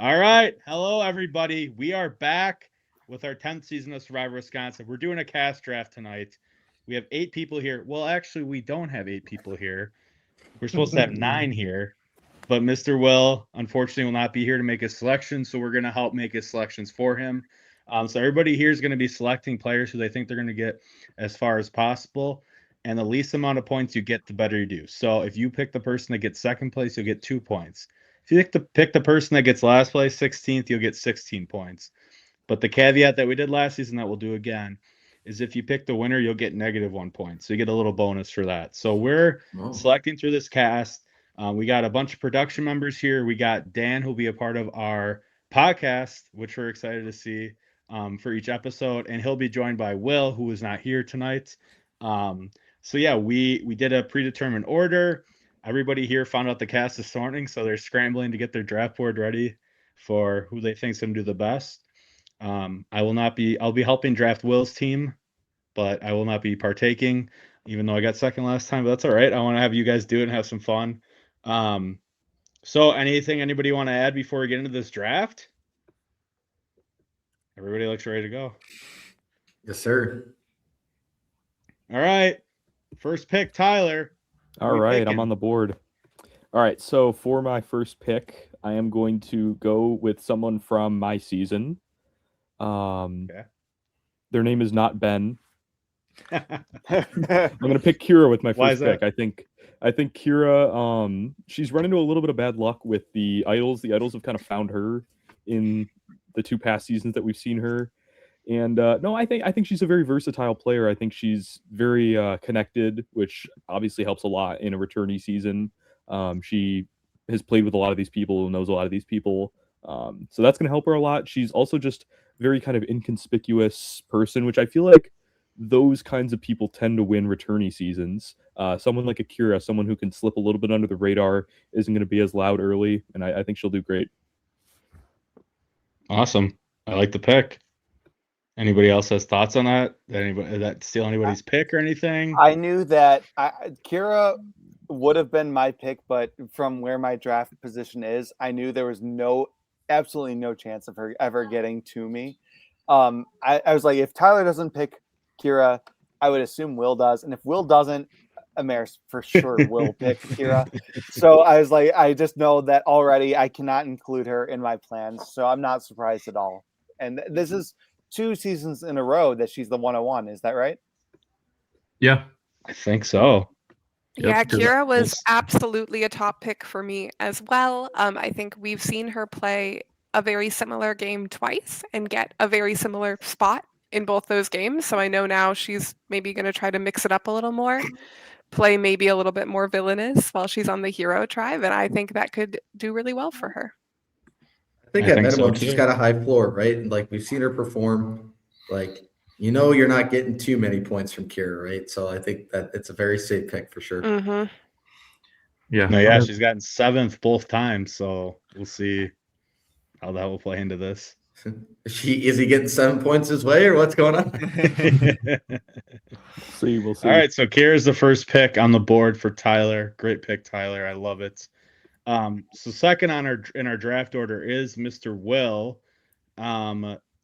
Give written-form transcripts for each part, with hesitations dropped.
All right. Hello, everybody. We are back with our 10th season of Survivor Wisconsin. We're doing a cast draft tonight. We have 8 people here. Well, actually, we don't have 8 people here. We're supposed to have 9 here. But Mr. Will, unfortunately, will not be here to make his selection. So we're going to help make his selections for him. So everybody here is going to be selecting players who they think they're going to get as far as possible. And the least amount of points you get, the better you do. So if you pick the person that gets second place, you'll get 2 points. If you pick the person that gets last place, 16th, you'll get 16 points. But the caveat that we did last season that we'll do again is if you pick the winner, you'll get -1 point. So you get a little bonus for that. So we're selecting through this cast. We got a bunch of production members here. We got Dan, who'll be a part of our podcast, which we're excited to see for each episode. And he'll be joined by Will, who is not here tonight. So yeah, we did a predetermined order. Everybody here found out the cast this morning, so they're scrambling to get their draft board ready for who they think is going to do the best. I'll be helping draft Will's team, but I will not be partaking, even though I got second last time, but that's all right. I want to have you guys do it and have some fun. So anything anybody want to add before we get into this draft? Everybody looks ready to go. Yes, sir. All right. First pick, Tyler. All right, I'm on the board. All right, so for my first pick, I am going to go with someone from my season. Okay. Their name is not Ben. I'm going to pick Kyra with my first pick. I think Kyra, she's run into a little bit of bad luck with the idols. The idols have kind of found her in the 2 past seasons that we've seen her. And no, I think she's a very versatile player. I think she's very connected, which obviously helps a lot in a returnee season. She has played with a lot of these people, knows a lot of these people. So that's going to help her a lot. She's also just very kind of inconspicuous person, which I feel like those kinds of people tend to win returnee seasons. Someone like Kyra, someone who can slip a little bit under the radar, isn't going to be as loud early, and I think she'll do great. Awesome. I like the pick. Anybody else has thoughts on that? That steal anybody's pick or anything? I knew that Kyra would have been my pick, but from where my draft position is, I knew there was absolutely no chance of her ever getting to me. I was like, if Tyler doesn't pick Kyra, I would assume Will does, and if Will doesn't, Amaris for sure will pick Kyra. So I was like, I just know that already I cannot include her in my plans, so I'm not surprised at all. And this is 2 seasons in a row that she's the 101. Is that right? Yeah, I think so. Yeah, Kyra was absolutely a top pick for me as well. I think we've seen her play a very similar game twice and get a very similar spot in both those games. So I know now she's maybe going to try to mix it up a little more, play maybe a little bit more villainous while she's on the hero tribe. And I think that could do really well for her. I think at minimum, she's got a high floor, right? Like we've seen her perform. Like, you're not getting too many points from Kyra, right? So I think that it's a very safe pick for sure. Mm-hmm. Yeah, she's gotten 7th both times, so we'll see how that will play into this. Is he getting 7 points his way, or what's going on? We'll see. All right, so Kyra's the first pick on the board for Tyler. Great pick, Tyler. I love it. So second in our draft order is Mr. Will.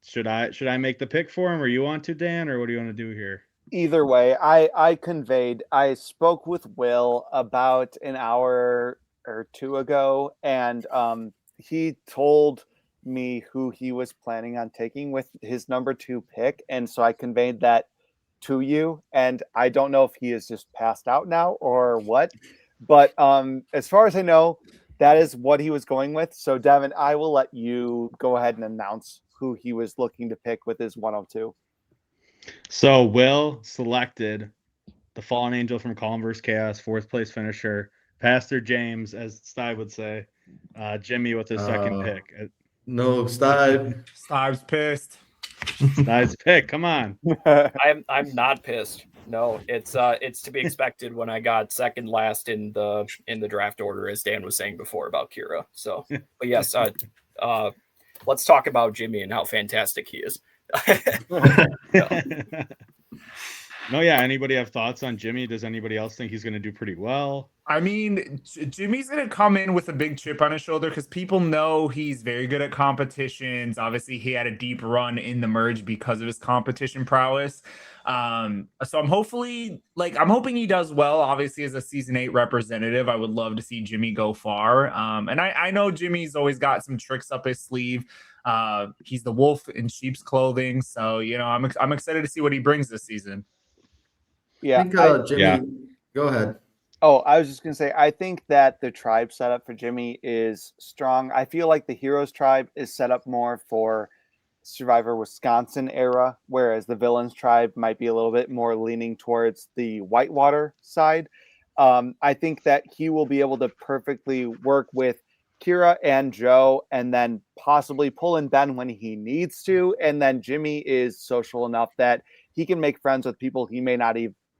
Should I make the pick for him, or you want to, Dan, or what do you want to do here? Either way, I spoke with Will about an hour or 2 ago, and he told me who he was planning on taking with his number 2 pick, and so I conveyed that to you, and I don't know if he is just passed out now or what, but as far as I know, that is what he was going with. So Devin, I will let you go ahead and announce who he was looking to pick with his 102. So Will selected the fallen angel from Calm vs. Chaos, 4th place finisher, Pastor James, as Steve would say, Jimmy with his second pick. No, Steve. Steve's pissed. Steve's pick. Come on. I'm not pissed. No, it's to be expected when I got second last in the draft order, as Dan was saying before about Kyra. So, but yes, let's talk about Jimmy and how fantastic he is. No, yeah. Anybody have thoughts on Jimmy? Does anybody else think he's going to do pretty well? I mean, Jimmy's going to come in with a big chip on his shoulder because people know he's very good at competitions. Obviously, he had a deep run in the merge because of his competition prowess. So I'm hoping he does well. Obviously, as a season 8 representative, I would love to see Jimmy go far. And I know Jimmy's always got some tricks up his sleeve. He's the wolf in sheep's clothing. So, I'm excited to see what he brings this season. Yeah. I think, Jimmy, go ahead. Oh, I was just going to say, I think that the tribe setup for Jimmy is strong. I feel like the Heroes tribe is set up more for Survivor Wisconsin era, whereas the Villains tribe might be a little bit more leaning towards the Whitewater side. I think that he will be able to perfectly work with Kyra and Joe and then possibly pull in Ben when he needs to. And then Jimmy is social enough that he can make friends with people he may not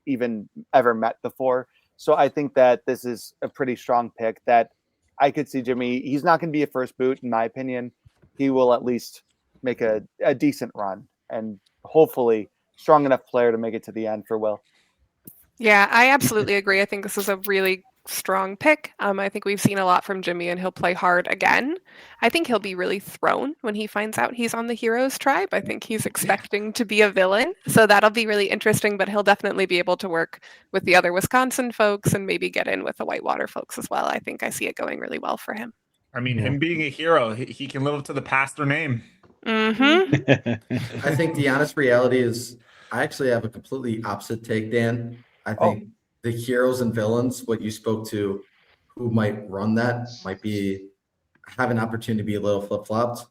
even ever met before. So I think that this is a pretty strong pick that I could see Jimmy. He's not going to be a first boot, in my opinion. He will at least make a decent run and hopefully strong enough player to make it to the end for Will. Yeah, I absolutely agree. I think this is a really strong pick. I think we've seen a lot from Jimmy and he'll play hard again. I think he'll be really thrown when he finds out he's on the Heroes tribe. I think he's expecting to be a villain. So that'll be really interesting, but he'll definitely be able to work with the other Wisconsin folks and maybe get in with the Whitewater folks as well. I think I see it going really well for him. I mean, him being a hero, he can live up to the pastor name. Mm-hmm. I think the honest reality is I actually have a completely opposite take, Dan. I think the heroes and villains, what you spoke to, who might run that, might have an opportunity to be a little flip-flopped.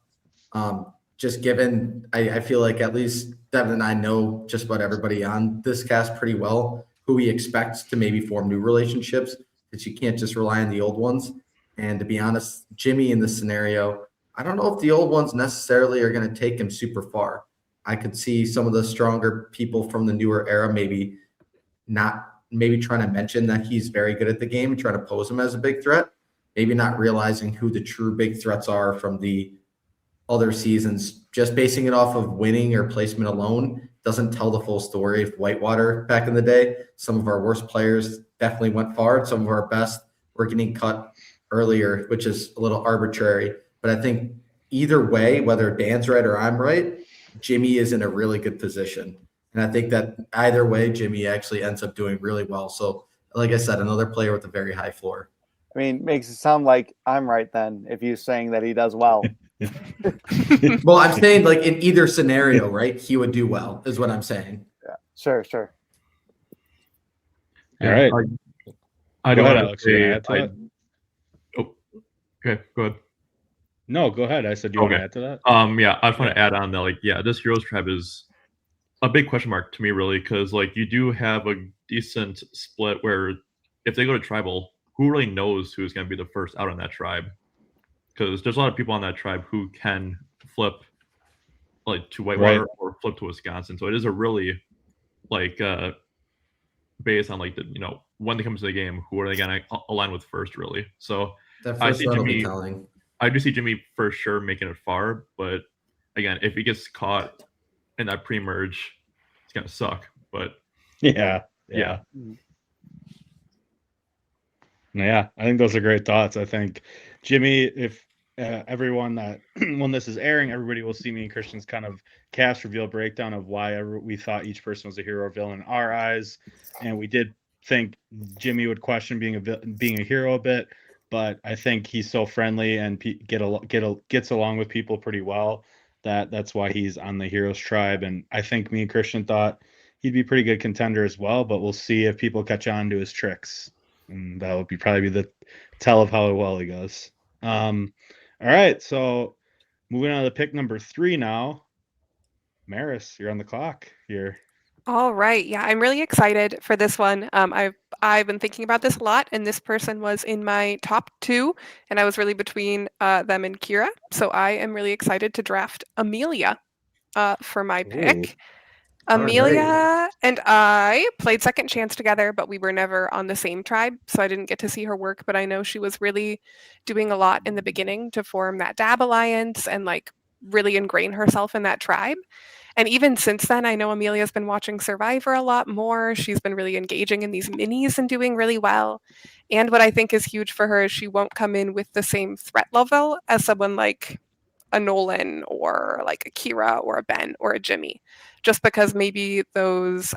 Just given, I feel like at least Devin and I know just about everybody on this cast pretty well, who we expect to maybe form new relationships, because you can't just rely on the old ones. And to be honest, Jimmy in this scenario, I don't know if the old ones necessarily are going to take him super far. I could see some of the stronger people from the newer era maybe trying to mention that he's very good at the game and trying to pose him as a big threat, maybe not realizing who the true big threats are from the other seasons. Just basing it off of winning or placement alone doesn't tell the full story of Whitewater back in the day. Some of our worst players definitely went far, and some of our best were getting cut earlier, which is a little arbitrary. But I think either way, whether Dan's right or I'm right, Jimmy is in a really good position. And I think that either way, Jimmy actually ends up doing really well. So, like I said, another player with a very high floor. I mean, makes it sound like I'm right then if you're saying that he does well. Well, I'm saying like in either scenario, right? He would do well, is what I'm saying. Yeah, sure. All right. I don't want to say. Okay, go ahead. No, go ahead. I said, do you want to add to that? Yeah, I just want to add on that, this Heroes tribe is a big question mark to me, really, because you do have a decent split where if they go to tribal, who really knows who's going to be the first out on that tribe? Because there's a lot of people on that tribe who can flip to Whitewater or flip to Wisconsin. So it is a really based on when they come to the game, who are they going to align with first, really? So I see Jimmy. I do see Jimmy for sure making it far, but again, if he gets caught in that pre-merge, it's gonna suck. But yeah. I think those are great thoughts. I think Jimmy, if everyone that when this is airing, everybody will see me and Christian's kind of cast reveal breakdown of why we thought each person was a hero or villain in our eyes, and we did think Jimmy would question being a hero a bit. But I think he's so friendly and gets along with people pretty well that's why he's on the Heroes tribe. And I think me and Christian thought he'd be a pretty good contender as well. But we'll see if people catch on to his tricks, and that would probably be the tell of how well he goes. All right, so moving on to pick number 3 now. Maris, you're on the clock here. All right. Yeah, I'm really excited for this one. I've been thinking about this a lot, and this person was in my top 2, and I was really between them and Kyra. So I am really excited to draft Amelia for my pick. Ooh. Amelia and I played Second Chance together, but we were never on the same tribe, so I didn't get to see her work. But I know she was really doing a lot in the beginning to form that Dab alliance and really ingrain herself in that tribe. And even since then, I know Amelia's been watching Survivor a lot more. She's been really engaging in these minis and doing really well. And what I think is huge for her is she won't come in with the same threat level as someone like a Nolan or like a Kyra or a Ben or a Jimmy, just because maybe those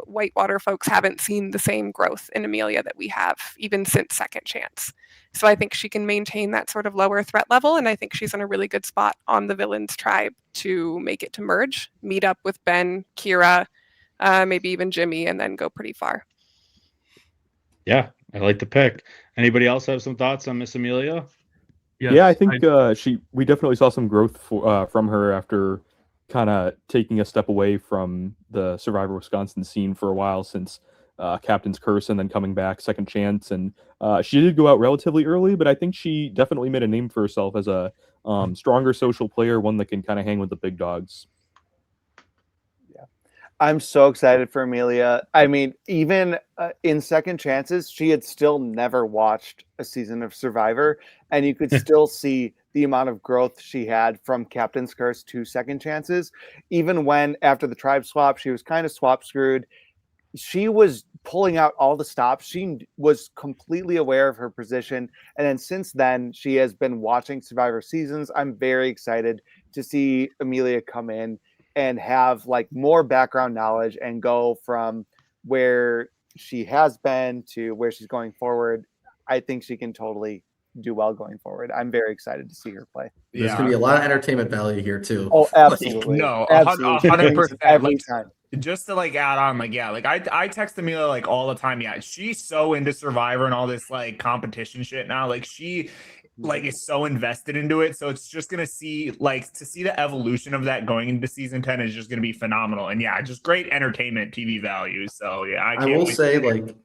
Whitewater folks haven't seen the same growth in Amelia that we have even since Second Chance. So I think she can maintain that sort of lower threat level, and I think she's in a really good spot on the Villains tribe to make it to merge, meet up with Ben, Kyra, maybe even Jimmy, and then go pretty far. Yeah, I like the pick. Anybody else have some thoughts on Miss Amelia? Yes, Yeah, I think we definitely saw some growth from her after kind of taking a step away from the Survivor Wisconsin scene for a while since Captain's Curse and then coming back Second Chance. And she did go out relatively early, but I think she definitely made a name for herself as a stronger social player, one that can kind of hang with the big dogs. I'm so excited for Amelia. I mean, even in Second Chances, she had still never watched a season of Survivor, and you could still see the amount of growth she had from Captain's Curse to Second Chances. Even when, after the tribe swap, she was kind of swap screwed, she was pulling out all the stops. She was completely aware of her position. And then since then, she has been watching Survivor seasons. I'm very excited to see Amelia come in and have like more background knowledge and go from where she has been to where she's going forward. I think she can totally do well going forward. I'm very excited to see her play. There's gonna be a lot of entertainment value here too. Oh, absolutely. No, Absolutely. 100%. Every Like, time. just to like add on, like, yeah, like I text Amelia like all the time. Yeah, she's so into Survivor and all this like competition shit now. Like she like is so invested into it. So it's just gonna see the evolution of that going into season 10 is just gonna be phenomenal. And yeah, just great entertainment TV value. So yeah, I will say, like,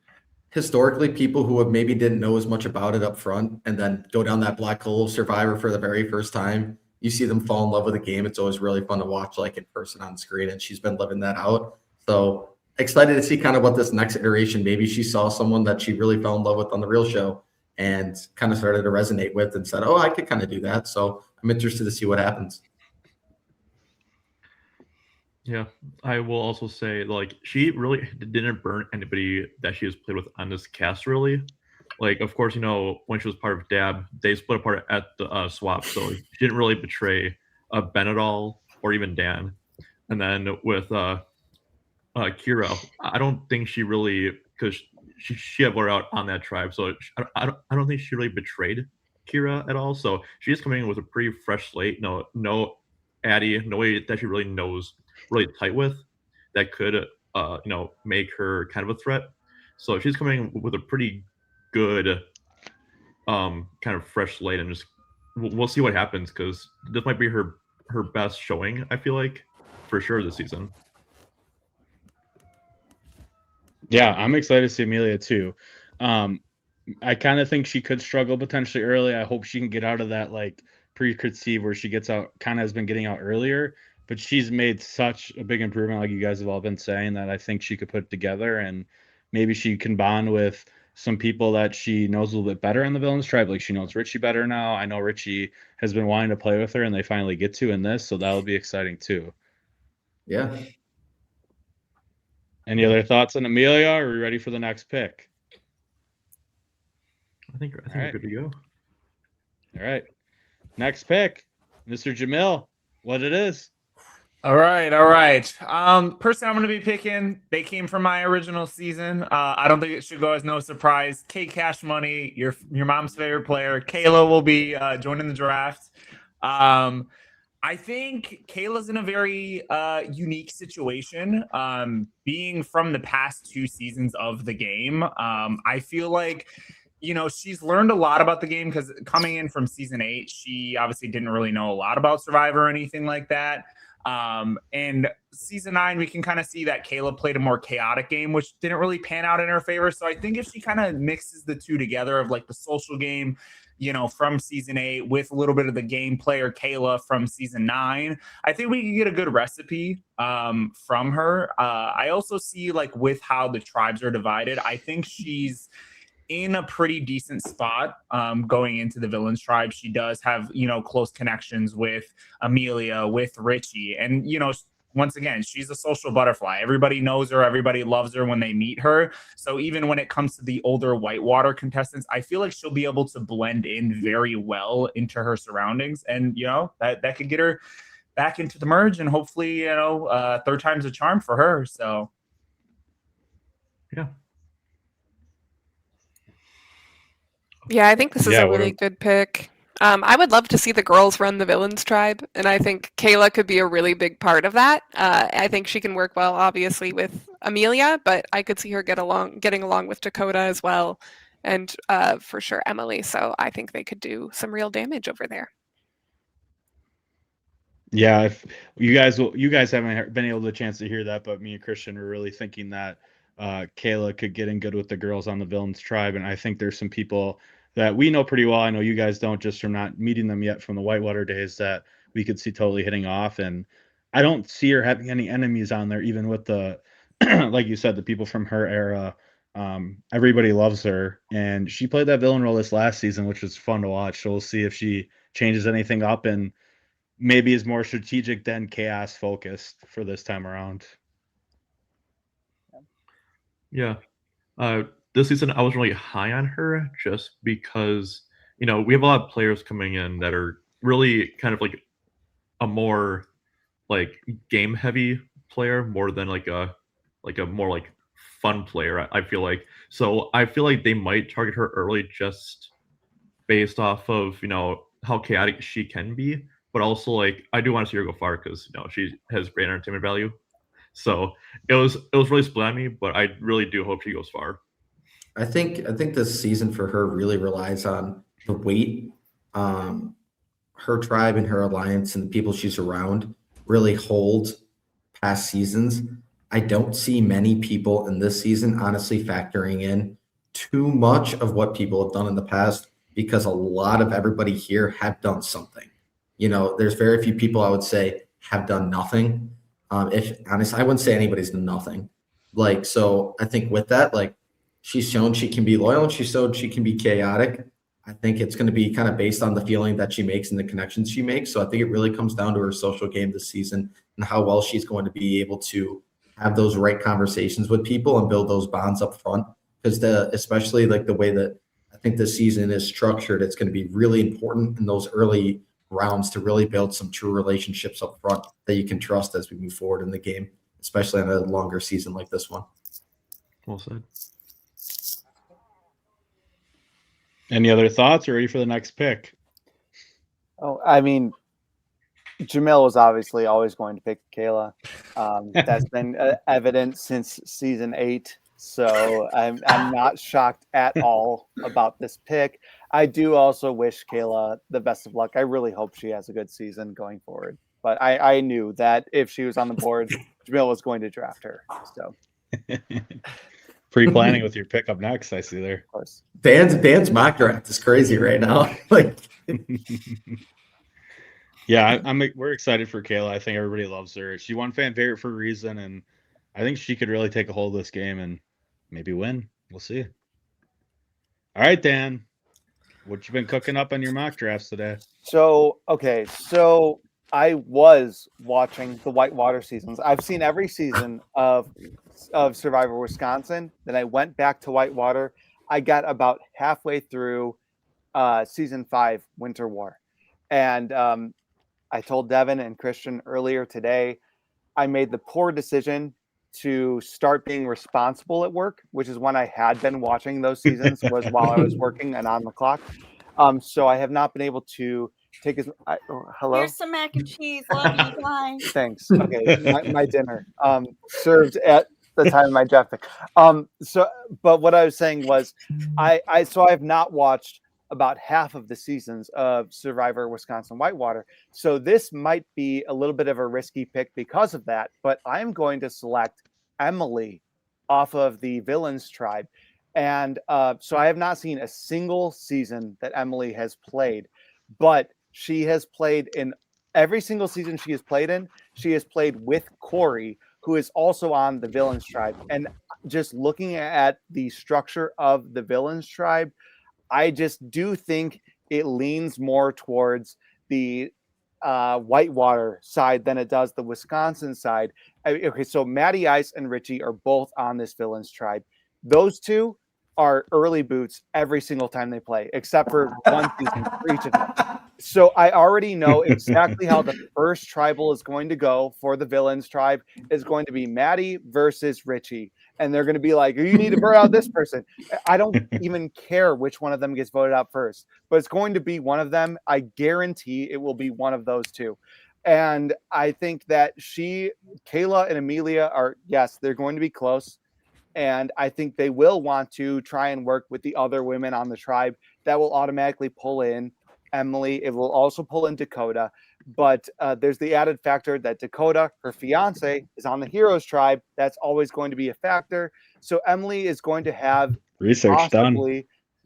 historically, people who have maybe didn't know as much about it up front and then go down that black hole of Survivor for the very first time, you see them fall in love with the game. It's always really fun to watch, like, in person on screen, and she's been living that out. So excited to see kind of what this next iteration, maybe she saw someone that she really fell in love with on the real show and kind of started to resonate with and said, oh, I could kind of do that. So I'm interested to see what happens. Yeah, I will also say, like, she really didn't burn anybody that she has played with on this cast, really. Like, of course, you know, when she was part of DAB, they split apart at the swap, so she didn't really betray Ben at all, or even Dan. And then with Kyra, I don't think she really, because she had voted out on that tribe, so I don't think she really betrayed Kyra at all. So she's coming in with a pretty fresh slate. No Addie, no way that she really knows really tight with that could make her kind of a threat. So she's coming with a pretty good kind of fresh slate, and just we'll see what happens, because this might be her best showing, I feel like, for sure this season. Yeah, I'm excited to see Amelia too. I kind of think she could struggle potentially early. I hope she can get out of that like preconceived where she gets out, kind of has been getting out earlier, but she's made such a big improvement, like you guys have all been saying, that I think she could put it together, and maybe she can bond with some people that she knows a little bit better in the Villains tribe. Like she knows Richie better now. I know Richie has been wanting to play with her, and they finally get to in this, so that'll be exciting too. Yeah. Any other thoughts on Amelia? Or are we ready for the next pick? I think we're good to go. All right. Next pick, Mr. Jamil. What it is? All right. Person I'm going to be picking, they came from my original season. I don't think it should go as no surprise. K Cash Money, your mom's favorite player. Kaela will be joining the draft. I think Kaela's in a very unique situation. Being from the past 2 seasons of the game, I feel like, she's learned a lot about the game, because coming in from season 8, she obviously didn't really know a lot about Survivor or anything like that. And season 9, we can kind of see that Kaela played a more chaotic game, which didn't really pan out in her favor. So I think if she kind of mixes the two together of like the social game, from season 8 with a little bit of the game player Kaela from season 9, I think we can get a good recipe from her. I also see, like, with how the tribes are divided, I think she's in a pretty decent spot going into the Villains tribe. She does have, close connections with Amelia, with Richie. And, once again, she's a social butterfly. Everybody knows her. Everybody loves her when they meet her. So even when it comes to the older Whitewater contestants, I feel like she'll be able to blend in very well into her surroundings. And, that could get her back into the merge, and hopefully, third time's a charm for her. So, yeah. Yeah, I think this is a really good pick. I would love to see the girls run the Villains tribe, and I think Kaela could be a really big part of that. I think she can work well, obviously, with Amelia, but I could see her getting along with Dacota as well, and for sure Emily. So I think they could do some real damage over there. Yeah, if you guys haven't been able to chance to hear that, but me and Christian were really thinking that Kaela could get in good with the girls on the Villains tribe, and I think there's some people that we know pretty well. I know you guys don't, just from not meeting them yet from the Whitewater days, that we could see totally hitting off. And I don't see her having any enemies on there, even with the like you said, the people from her era. Everybody loves her, and she played that villain role this last season, which was fun to watch. So we'll see if she changes anything up and maybe is more strategic than chaos focused for this time around. Yeah. This season I was really high on her just because, we have a lot of players coming in that are really kind of like a more like game heavy player more than like a more like fun player, I feel like. So I feel like they might target her early just based off of, how chaotic she can be. But also, like, I do want to see her go far because she has great entertainment value. So it was really split on me, but I really do hope she goes far. I think this season for her really relies on the weight. Her tribe and her alliance and the people she's around really hold past seasons. I don't see many people in this season honestly factoring in too much of what people have done in the past, because a lot of everybody here have done something. There's very few people I would say have done nothing. If honest, I wouldn't say anybody's done nothing. So I think with that, she's shown she can be loyal and she showed she can be chaotic. I think it's going to be kind of based on the feeling that she makes and the connections she makes. So I think it really comes down to her social game this season and how well she's going to be able to have those right conversations with people and build those bonds up front. Because especially the way that I think this season is structured, it's going to be really important in those early rounds to really build some true relationships up front that you can trust as we move forward in the game, especially on a longer season like this one. Well said. Any other thoughts, or ready for the next pick? Oh, I mean, Jamil was obviously always going to pick Kaela. That's been evident since season 8. So I'm not shocked at all about this pick. I do also wish Kaela the best of luck. I really hope she has a good season going forward. But I knew that if she was on the board, Jamil was going to draft her. So Pre-planning with your pick up next, I see there. of course. Dan's mock draft is crazy right now. Yeah, we're excited for Kaela. I think everybody loves her. She won fan favorite for a reason, and I think she could really take a hold of this game and maybe win. We'll see. All right, Dan, what you been cooking up on your mock drafts today? So I was watching the Whitewater seasons. I've seen every season of Survivor Wisconsin. Then I went back to Whitewater. I got about halfway through season 5, Winter War, and I told Devin and Christian earlier today, I made the poor decision to start being responsible at work, which is when I had been watching those seasons, was while I was working and on the clock. So I have not been able to take as hello. Here's some mac and cheese. Love you. Bye. Thanks. Okay, my dinner served at the time of my draft pick. But what I was saying was, I have not watched about half of the seasons of Survivor Wisconsin Whitewater. So this might be a little bit of a risky pick because of that, but I'm going to select Emily off of the Villains tribe. And so I have not seen a single season that Emily has played, but she has played in every single season she has played in. She has played with Corey, who is also on the Villains tribe. And just looking at the structure of the villains tribe, I just do think it leans more towards the Whitewater side than it does the Wisconsin side. Okay, so Matty Ice and Richie are both on this villains tribe. Those two are early boots every single time they play, except for one season for each of them. So I already know exactly how the first tribal is going to go for the villains tribe is going to be Maddie versus Richie. And they're going to be like, you need to burn out this person. I don't even care which one of them gets voted out first, but it's going to be one of them. I guarantee it will be one of those two. And I think that Kaela and Amelia are, yes, they're going to be close. And I think they will want to try and work with the other women on the tribe. That will automatically pull in Emily. It will also pull in Dacota. But there's the added factor that Dacota, her fiance, is on the Heroes tribe. That's always going to be a factor. So Emily is going to have Research done.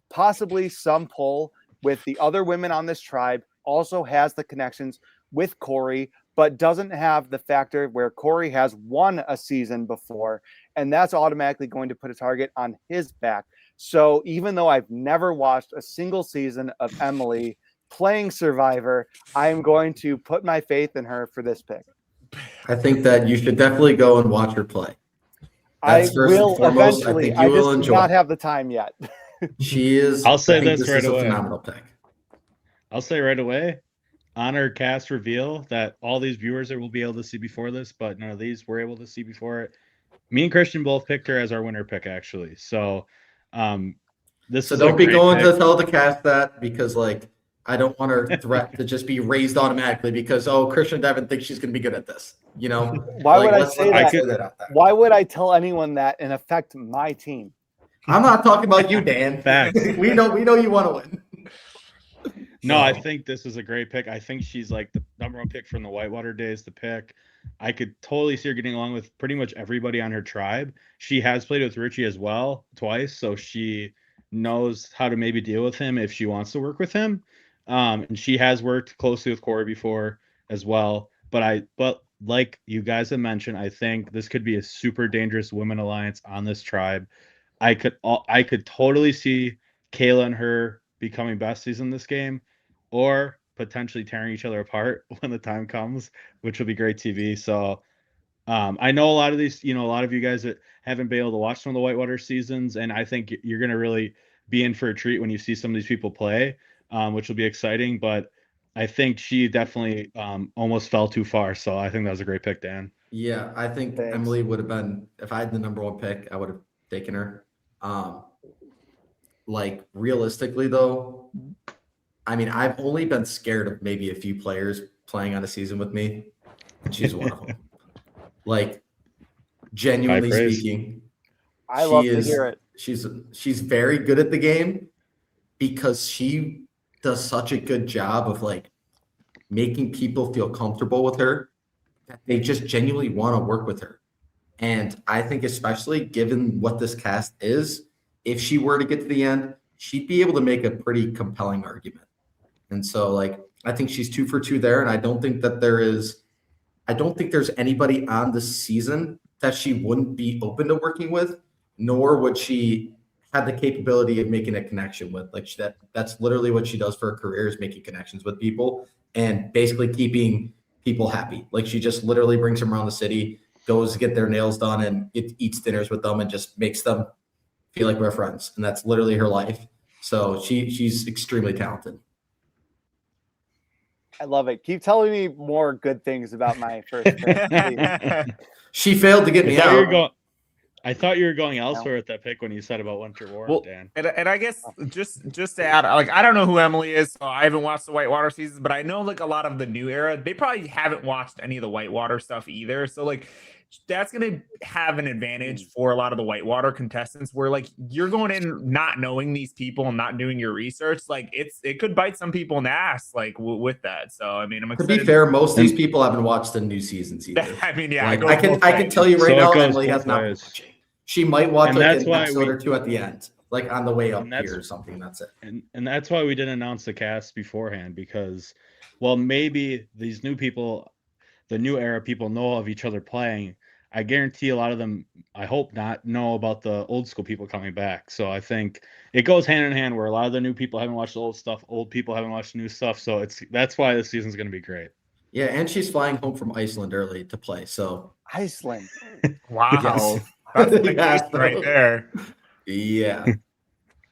Possibly some pull with the other women on this tribe, also has the connections with Corey, but doesn't have the factor where Corey has won a season before, and that's automatically going to put a target on his back. So even though I've never watched a single season of Emily playing Survivor, I am going to put my faith in her for this pick. I think that you should definitely go and watch her play. That's I will eventually. I just do not have the time yet. She is. I'll say this right away. A phenomenal pick. I'll say right away, on our cast reveal that all these viewers will be able to see before this, but none of these were able to see before it. Me and Christian both picked her as our winner pick, actually. So, this. So don't be going to tell the cast that, because like I don't want her threat to just be raised automatically because Christian Devin thinks she's going to be good at this. You know, why would I say that? Why would I tell anyone that and affect my team? I'm not talking about you, Dan. Facts. we know you want to win. No, I think this is a great pick. I think she's like the number one pick from the Whitewater days to pick. I could totally see her getting along with pretty much everybody on her tribe. She has played with Richie as well twice, so she knows how to maybe deal with him if she wants to work with him. And she has worked closely with Corey before as well. But like you guys have mentioned, I think this could be a super dangerous women alliance on this tribe. I could totally see Kaela and her becoming besties in this game, or potentially tearing each other apart when the time comes, which will be great TV. So I know a lot of these, a lot of you guys that haven't been able to watch some of the Whitewater seasons, and I think you're going to really be in for a treat when you see some of these people play, which will be exciting. But I think she definitely almost fell too far. So I think that was a great pick, Dan. Yeah, I think Emily would have been, if I had the number one pick, I would have taken her. Like realistically though, I mean, I've only been scared of maybe a few players playing on a season with me, and she's one of them. Like, genuinely speaking, I love to hear it. She's very good at the game because she does such a good job of like making people feel comfortable with her that they just genuinely want to work with her. And I think especially given what this cast is, if she were to get to the end, she'd be able to make a pretty compelling argument. And so like, I think she's 2 for 2 there. And I don't think there's anybody on this season that she wouldn't be open to working with, nor would she have the capability of making a connection with. Like that's literally what she does for her career, is making connections with people and basically keeping people happy. Like she just literally brings them around the city, goes to get their nails done and eats dinners with them and just makes them feel like we're friends. And that's literally her life. So she's extremely talented. I love it. Keep telling me more good things about my first pick. She failed to get me out. I thought you were going elsewhere with that pick when you said about Winter War, Dan. And I guess just to add, like, I don't know who Emily is, so I haven't watched the Whitewater seasons, but I know like a lot of the new era, they probably haven't watched any of the Whitewater stuff either. So like that's going to have an advantage for a lot of the Whitewater contestants where like you're going in not knowing these people and not doing your research. Like it could bite some people in the ass like with that. So, I mean, I'm excited. To be fair, most of these people haven't watched the new seasons either. I mean, yeah, like, I can tell you right now, Emily has not been watching. She might watch like an episode or two at the end, like on the way up here or something. That's it. And that's why we didn't announce the cast beforehand, because, well, maybe these new people, the new era people know of each other playing. I guarantee a lot of them, I hope not, know about the old school people coming back. So I think it goes hand in hand where a lot of the new people haven't watched the old stuff, old people haven't watched the new stuff. So that's why this season's going to be great. Yeah, and she's flying home from Iceland early to play. So Iceland. Wow. Yes. That's the Yeah, case right there. yeah,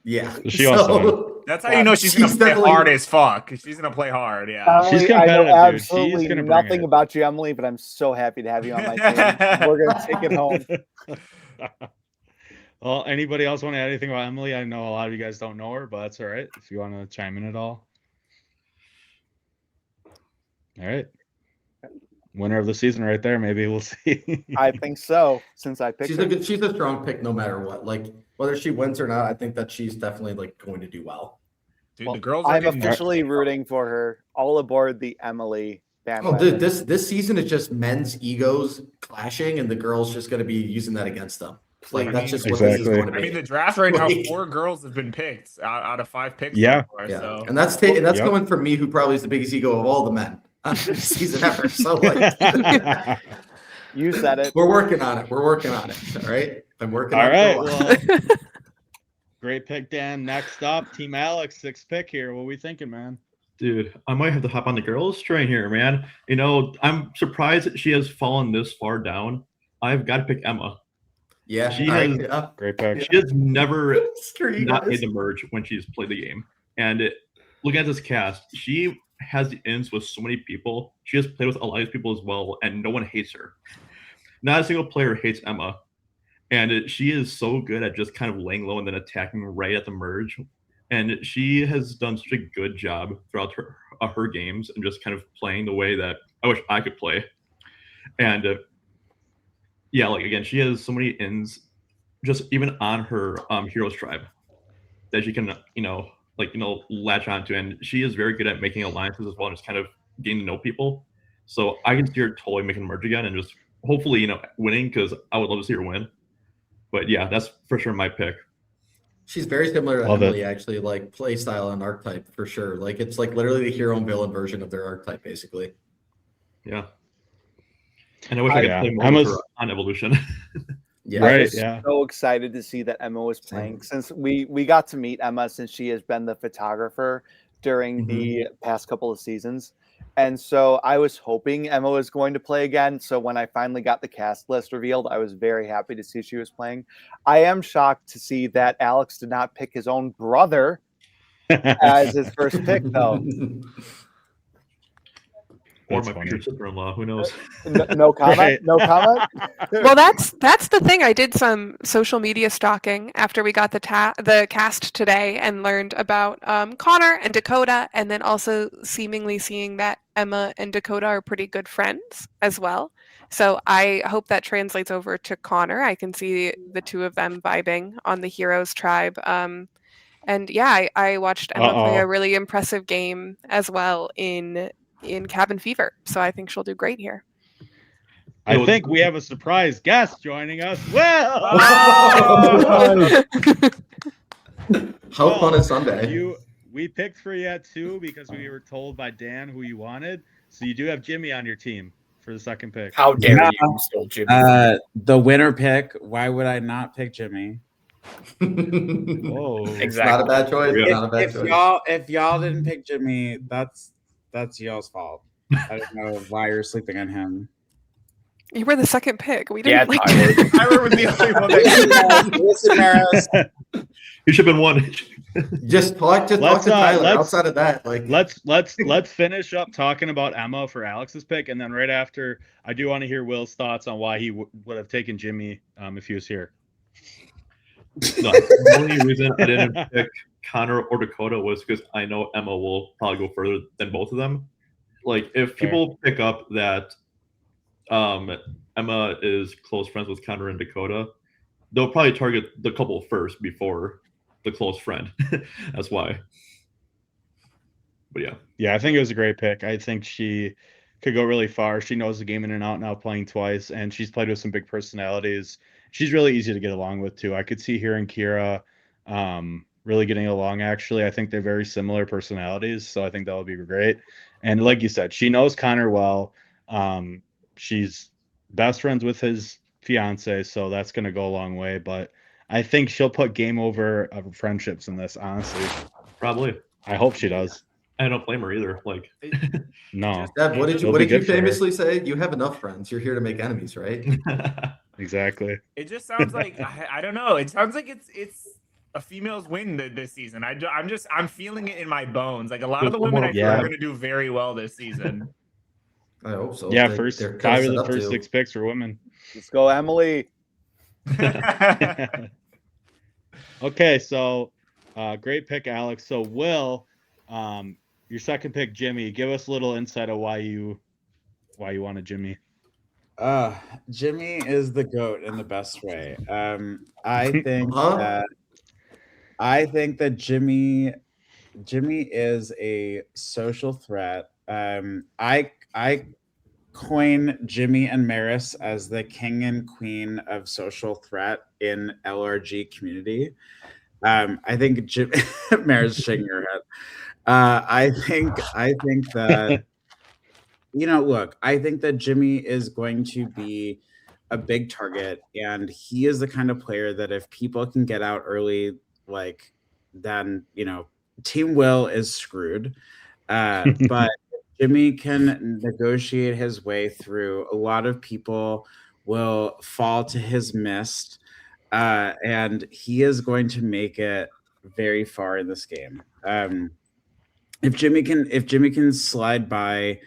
yeah. She wants to win. That's how you know she's going to play definitely- hard as fuck. She's going to play hard, yeah. She's Emily, I competitive, know dude. She's absolutely gonna bring nothing it. about you, Emily, but I'm so happy to have you on my team. We're gonna take it home. Well, anybody else want to add anything about Emily? I know a lot of you guys don't know her, but that's all right. If you want to chime in at all. All right. Winner of the season right there. Maybe we'll see. I think so, since I picked She's her. she's a strong pick no matter what. Like whether she wins or not, I think that she's definitely like going to do well. Dude, Well, the girls are I'm getting officially rooting for her. All aboard the Emily Oh, bandwagon. dude, this season is just men's egos clashing, and the girls just going to be using that against them. Like that's just what this is Exactly. going to be. I mean, the draft right now, Like- 4 girls have been picked out of 5 picks. Yeah. So far, Yeah, so. and that's Yep. coming from me, who probably is the biggest ego of all the men on this season ever. So like, You said it. we're working on it. We're working on it. All right, I'm working All on right. it. for a while. Well, great pick, Dan. Next up, Team Alex, 6th pick here. What are we thinking, man? Dude, I might have to hop on the girls train here, man. You know, I'm surprised that she has fallen this far down. I've got to pick Emma. Yeah, She all right, has- yeah. Great pick. She has never Screw you not guys. made the merge when she's played the game. And looking at this cast, she has the ins with so many people. She has played with a lot of people as well, and no one hates her. Not a single player hates Emma. And she is so good at just kind of laying low and then attacking right at the merge. And she has done such a good job throughout her games and just kind of playing the way that I wish I could play. And yeah, like again, she has so many ins just even on her Heroes tribe that she can, latch onto. And she is very good at making alliances as well and just kind of getting to know people. So I can see her totally making a merge again and just hopefully, winning, because I would love to see her win. But yeah, that's for sure my pick. She's very similar to Love it. Emily, actually, like play style and archetype for sure. Like it's like literally the hero and villain version of their archetype, basically. Yeah. And I wish I could Yeah. play more Emma's- with her on Evolution. Yeah, Right. I was Yeah. so excited to see that Emma was playing since we got to meet Emma since she has been the photographer during the past couple of seasons. And so I was hoping Emma was going to play again. So when I finally got the cast list revealed, I was very happy to see she was playing. I am shocked to see that Alex did not pick his own brother as his first pick, though. Or That's my funny. future sister-in-law, who knows? No comment. Right. No comment. Well, that's the thing. I did some social media stalking after we got the cast today and learned about Connor and Dacota, and then also seemingly seeing that Emma and Dacota are pretty good friends as well. So I hope that translates over to Connor. I can see the two of them vibing on the Heroes tribe. And yeah, I watched Emma play a really impressive game as well in Cabin Fever. So I think she'll do great here. I think we have a surprise guest joining us. Well, How fun is Sunday? We picked for you at 2 because we were told by Dan who you wanted. So you do have Jimmy on your team for the 2nd pick. How dare you stole Jimmy? The winner pick. Why would I not pick Jimmy? Whoa. It's not a bad choice. Yeah. Not a bad choice. If y'all didn't pick Jimmy, that's y'all's fault. I don't know why you're sleeping on him. You were the 2nd pick. We Yeah, didn't Tyler. Tyler was the only one that Listeners, You should have been one. Just talk to Tyler. Outside of that, like Let's finish up talking about Emma for Alex's pick, and then right after, I do want to hear Will's thoughts on why he would have taken Jimmy if he was here. No, the only reason I didn't pick Connor or Dacota was because I know Emma will probably go further than both of them. Like, if people pick up that Emma is close friends with Connor and Dacota, they'll probably target the couple first before the close friend. That's why. But yeah. Yeah, I think it was a great pick. I think she could go really far. She knows the game in and out now, playing twice, and she's played with some big personalities. She's really easy to get along with, too. I could see her and Kyra really getting along, actually. I think they're very similar personalities, so I think that would be great. And like you said, she knows Connor well. She's best friends with his fiance, so that's gonna go a long way. But I think she'll put game over of friendships in this. Honestly, Probably. I hope she does. I don't blame her either. Like, No, Deb, what did It'll you be good for her. famously say? You have enough friends. You're here to make enemies, right? exactly. It just sounds like I don't know. It sounds like it's a female's win this season. I'm feeling it in my bones. Like a lot of the women I feel are going to do very well this season. I hope so. Yeah, They're first kinda 5 of set the up first to. 6 picks for women. Let's go, Emily. Okay, so great pick, Alex. So Will, your second pick, Jimmy. Give us a little insight of why you wanted Jimmy. Jimmy is the GOAT in the best way. I think that Jimmy is a social threat. I coin Jimmy and Maris as the king and queen of social threat in LRG community. I think Maris shaking her head. I think that look, I think that Jimmy is going to be a big target, and he is the kind of player that if people can get out early, then Team Will is screwed. But Jimmy can negotiate his way through. A lot of people will fall to his mist, and he is going to make it very far in this game. If Jimmy can slide by,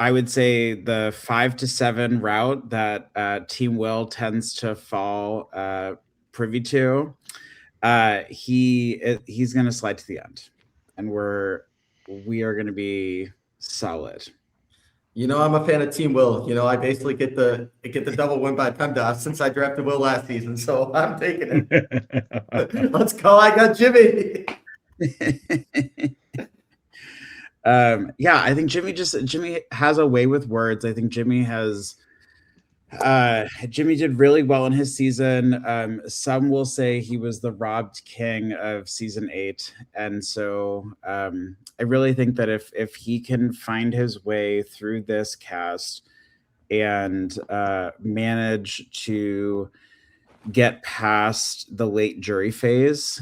I would say the 5 to 7 route that Team Will tends to fall privy to, he's going to slide to the end, and we are going to be solid. I'm a fan of Team Will. I basically get the double win by PEMDAS since I drafted Will last season, so I'm taking it. Let's go. I got Jimmy. I think Jimmy has a way with words. I think Jimmy did really well in his season. Some will say he was the robbed king of season 8. And so I really think that if he can find his way through this cast and manage to get past the late jury phase,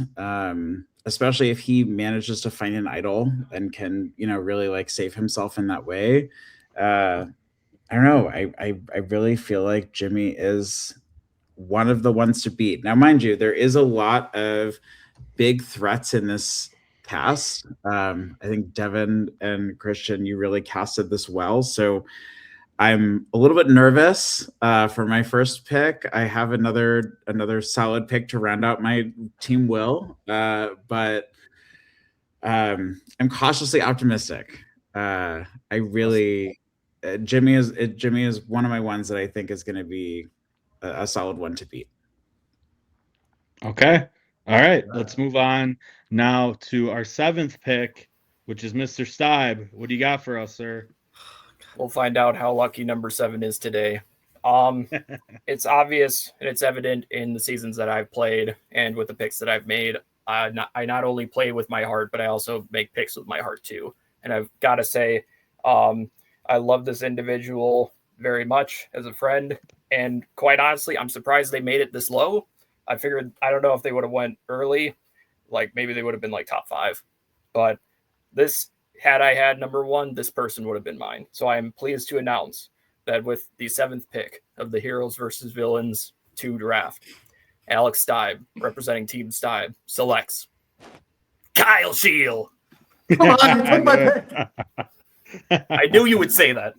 especially if he manages to find an idol and can, really save himself in that way. I don't know. I really feel like Jimmy is one of the ones to beat. Now, mind you, there is a lot of big threats in this cast. I think Devin and Christian, you really casted this well. So I'm a little bit nervous for my first pick. I have another solid pick to round out my Team Will, but I'm cautiously optimistic. Jimmy is one of my ones that I think is going to be a solid one to beat. Okay. All right. Let's move on now to our 7th pick, which is Mr. Stibe. What do you got for us, sir? We'll find out how lucky number 7 is today. It's obvious and it's evident in the seasons that I've played and with the picks that I've made. I not only play with my heart, but I also make picks with my heart too. And I've got to say, I love this individual very much as a friend. And quite honestly, I'm surprised they made it this low. I don't know if they would have went early, like maybe they would have been like top 5. But had I had number 1, this person would have been mine. So I am pleased to announce that with the 7th pick of the Heroes versus Villains 2 draft, Alex Stibe, representing Team Stibe, selects Kyle Shield. Come on, you took my pick. I knew you would say that.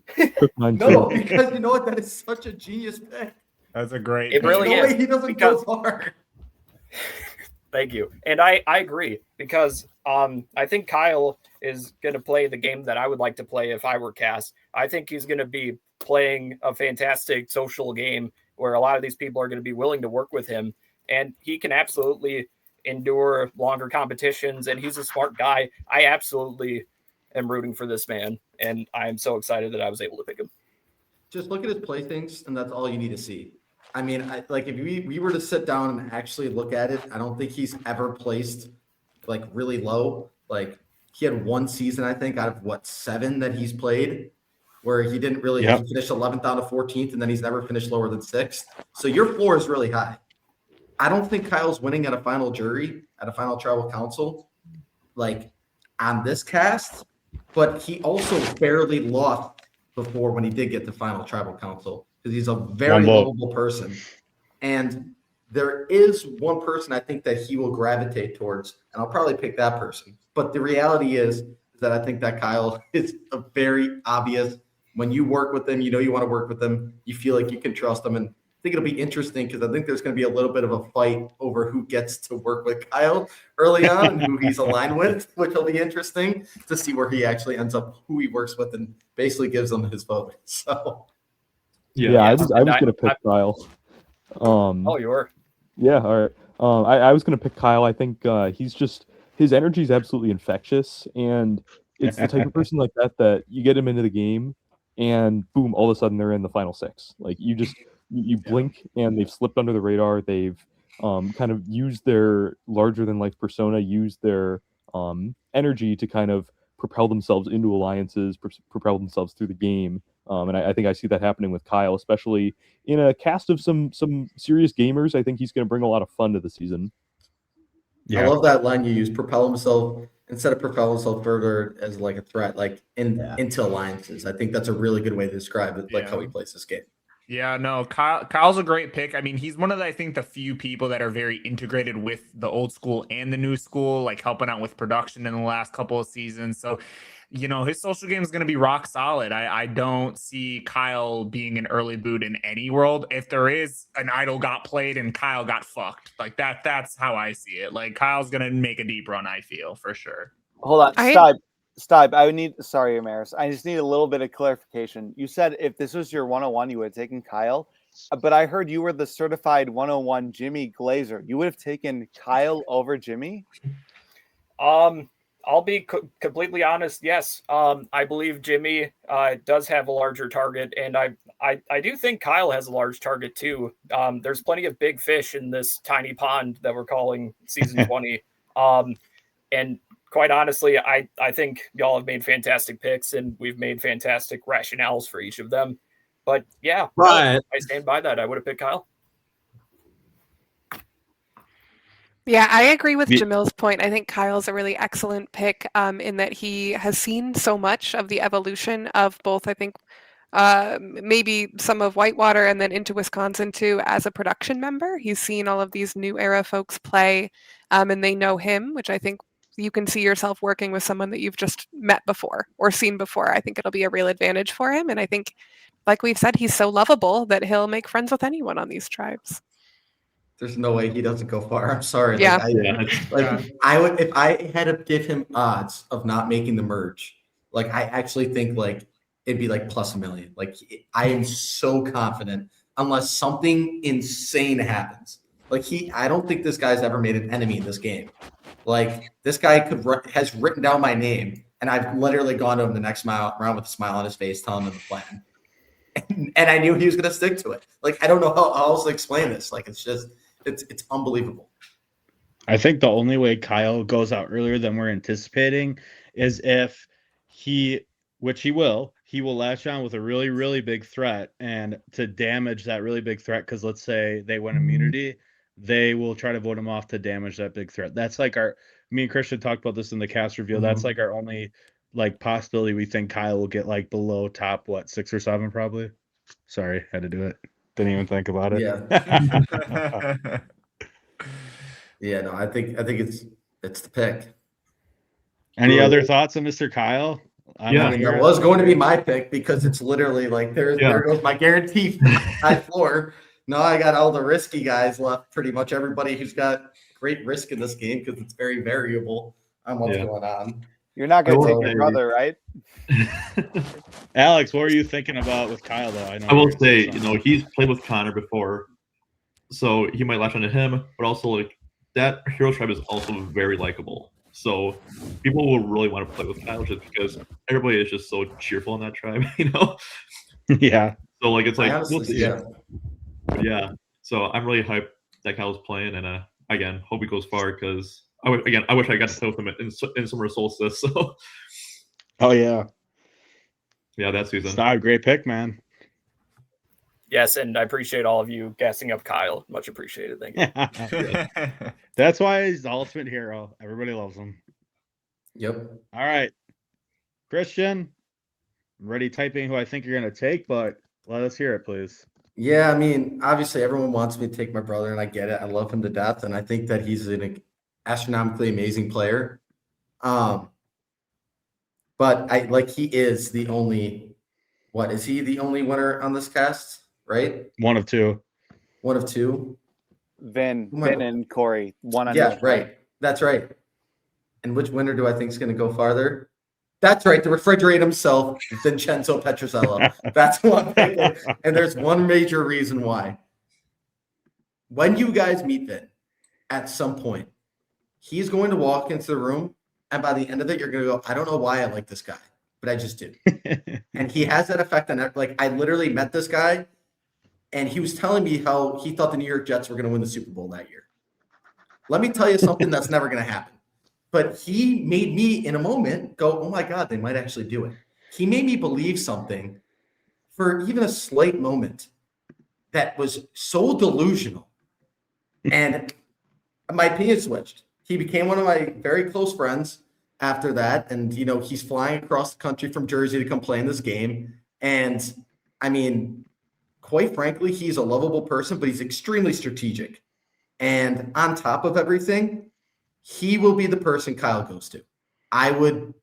No, because you know what? That is such a genius pick. That's a great It pick. really is. He doesn't go far. Thank you. And I agree because I think Kyle is going to play the game that I would like to play if I were cast. I think he's going to be playing a fantastic social game where a lot of these people are going to be willing to work with him. And he can absolutely endure longer competitions. And he's a smart guy. I absolutely am rooting for this man. And I'm so excited that I was able to pick him. Just look at his playthings, and that's all you need to see. I mean, if we were to sit down and actually look at it, I don't think he's ever placed really low. He had 1 season, I think, out of 7 that he's played. where he didn't really, he finished 11th down to 14th, and then he's never finished lower than 6th. So your floor is really high. I don't think Kyle's winning at a final jury, at a final tribal council, like on this cast, but he also barely lost before when he did get to final tribal council because he's a very lovable person. And there is one person I think that he will gravitate towards, and I'll probably pick that person. But the reality is that I think that Kyle is a very obvious. When you work with him, you know you want to work with him. You feel like you can trust him. And I think it'll be interesting because I think there's going to be a little bit of a fight over who gets to work with Kyle early on and who he's aligned with, which will be interesting to see where he actually ends up, who he works with, and basically gives them his vote. So, I was going to pick Kyle. Oh, you were? Yeah, all right. I was going to pick Kyle. I think his energy is absolutely infectious, and it's the type of person like that you get him into the game, and boom, all of a sudden they're in the final 6. Like you blink and they've slipped under the radar. They've kind of used their larger than life persona, used their energy to kind of propel themselves into alliances, propel themselves through the game. And I think I see that happening with Kyle, especially in a cast of some serious gamers. I think he's going to bring a lot of fun to the season. I love that line you use, propel himself, instead of propel himself further as like a threat, like into alliances. I think that's a really good way to describe it, like how he plays this game. Yeah, no, Kyle's a great pick. I mean, he's one of the, I think, the few people that are very integrated with the old school and the new school, like helping out with production in the last couple of seasons. So, you know, his social game is going to be rock solid. I don't see Kyle being an early boot in any world. If there is, an idol got played and Kyle got fucked. Like that's how I see it. Like Kyle's going to make a deep run, I feel, for sure. Hold on. Stop. I would need, sorry, Amaris. I just need a little bit of clarification. You said if this was your 101, you would have taken Kyle, but I heard you were the certified 101 Jimmy Glazer. You would have taken Kyle over Jimmy? I'll be completely honest. Yes. I believe Jimmy does have a larger target, and I do think Kyle has a large target too. There's plenty of big fish in this tiny pond that we're calling season 20. And quite honestly, I think y'all have made fantastic picks, and we've made fantastic rationales for each of them. But yeah, I stand by that. I would have picked Kyle. Yeah, I agree with Jamil's point. I think Kyle's a really excellent pick in that he has seen so much of the evolution of both, I think, maybe some of Whitewater and then into Wisconsin too as a production member. He's seen all of these new era folks play and they know him, which I think you can see yourself working with someone that you've just met before or seen before. I think it'll be a real advantage for him. And I think, like we've said, he's so lovable that he'll make friends with anyone on these tribes. There's no way he doesn't go far. I'm sorry. Yeah. I would, if I had to give him odds of not making the merge, like I actually think like it'd be like plus 1 million. Like I am so confident unless something insane happens. Like I don't think this guy's ever made an enemy in this game. Like this guy has written down my name, and I've literally gone to him the next round with a smile on his face, telling him the plan. And I knew he was going to stick to it. Like I don't know how else to explain this. Like it's unbelievable. I think the only way Kyle goes out earlier than we're anticipating is if which he will latch on with a really, really big threat, and to damage that really big threat, because let's say they win immunity, they will try to vote him off to damage that big threat. That's like me and Christian talked about this in the cast reveal. Mm-hmm. That's like our only like possibility. We think Kyle will get like below top 6 or 7 probably. Sorry, had to do it. Didn't even think about it. Yeah. Yeah, no, I think it's the pick. Any other thoughts on Mr. Kyle? That was going to be my pick because it's literally like there goes my guarantee high floor. No, I got all the risky guys left. Pretty much everybody who's got great risk in this game because it's very variable on what's going on. You're not going to take your brother, right? Alex, what were you thinking about with Kyle, though? I will say, he's played with Connor before, so he might latch onto him, but also, like, that hero tribe is also very likable. So people will really want to play with Kyle just because everybody is just so cheerful in that tribe, Yeah. So, like, it's like, honestly, yeah. So I'm really hyped that Kyle's playing, and again, hope he goes far because I wish I got to play with him in Summer Solstice. So. Oh yeah. Yeah, that season. Stop, great pick, man. Yes, and I appreciate all of you gassing up Kyle. Much appreciated. Thank you. That's why he's the ultimate hero. Everybody loves him. Yep. All right. Christian, I'm ready typing who I think you're going to take, but let us hear it, please. Yeah, I mean, obviously everyone wants me to take my brother, and I get it. I love him to death, and I think that he's an astronomically amazing player. But he is the only, is he the only winner on this cast, right? One of two. One of two? Vin and Corey, one on Yeah, each right. side. That's right. And which winner do I think is going to go farther? That's right. The refrigerator himself, Vincenzo Petrosello. That's who I'm picking. And there's one major reason why. When you guys meet Vin, at some point, he's going to walk into the room, and by the end of it, you're going to go, I don't know why I like this guy, but I just do. And he has that effect on it. Like, I literally met this guy, and he was telling me how he thought the New York Jets were going to win the Super Bowl that year. Let me tell you something that's never going to happen. But he made me, in a moment, go, oh, my God, they might actually do it. He made me believe something for even a slight moment that was so delusional. And my opinion switched. He became one of my very close friends after that. And, he's flying across the country from Jersey to come play in this game. And, I mean, quite frankly, he's a lovable person, but he's extremely strategic. And on top of everything, he will be the person Kyle goes to. I would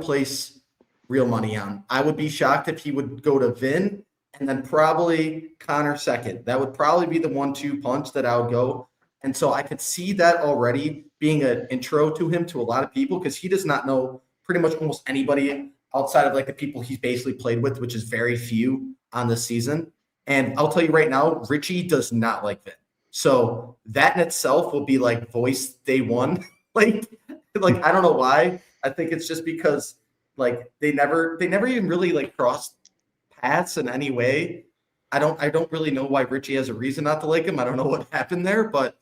place real money on. I would be shocked if he would go to Vin and then probably Connor second. That would probably be the 1-2 punch that I would go. And so I could see that already being an intro to him to a lot of people, because he does not know pretty much almost anybody outside of the people he's basically played with, which is very few on this season. And I'll tell you right now, Richie does not like Vin. So that in itself will be voice day one. I don't know why. I think it's just because they never even really crossed paths in any way. I don't really know why Richie has a reason not to like him. I don't know what happened there, but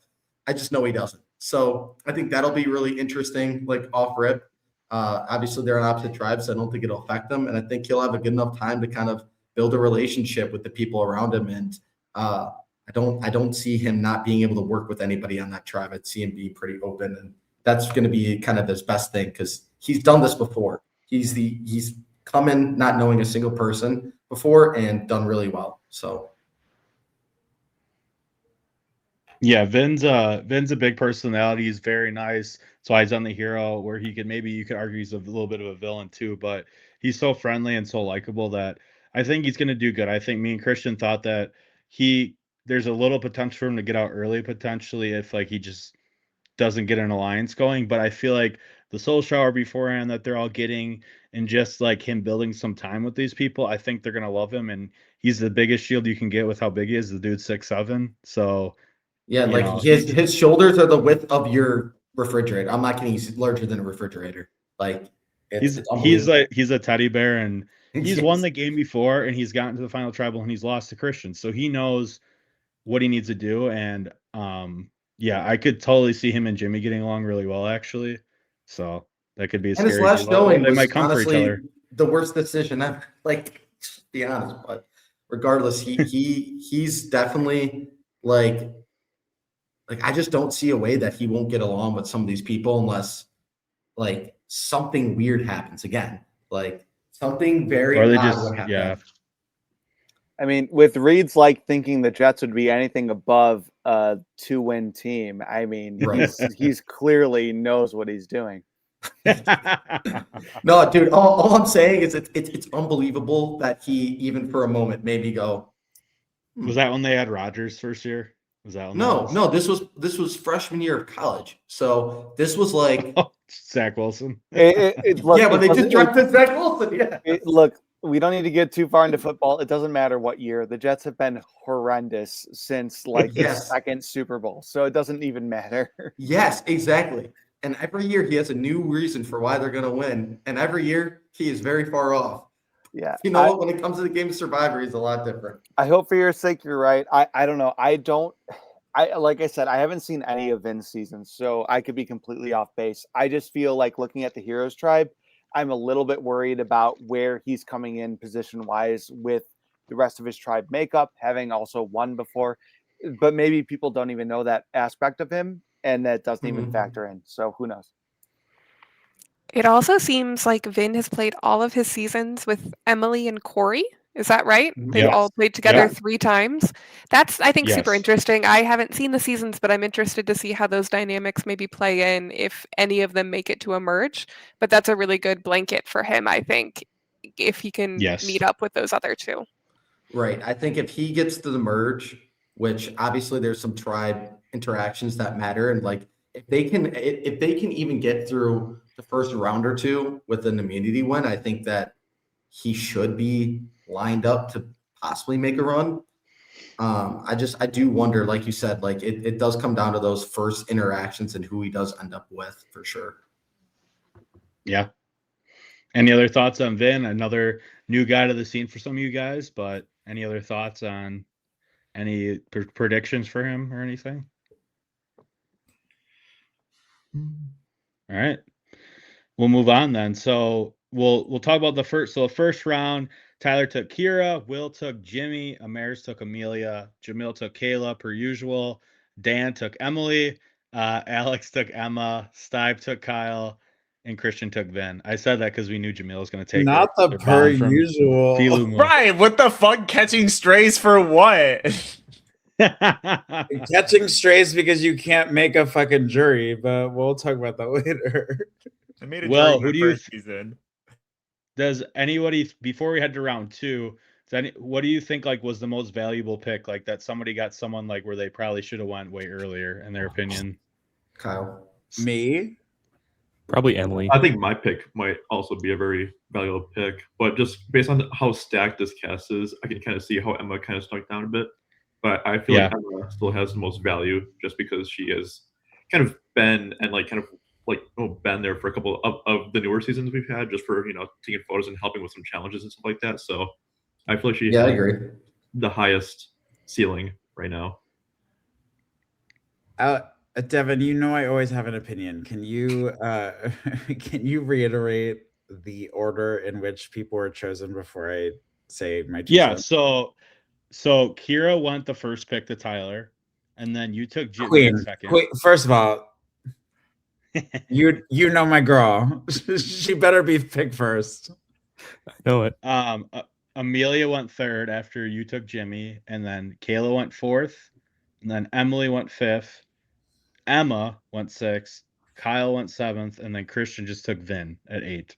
I just know he doesn't. So I think that'll be really interesting, off rip. Obviously they're on opposite tribes, so I don't think it'll affect them. And I think he'll have a good enough time to kind of build a relationship with the people around him. And I don't see him not being able to work with anybody on that tribe. I'd see him be pretty open, and that's going to be kind of his best thing, because he's done this before. He's come in not knowing a single person before and done really well. So yeah, Vin's a big personality. He's very nice. So he's on the hero, where you could argue he's a little bit of a villain too, but he's so friendly and so likable that I think he's going to do good. I think me and Christian thought that there's a little potential for him to get out early, potentially, if he just doesn't get an alliance going. But I feel like the soul shower beforehand that they're all getting, and just him building some time with these people, I think they're gonna love him. And he's the biggest shield you can get with how big he is. The dude's 6'7". So yeah, his shoulders are the width of your refrigerator. I'm not kidding. He's larger than a refrigerator. He's a teddy bear, and he's won the game before, and he's gotten to the final tribal, and he's lost to Christian. So he knows what he needs to do. And yeah, I could totally see him and Jimmy getting along really well, actually. So that could be a scary. His last showing they was might come for each other. The worst decision ever. To be honest, but regardless, he's definitely I just don't see a way that he won't get along with some of these people unless something weird happens again. Something very odd would happen. Yeah. I mean, with Reed's thinking the Jets would be anything above a 2-win team. I mean, Right. he's clearly knows what he's doing. No, dude. All I'm saying is it's unbelievable that he even for a moment made me go. Was that when they had Rodgers first year? Was that when No. This was freshman year of college. So this was Zach Wilson. Look, but they just drafted Zach Wilson. Yeah. Look, we don't need to get too far into football. It doesn't matter what year. The Jets have been horrendous since the second Super Bowl. So it doesn't even matter. Yes, exactly. And every year he has a new reason for why they're going to win. And every year he is very far off. Yeah. When it comes to the game of Survivor, he's a lot different. I hope for your sake you're right. I don't know. Like I said, I haven't seen any of Vin's seasons, so I could be completely off base. I just feel looking at the Heroes tribe, I'm a little bit worried about where he's coming in position-wise with the rest of his tribe makeup, having also won before. But maybe people don't even know that aspect of him, and that doesn't even factor in. So who knows? It also seems like Vin has played all of his seasons with Emily and Corey. Is that right? They've Yes. all played together Yep. 3 times. That's, I think, super Yes. interesting. I haven't seen the seasons, but I'm interested to see how those dynamics maybe play in if any of them make it to a merge. But that's a really good blanket for him, I think, if he can Yes. meet up with those other 2. Right. I think if he gets to the merge, which obviously there's some tribe interactions that matter, and like if they can even get through the first round or 2 with an immunity win, I think that he should be lined up to possibly make a run. I do wonder, like you said, like it does come down to those first interactions and who he does end up with for sure. Yeah. Any other thoughts on Vin? Another new guy to the scene for some of you guys, but any other thoughts on any predictions for him or anything? All right. We'll move on then. So we'll talk about the first. So the first round, Tyler took Kyra, Will took Jimmy, Amaris took Amelia, Jamil took Kaela per usual, Dan took Emily, Alex took Emma, Stipe took Kyle, and Christian took Vin. I said that because we knew Jamil was going to take Not her, the their per bomb from usual. Filuma. Right, what the fuck? Catching strays for what? Catching strays because you can't make a fucking jury, but we'll talk about that later. I made a Well, jury who the do you first season. Does anybody, before we head to round 2, what do you think like was the most valuable pick? Like that somebody got someone like where they probably should have went way earlier in their opinion? Kyle. Me? Probably Emily. I think my pick might also be a very valuable pick, but just based on how stacked this cast is, I can kind of see how Emma kind of snuck down a bit. But I feel like Emma still has the most value just because she has kind of been and like kind of like been there for a couple of the newer seasons we've had, just for taking photos and helping with some challenges and stuff like that. So I feel like she I has agree. the highest ceiling right now. Devin, I always have an opinion. Can you can you reiterate the order in which people were chosen before I say my 2 Yeah, cents? so Kyra went the first pick to Tyler, and then you took Queen. second. First of all, you know my girl. She better be picked first. I know it. Amelia went third after you took Jimmy, and then Kaela went fourth, and then Emily went fifth, Emma went sixth, Kyle went seventh, and then Christian just took Vin at 8.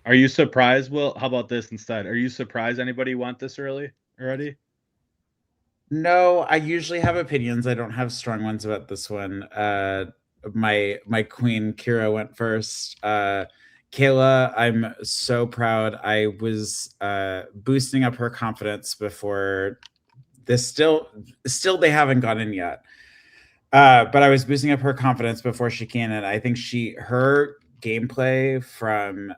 Are you surprised, Will? How about this instead? Are you surprised anybody went this early already? No, I usually have opinions. I don't have strong ones about this one. My queen Kyra went first. Kaela, I'm so proud. I was boosting up her confidence before this. Still they haven't gone in yet. But I was boosting up her confidence before she came in. I think her gameplay from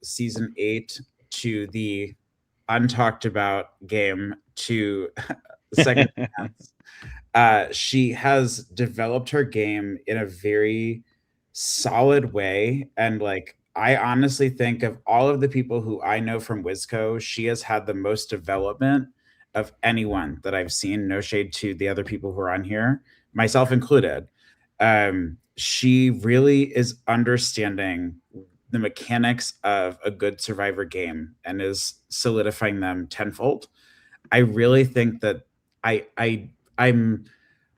season 8 to the untalked about game to second chance, she has developed her game in a very solid way, and like I honestly think of all of the people who I know from Wizco, she has had the most development of anyone that I've seen. No shade to the other people who are on here, myself included. She really is understanding the mechanics of a good Survivor game and is solidifying them tenfold. I really think that I'm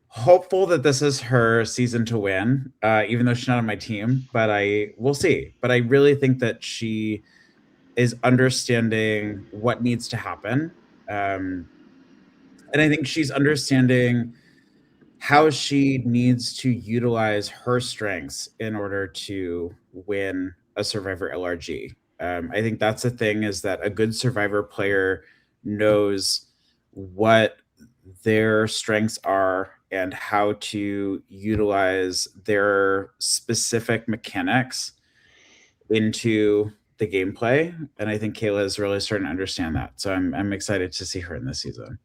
hopeful that this is her season to win, even though she's not on my team, but we'll see. But I really think that she is understanding what needs to happen. And I think she's understanding how she needs to utilize her strengths in order to win a Survivor LRG. I think that's the thing, is that a good Survivor player knows what their strengths are and how to utilize their specific mechanics into the gameplay. And I think Kaela is really starting to understand that. So I'm excited to see her in this season.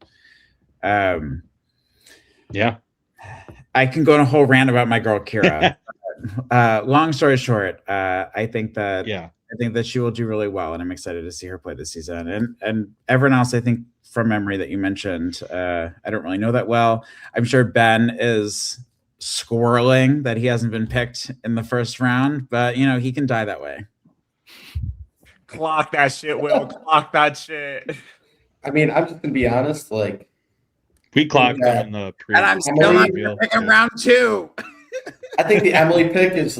Yeah. I can go on a whole rant about my girl Kyra. Long story short, I think that she will do really well, and I'm excited to see her play this season. And everyone else, I think from memory that you mentioned, I don't really know that well. I'm sure Ben is squirreling that he hasn't been picked in the first round, but he can die that way. Clock that shit, Will. Clock that shit. I mean, I'm just gonna be honest. Like, we clocked them in the pre. And I'm still not gonna pick him round 2. I think the Emily pick is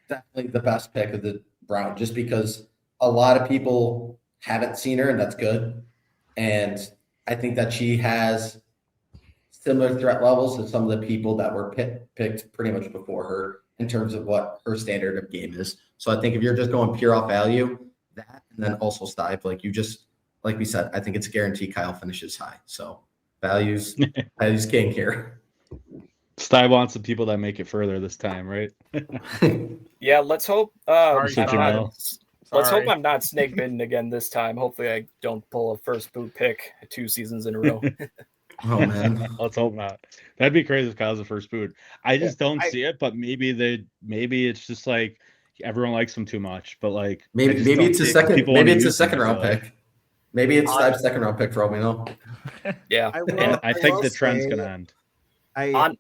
definitely the best pick of the round, just because a lot of people haven't seen her, and that's good. And I think that she has similar threat levels to some of the people that were picked pretty much before her in terms of what her standard of game is. So I think if you're just going pure off value, that, and then also Stipe, like we said, I think it's guaranteed Kyle finishes high. So values king here. Stipe wants the people that make it further this time, right? Yeah, let's hope. Let's hope I'm not snake bitten again this time. Hopefully, I don't pull a first boot pick 2 seasons in a row. Oh man, let's hope not. That'd be crazy if Kyle's the first boot. I just don't see it, but maybe it's just like everyone likes him too much. But like maybe it's a second. Maybe it's a second round pick. Maybe it's Stipe's second round pick for all we know. Yeah, I think the trend's gonna end.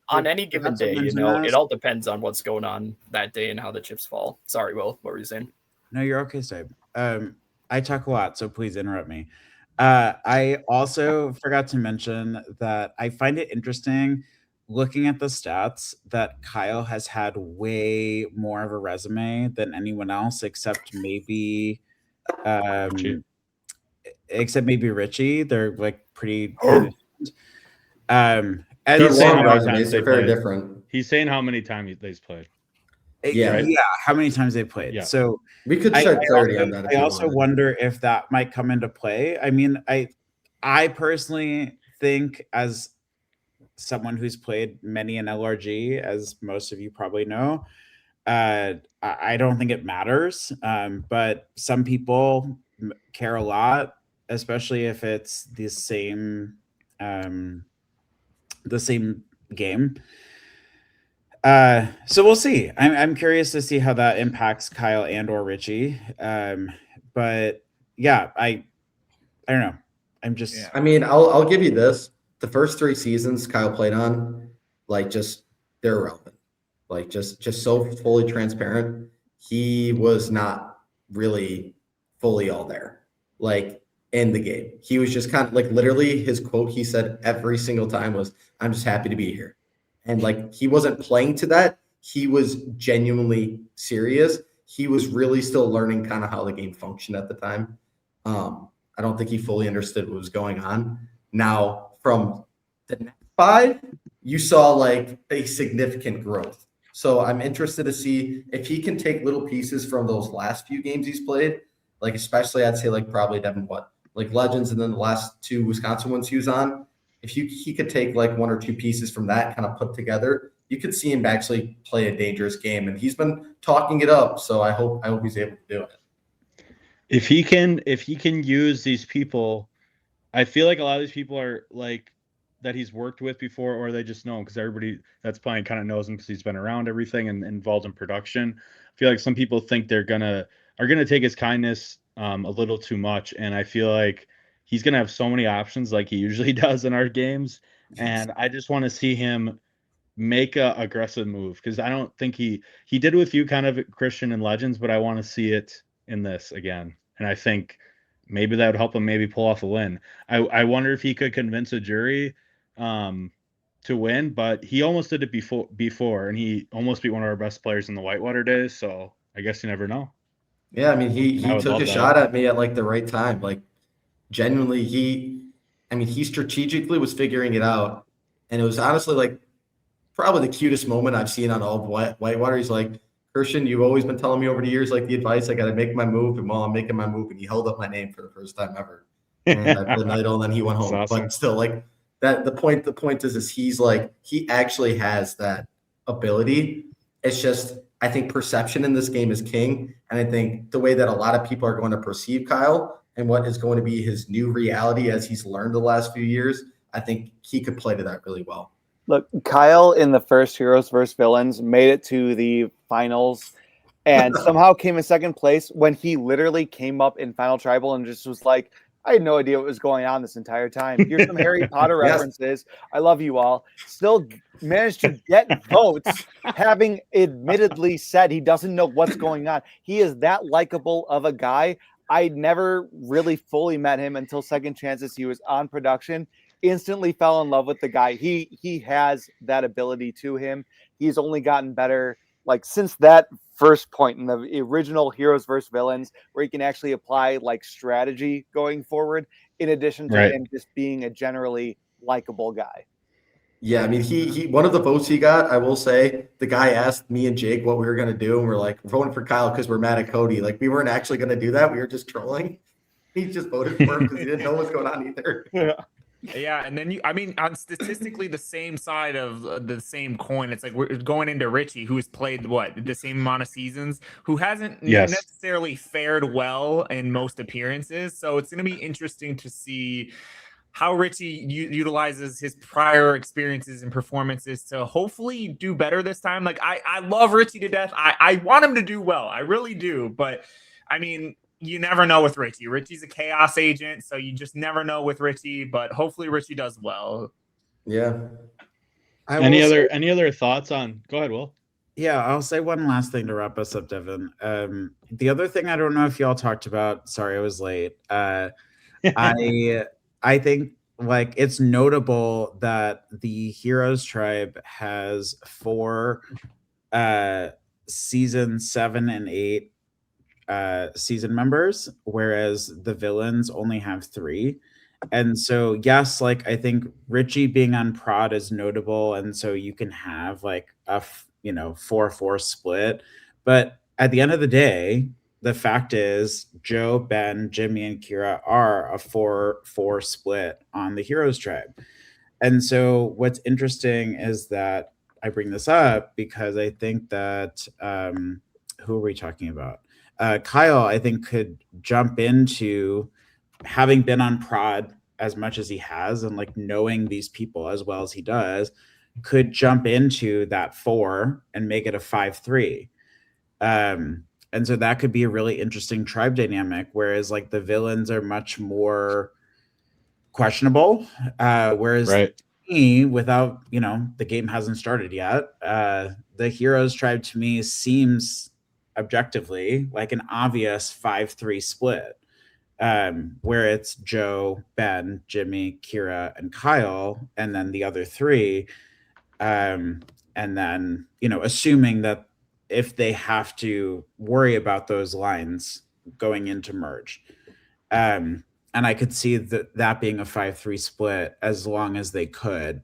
On any given day, it all depends on what's going on that day and how the chips fall. Sorry, Will, what were you saying? No, you're okay, Stipe. I talk a lot, so please interrupt me. I also forgot to mention that I find it interesting looking at the stats that Kyle has had way more of a resume than anyone else except maybe Richie. They're like pretty and he's saying they're very different. He's saying how many times they've played. Yeah, how many times they played. Yeah. So we could shed clarity on that. I also wonder if that might come into play. I mean, I personally think, as someone who's played many an LRG, as most of you probably know, I don't think it matters. But some people care a lot, especially if it's the same game. So we'll see. I'm curious to see how that impacts Kyle and or Richie. But yeah, I don't know. I'm just. I mean, I'll give you this. The first 3 seasons Kyle played on, like, they're irrelevant. Like, just so fully transparent. He was not really fully all there, like, in the game. He was just kind of like, literally his quote he said every single time was, "I'm just happy to be here." And like, he wasn't playing to that. He was genuinely serious. He was really still learning kind of how the game functioned at the time. I don't think he fully understood what was going on. Now, from the next 5, you saw like a significant growth. So I'm interested to see if he can take little pieces from those last few games he's played, like especially I'd say like probably Devin, like Legends, and then the last 2 Wisconsin ones he was on. If he could take like 1 or 2 pieces from that kind of put together, you could see him actually play a dangerous game. And he's been talking it up. So I hope he's able to do it. If he can use these people, I feel like a lot of these people are like that he's worked with before, or they just know him because everybody that's playing kind of knows him because he's been around everything and involved in production. I feel like some people think are gonna take his kindness a little too much, and I feel like he's going to have so many options like he usually does in our games. And I just want to see him make a aggressive move, because I don't think he did with you kind of Christian and Legends, but I want to see it in this again. And I think maybe that would help him maybe pull off a win. I wonder if he could convince a jury to win, but he almost did it before, and he almost beat one of our best players in the Whitewater days. So I guess you never know. Yeah, I mean, he took a shot at me at like the right time. Like, genuinely, he strategically was figuring it out. And it was honestly like probably the cutest moment I've seen on all of Whitewater. He's like, "Christian, you've always been telling me over the years, like, the advice, I got to make my move. And while I'm making my move," and he held up my name for the first time ever. And I put an idol, and then he went home. Awesome. But still, like, that, the point is he's like, he actually has that ability. It's just, I think perception in this game is king. And I think the way that a lot of people are going to perceive Kyle and what is going to be his new reality as he's learned the last few years, I think he could play to that really well. Look, Kyle in the first Heroes vs. Villains made it to the finals and somehow came in second place when he literally came up in Final Tribal and just was like, I had no idea what was going on this entire time. Here's some Harry Potter Yes. references. I love you all. Still managed to get votes, having admittedly said he doesn't know what's going on. He is that likable of a guy. I never really fully met him until Second Chances. He was on production. Instantly fell in love with the guy. He has that ability to him. He's only gotten better like since that first point in the original Heroes vs. Villains, where he can actually apply like strategy going forward, in addition to him just being a generally likable guy. Yeah, I mean, he one of the votes he got, I will say, the guy asked me and Jake what we were gonna do, and we're like, we're voting for Kyle because we're mad at Cody. Like, we weren't actually gonna do that. We were just trolling. He just voted for him because he didn't know what's going on either. Yeah, and then on statistically the same side of the same coin, it's like we're going into Richie, who has played the same amount of seasons, who hasn't necessarily fared well in most appearances. So it's going to be interesting to see how Richie utilizes his prior experiences and performances to hopefully do better this time. Like I love Richie to death. I want him to do well. I really do. But I mean, you never know with Richie. Richie's a chaos agent, so you just never know with Richie, but hopefully Richie does well. Yeah. Any other thoughts on? Go ahead, Will. Yeah, I'll say one last thing to wrap us up, Devin. The other thing I don't know if y'all talked about, sorry I was late. I think like it's notable that the Heroes Tribe has 4 season 7 and 8 season members, whereas the villains only have 3. And so yes, like I think Richie being on prod is notable, and so you can have like a 4-4 split, but at the end of the day, the fact is Joe, Ben, Jimmy, and Kyra are a 4-4 split on the Heroes Tribe. And so what's interesting is that I bring this up because I think that who are we talking about? Kyle, I think, could jump into having been on prod as much as he has and like knowing these people as well as he does, could jump into that 4 and make it a 5-3. And so that could be a really interesting tribe dynamic, whereas like the villains are much more questionable. Whereas me, without, the game hasn't started yet, the Heroes Tribe to me seems objectively like an obvious 5-3 split, where it's Joe, Ben, Jimmy, Kyra, and Kyle, and then the other 3. And then, assuming that if they have to worry about those lines going into merge. And I could see that being a 5-3 split as long as they could.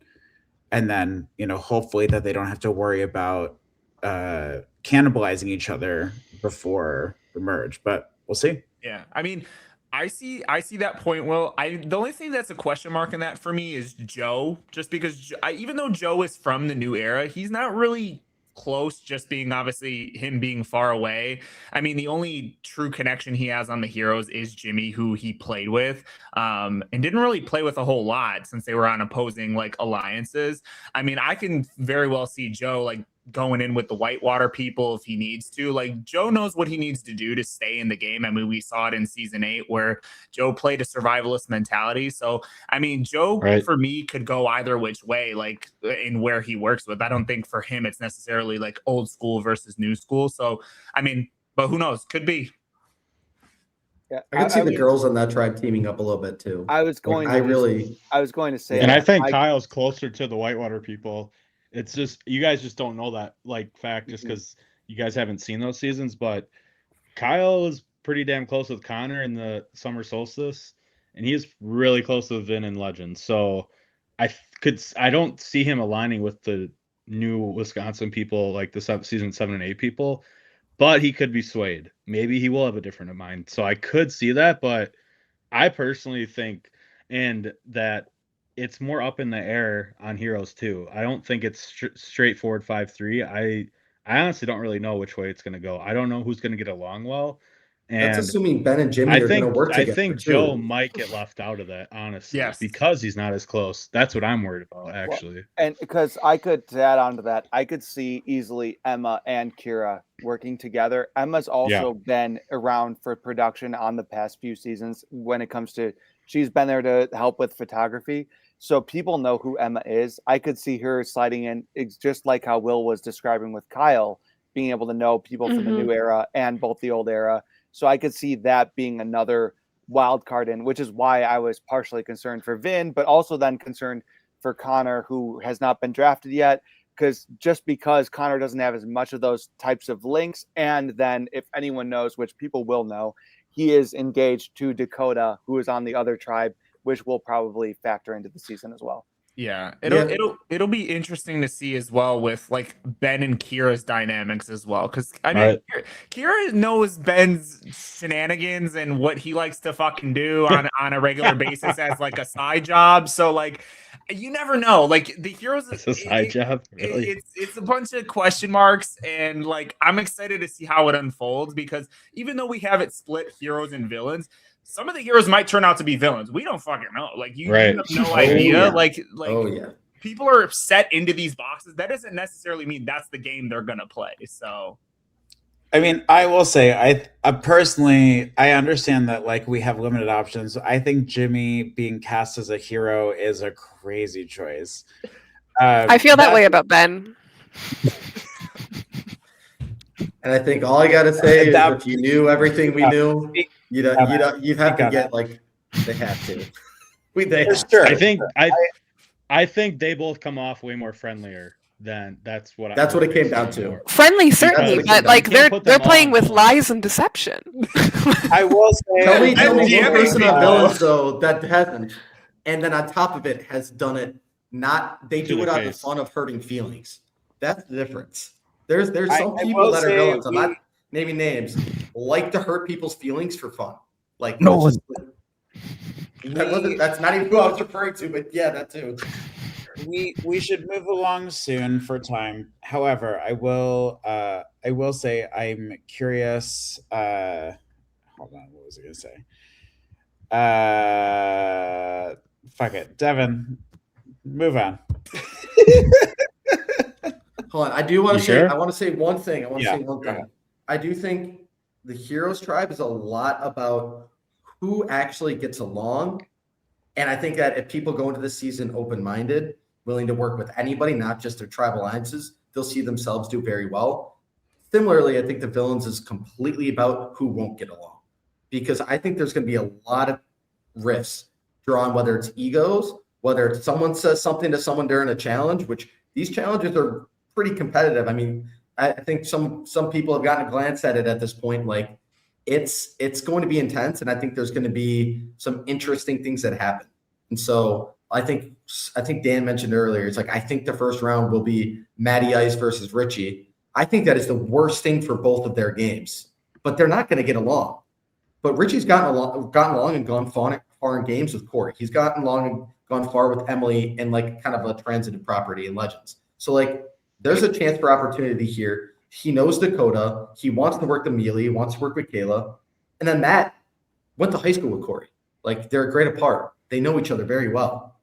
And then, hopefully that they don't have to worry about cannibalizing each other before the merge, but we'll see. Yeah. I mean, I see that point. Well, the only thing that's a question mark in that for me is Joe, just because even though Joe is from the new era, he's not really close, just being obviously him being far away. I mean, the only true connection he has on the Heroes is Jimmy, who he played with, and didn't really play with a whole lot since they were on opposing like alliances. I mean, I can very well see Joe like going in with the Whitewater people if he needs to. Like Joe knows what he needs to do to stay in the game. I mean, we saw it in season 8 where Joe played a survivalist mentality. So, I mean, Joe for me could go either which way, like in where he works with. I don't think for him it's necessarily like old school versus new school. So, I mean, but who knows? Could be. Yeah, I could see the girls on that tribe teaming up a little bit too. I was going to say, and I think Kyle's closer to the Whitewater people. It's just you guys just don't know that like fact just because you guys haven't seen those seasons. But Kyle is pretty damn close with Connor in the Summer Solstice, and he is really close to Vin and Legend. So I don't see him aligning with the new Wisconsin people, like the season 7 and 8 people. But he could be swayed. Maybe he will have a different mind. So I could see that, but I personally think that it's more up in the air on Heroes too. I don't think it's straightforward 5-3. I honestly don't really know which way it's going to go. I don't know who's going to get along well. And that's assuming Ben and Jimmy are going to work together. I think too. Joe might get left out of that, honestly, Yes. because he's not as close. That's what I'm worried about, actually. Well, and because I could, to add on to that, I could see easily Emma and Kyra working together. Emma's also been around for production on the past few seasons when it comes to, she's been there to help with photography. So people know who Emma is. I could see her sliding in. It's just like how Will was describing with Kyle, being able to know people from the new era and both the old era. So I could see that being another wild card in, which is why I was partially concerned for Vin, but also then concerned for Connor, who has not been drafted yet, because Connor doesn't have as much of those types of links. And then if anyone knows, which people will know, he is engaged to Dacota, who is on the other tribe, which will probably factor into the season as well. Yeah, it'll be interesting to see as well with like Ben and Kyra's dynamics as well, because I mean, Kyra knows Ben's shenanigans and what he likes to fucking do on a regular basis as like a side job. So like, you never know. Like the heroes, it's a side job. Really? It's a bunch of question marks, and like I'm excited to see how it unfolds, because even though we have it split heroes and villains, some of the heroes might turn out to be villains. We don't fucking know. Like you have no idea. Yeah. Like people are set into these boxes. That doesn't necessarily mean that's the game they're gonna play. So, I mean, I will say, I personally, I understand that like we have limited options. I think Jimmy being cast as a hero is a crazy choice. I feel that way about Ben. And I think all I gotta say is, if you knew everything we knew, you'd have to get like they have to. I think they both come off way more friendlier than that's what it came down to. Friendly, certainly, but like they're playing with lies and deception. I will say, tell me one person on villains though that hasn't, and then on top of it has done it. They do it out of fun of hurting feelings. That's the difference. There's some people that are villains. I'm not naming names. Like to hurt people's feelings for fun. Like Nolan. That's not even who I was referring to, but yeah, that too. We should move along soon for time. However, I will say I'm curious. Hold on, what was I gonna say? Fuck it, Devin. Move on. Hold on, I do want to say. Sure? I want to say one thing. I do think the Heroes tribe is a lot about who actually gets along, and I think that if people go into the season open-minded, willing to work with anybody, not just their tribe alliances, they'll see themselves do very well. Similarly, I think the villains is completely about who won't get along, because I think there's going to be a lot of rifts drawn, whether it's egos, whether it's someone says something to someone during a challenge, which these challenges are pretty competitive. I mean, I think some people have gotten a glance at it at this point. Like it's going to be intense, and I think there's going to be some interesting things that happen. And so I think Dan mentioned earlier, it's like I think the first round will be Matty Ice versus Richie. I think that is the worst thing for both of their games, but they're not going to get along. But Richie's gotten along and gone far in games with Corey. He's gotten along and gone far with Emily and like kind of a transitive property in Legends. So like there's a chance for opportunity here. He knows Dacota. He wants to work with Amelia. He wants to work with Kaela. And then Matt went to high school with Corey. Like they're great apart. They know each other very well.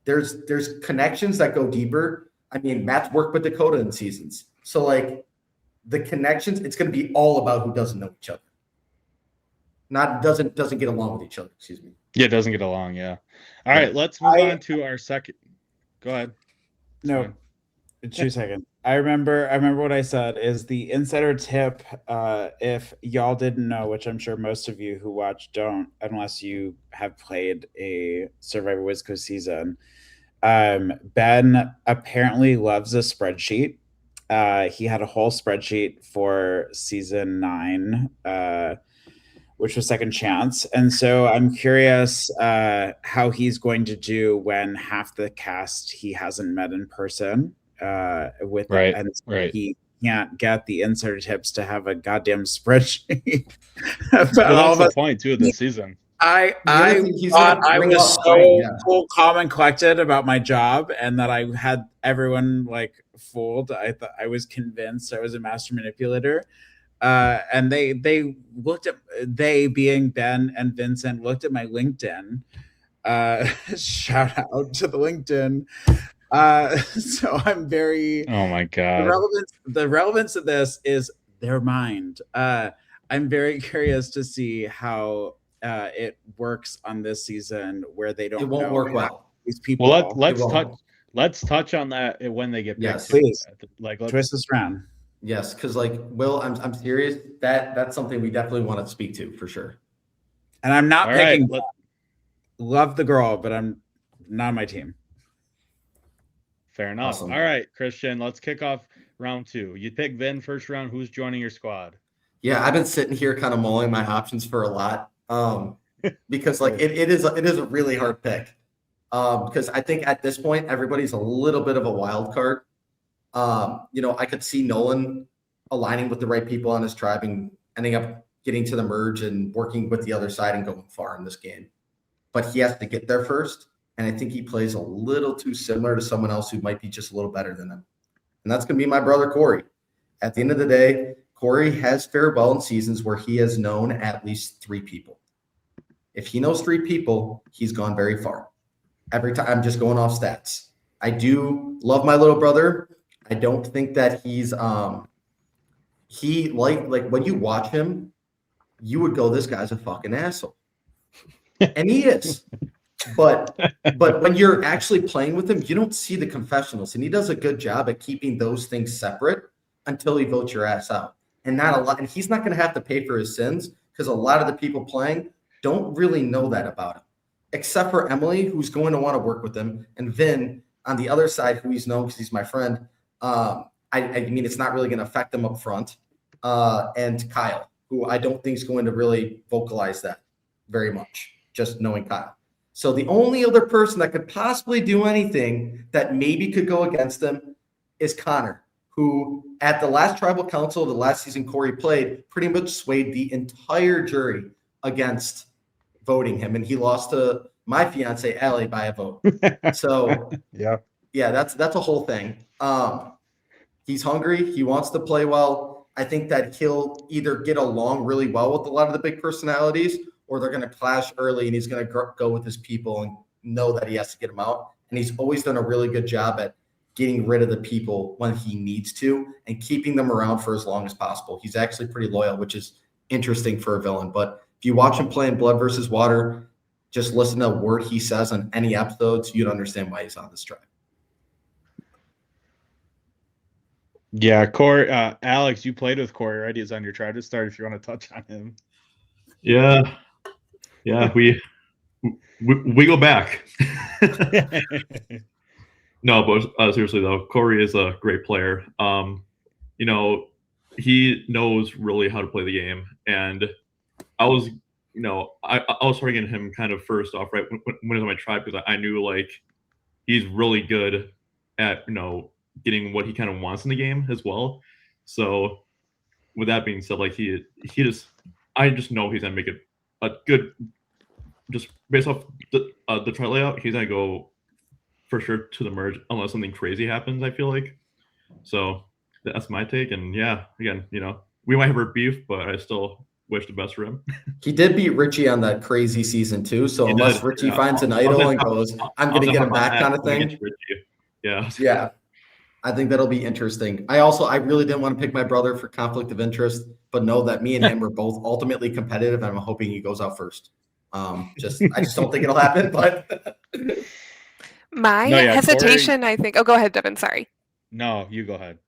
There's connections that go deeper. I mean, Matt's worked with Dacota in seasons. So like the connections, it's going to be all about who doesn't know each other. Doesn't get along with each other. Excuse me. Yeah, doesn't get along. Yeah. All right, let's move on to our second. Go ahead. No, 2 seconds. I remember what I said is the insider tip. If y'all didn't know, which I'm sure most of you who watch don't, unless you have played a Survivor Wiz Co season. Ben apparently loves a spreadsheet. He had a whole spreadsheet for season 9. Which was Second Chance. And so I'm curious how he's going to do when half the cast he hasn't met in person he can't get the insider tips to have a goddamn spreadsheet. That's the point too of the season. I thought I was so calm and collected about my job, and that I had everyone like fooled. I thought I was convinced I was a master manipulator. And they looked at they, being Ben and Vincent, looked at my LinkedIn. Shout out to the LinkedIn. So I'm very. Oh my god. The relevance of this is their mind. I'm very curious to see how it works on this season, where they don't. It won't work well. These people. Well, let's touch on that when they get picked. Yes, please. Like, twist this round. Yes, because like Will, I'm serious. That's something we definitely want to speak to for sure. And I'm not All picking. right, Love the girl, but I'm not on my team. Fair enough. Awesome. All right, Christian, let's kick off round 2. You pick Vin first round. Who's joining your squad? Yeah, I've been sitting here kind of mulling my options for a lot. Because like it is a really hard pick. Because I think at this point everybody's a little bit of a wild card. I could see Nolan aligning with the right people on his tribe and ending up getting to the merge and working with the other side and going far in this game. But he has to get there first. And I think he plays a little too similar to someone else who might be just a little better than him. And that's going to be my brother, Corey. At the end of the day, Corey has fared well in seasons where he has known at least 3 people. If he knows 3 people, he's gone very far. Every time, I'm just going off stats. I do love my little brother. I don't think that he's he like when you watch him, you would go, this guy's a fucking asshole. And he is. But when you're actually playing with him, you don't see the confessionals. And he does a good job at keeping those things separate until he votes your ass out. And not a lot, and he's not going to have to pay for his sins because a lot of the people playing don't really know that about him. Except for Emily, who's going to want to work with him, and Vin on the other side, who he's known because he's my friend. I mean, it's not really going to affect him up front. And Kyle, who I don't think is going to really vocalize that very much, just knowing Kyle. So the only other person that could possibly do anything that maybe could go against him is Connor, who at the last tribal council, the last season Corey played, pretty much swayed the entire jury against voting him. And he lost to my fiance, Allie, by a vote. So yeah, that's a whole thing. He's hungry. He wants to play well. I think that he'll either get along really well with a lot of the big personalities, or they're going to clash early and he's going to go with his people and know that he has to get them out. And he's always done a really good job at getting rid of the people when he needs to and keeping them around for as long as possible. He's actually pretty loyal, which is interesting for a villain. But if you watch him play in Blood versus Water, just listen to a word he says on any episodes, you'd understand why he's on this tribe. Yeah, Corey, Alex, you played with Corey, right? He's on your tribe to start if you want to touch on him. Yeah, we go back. No, but seriously though, Corey is a great player. He knows really how to play the game, and I was, I was targeting him kind of first off, right, when he was on my tribe, because I knew like he's really good at getting what he kind of wants in the game as well. So with that being said, like I just know he's gonna make it a good, just based off the trial layout, he's gonna go for sure to the merge unless something crazy happens, I feel like. So that's my take. And yeah, again, we might have our beef, but I still wish the best for him. He did beat Richie on that crazy season too. So unless Richie finds an idol and goes, I'm going to get him back kind of thing. Yeah. I think that'll be interesting. I really didn't want to pick my brother for conflict of interest, but know that me and him are both ultimately competitive, and I'm hoping he goes out first. I just don't think it'll happen, but my hesitation, Corey... I think. Oh, go ahead, Devin. Sorry. No, you go ahead.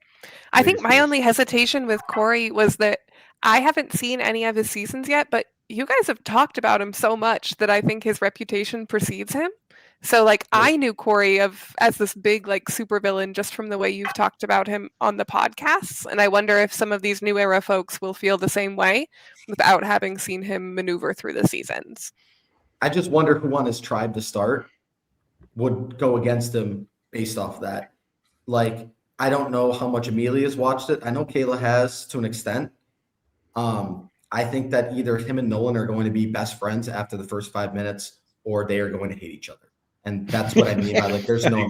I think my only hesitation with Corey was that I haven't seen any of his seasons yet, but you guys have talked about him so much that I think his reputation precedes him. So like I knew Corey as this big like supervillain just from the way you've talked about him on the podcasts, and I wonder if some of these new era folks will feel the same way without having seen him maneuver through the seasons. I just wonder who on his tribe to start would go against him based off that. Like, I don't know how much Amelia's watched it. I know Kaela has to an extent. I think that either him and Nolan are going to be best friends after the first 5 minutes, or they are going to hate each other. And that's what I mean by like, there's no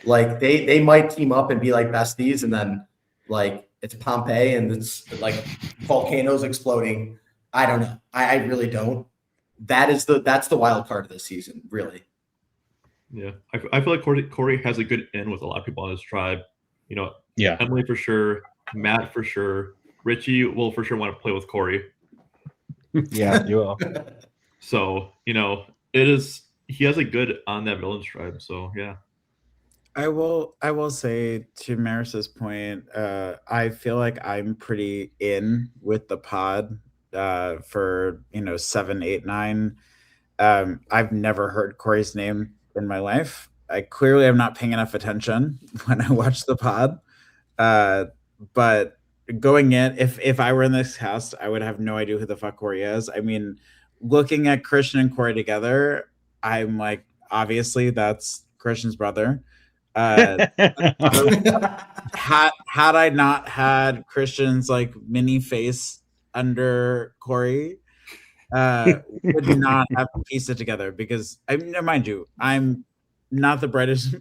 like they might team up and be like besties, and then like it's Pompeii and it's like volcanoes exploding I don't know. I really don't. That's the wild card of this season, really. Yeah, I feel like Corey has a good in with a lot of people on his tribe. Yeah. Emily for sure, Matt for sure, Richie will for sure want to play with Corey. Yeah, you will. So he has a good on that villains tribe. So yeah. I will say to Maris's point, I feel like I'm pretty in with the pod for 7, 8, 9. I've never heard Corey's name in my life. I clearly am not paying enough attention when I watch the pod. But going in, if I were in this cast, I would have no idea who the fuck Corey is. I mean, looking at Christian and Corey together, I'm like, obviously that's Christian's brother. Had I not had Christian's like mini face under Corey, would not have pieced it together, because mind you, I'm not the brightest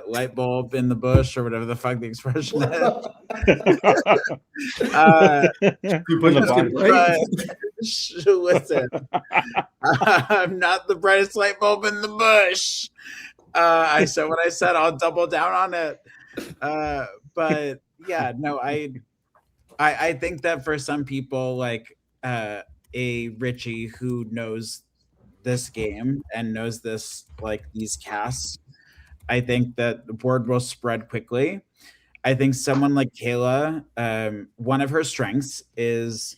light bulb in the bush or whatever the fuck the expression is. Listen, I'm not the brightest light bulb in the bush. I said what I said. I'll double down on it. But yeah, no, I think that for some people, like a Richie who knows this game and knows this, like these casts, I think that the board will spread quickly. I think someone like Kaela, one of her strengths is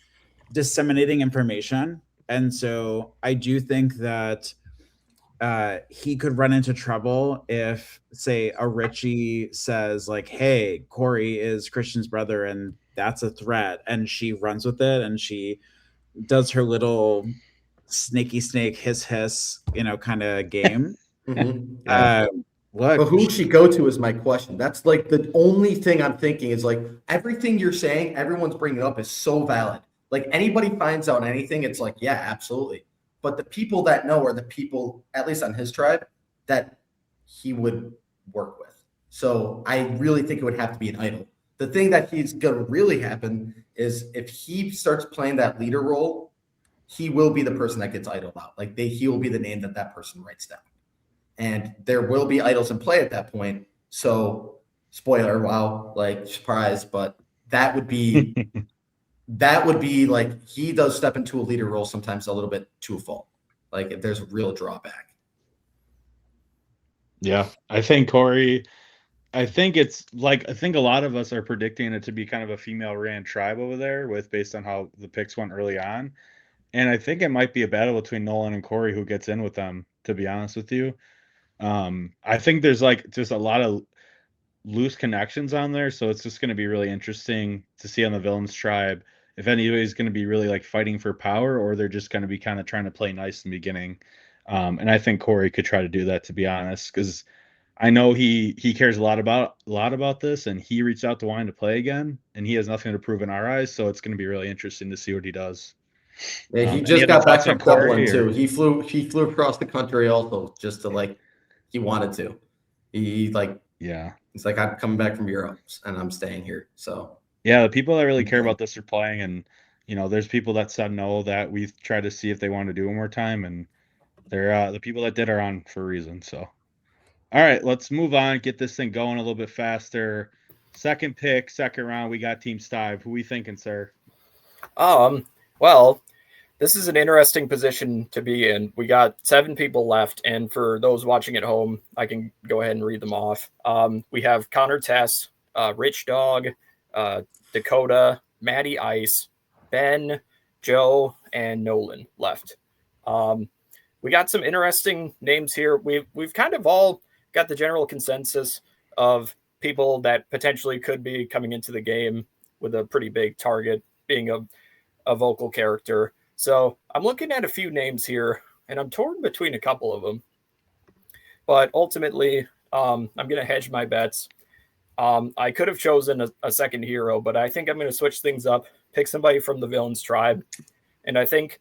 disseminating information, and so I do think that he could run into trouble if, say, a Richie says like, "Hey, Corey is Christian's brother, and that's a threat," and she runs with it and she does her little snaky snake hiss kind of game. Yeah. Look, but who would she go to is my question. That's like the only thing I'm thinking is like everything you're saying, everyone's bringing up is so valid. Like anybody finds out anything, it's like, yeah, absolutely. But the people that know are the people, at least on his tribe, that he would work with. So I really think it would have to be an idol. The thing that he's going to really happen is if he starts playing that leader role, he will be the person that gets idled out. Like he will be the name that person writes down. And there will be idols in play at that point. So spoiler, wow, like surprise, but that would be like he does step into a leader role sometimes a little bit to a fault. Like if there's a real drawback. Yeah, I think Corey, I think a lot of us are predicting it to be kind of a female ran tribe over there based on how the picks went early on. And I think it might be a battle between Nolan and Corey who gets in with them, to be honest with you. I think there's like just a lot of loose connections on there, so it's just going to be really interesting to see on the villains tribe if anybody's going to be really like fighting for power or they're just going to be kind of trying to play nice in the beginning. And I think Corey could try to do that, to be honest, because I know he cares a lot about this, and he reached out to wanting to play again, and he has nothing to prove in our eyes, so it's going to be really interesting to see what he does. Yeah, he just got back from Dublin too. He flew across the country also just to he wanted to. He's like, I'm coming back from Europe and I'm staying here. So yeah, the people that really care about this are playing, and there's people that said no that we've tried to see if they want to do one more time, and they're the people that did are on for a reason. So all right, let's move on, get this thing going a little bit faster. Second pick, second round, we got Team Stive. Who we thinking, sir? Well, this is an interesting position to be in. We got 7 people left, and for those watching at home, I can go ahead and read them off. We have Connor Tess, Rich Dog, Dacota, Maddie Ice, Ben, Joe, and Nolan left. We got some interesting names here. We've kind of all got the general consensus of people that potentially could be coming into the game with a pretty big target, being a vocal character. So I'm looking at a few names here, and I'm torn between a couple of them. But ultimately, I'm going to hedge my bets. I could have chosen a second hero, but I think I'm going to switch things up, pick somebody from the villains tribe. And I think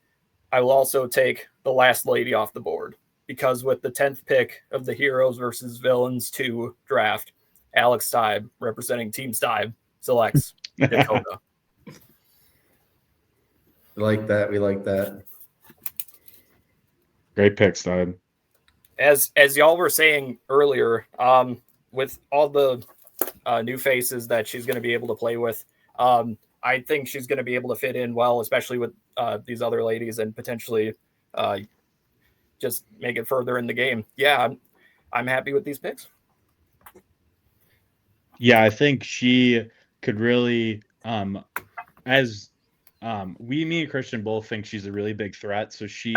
I will also take the last lady off the board, because with the 10th pick of the Heroes versus Villains 2 draft, Alex Stibe, representing Team Stibe, selects Dacota. We like that. We like that. Great pick, Stein. As y'all were saying earlier, with all the new faces that she's going to be able to play with, I think she's going to be able to fit in well, especially with these other ladies, and potentially just make it further in the game. Yeah, I'm happy with these picks. Yeah, I think she could really, as me and Christian both think she's a really big threat. So she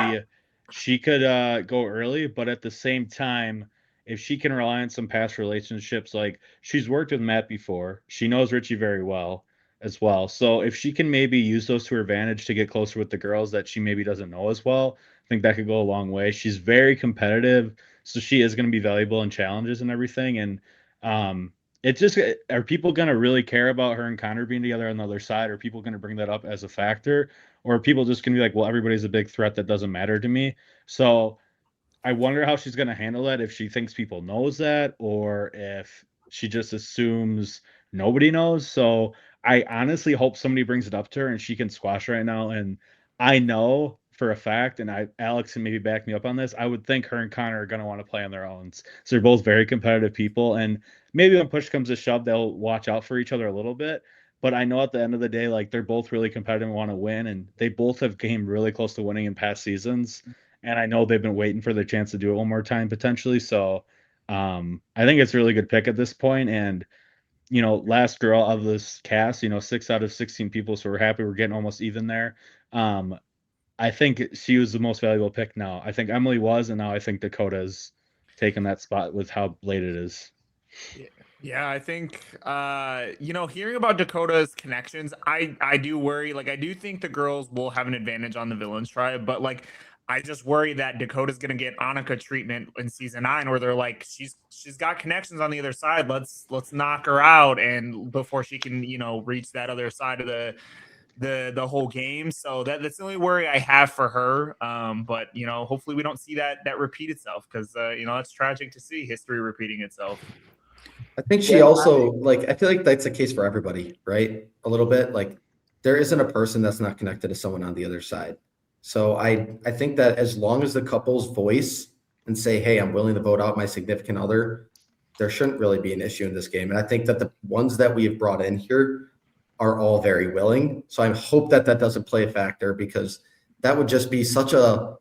could go early, but at the same time, if she can rely on some past relationships, like she's worked with Matt before, she knows Richie very well as well. So if she can maybe use those to her advantage to get closer with the girls that she maybe doesn't know as well, I think that could go a long way. She's very competitive, so she is going to be valuable in challenges and everything. And it just, are people going to really care about her and Connor being together on the other side? Are people going to bring that up as a factor? Or are people just going to be like, well, everybody's a big threat, that doesn't matter to me? So I wonder how she's going to handle that, if she thinks people knows that, or if she just assumes nobody knows. So I honestly hope somebody brings it up to her and she can squash right now. And I know for a fact, and Alex can maybe back me up on this, I would think her and Connor are going to want to play on their own. So they're both very competitive people, and maybe when push comes to shove, they'll watch out for each other a little bit. But I know at the end of the day, like, they're both really competitive and want to win, and they both have came really close to winning in past seasons. And I know they've been waiting for their chance to do it one more time potentially. So I think it's a really good pick at this point. And last girl of this cast, 6 out of 16 people, so we're happy we're getting almost even there. I think she was the most valuable pick now. I think Emily was, and now I think Dakota's taken that spot with how late it is. Yeah, I think hearing about Dakota's connections, I do worry. Like, I do think the girls will have an advantage on the villains tribe, but like, I just worry that Dakota's gonna get Annika treatment in season 9, where they're like, she's got connections on the other side. Let's knock her out, and before she can reach that other side of the whole game. So that's the only worry I have for her. But hopefully we don't see that repeat itself, because that's tragic to see history repeating itself. I think she also, like, I feel like that's a case for everybody, right? A little bit. Like, there isn't a person that's not connected to someone on the other side. So I think that as long as the couples voice and say, hey, I'm willing to vote out my significant other, there shouldn't really be an issue in this game. And I think that the ones that we have brought in here are all very willing. So I hope that doesn't play a factor, because that would just be such a,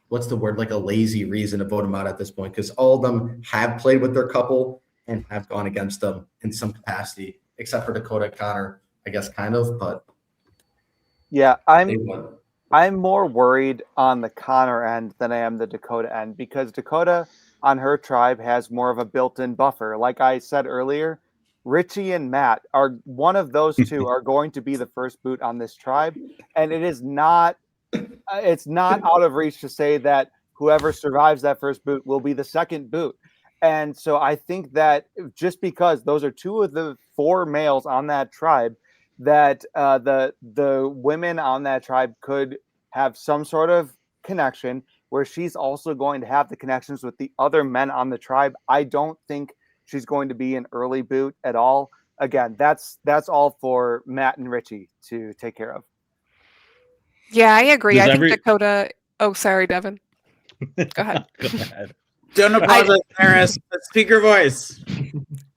what's the word, like a lazy reason to vote them out at this point, because all of them have played with their couple and have gone against them in some capacity, except for Dacota and Connor, I guess, kind of. But yeah, I'm more worried on the Connor end than I am the Dacota end, because Dacota on her tribe has more of a built-in buffer. Like I said earlier, Richie and Matt are one of those two are going to be the first boot on this tribe, and it's not out of reach to say that whoever survives that first boot will be the second boot. And so I think that just because those are 2 of the 4 males on that tribe, that the women on that tribe could have some sort of connection, where she's also going to have the connections with the other men on the tribe. I don't think she's going to be an early boot at all. Again, that's all for Matt and Richie to take care of. Yeah, I agree. I think Dacota. Oh, sorry, Devin. Go ahead. Go ahead. Don't apologize, Paris. Speak your voice.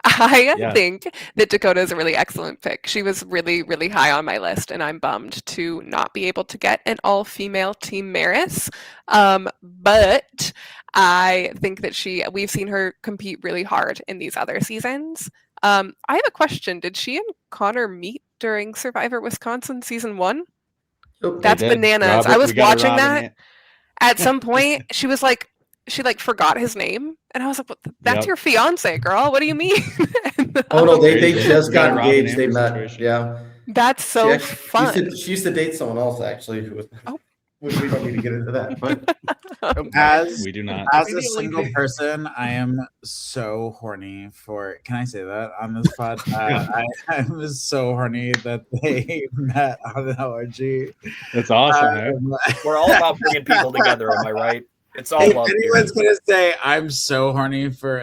I think that Dakota is a really excellent pick. She was really, really high on my list, and I'm bummed to not be able to get an all-female Team Maris. But I think that we've seen her compete really hard in these other seasons. I have a question. Did she and Connor meet during Survivor Wisconsin season 1? That's bananas. Robert, I was watching that. it. At some point, she forgot his name, and I was like, that's your fiance, girl. What do you mean? Oh no, they just got engaged. They met. Situation. Yeah. That's so fun. She used to date someone else, actually, who was. We don't need to get into that, but we do not. As a single person, I am so horny for. Can I say that on this pod? I'm so horny that they met on an orgy. That's awesome. We're all about bringing people together. Am I right? It's all if love. Anyone's gonna say I'm so horny for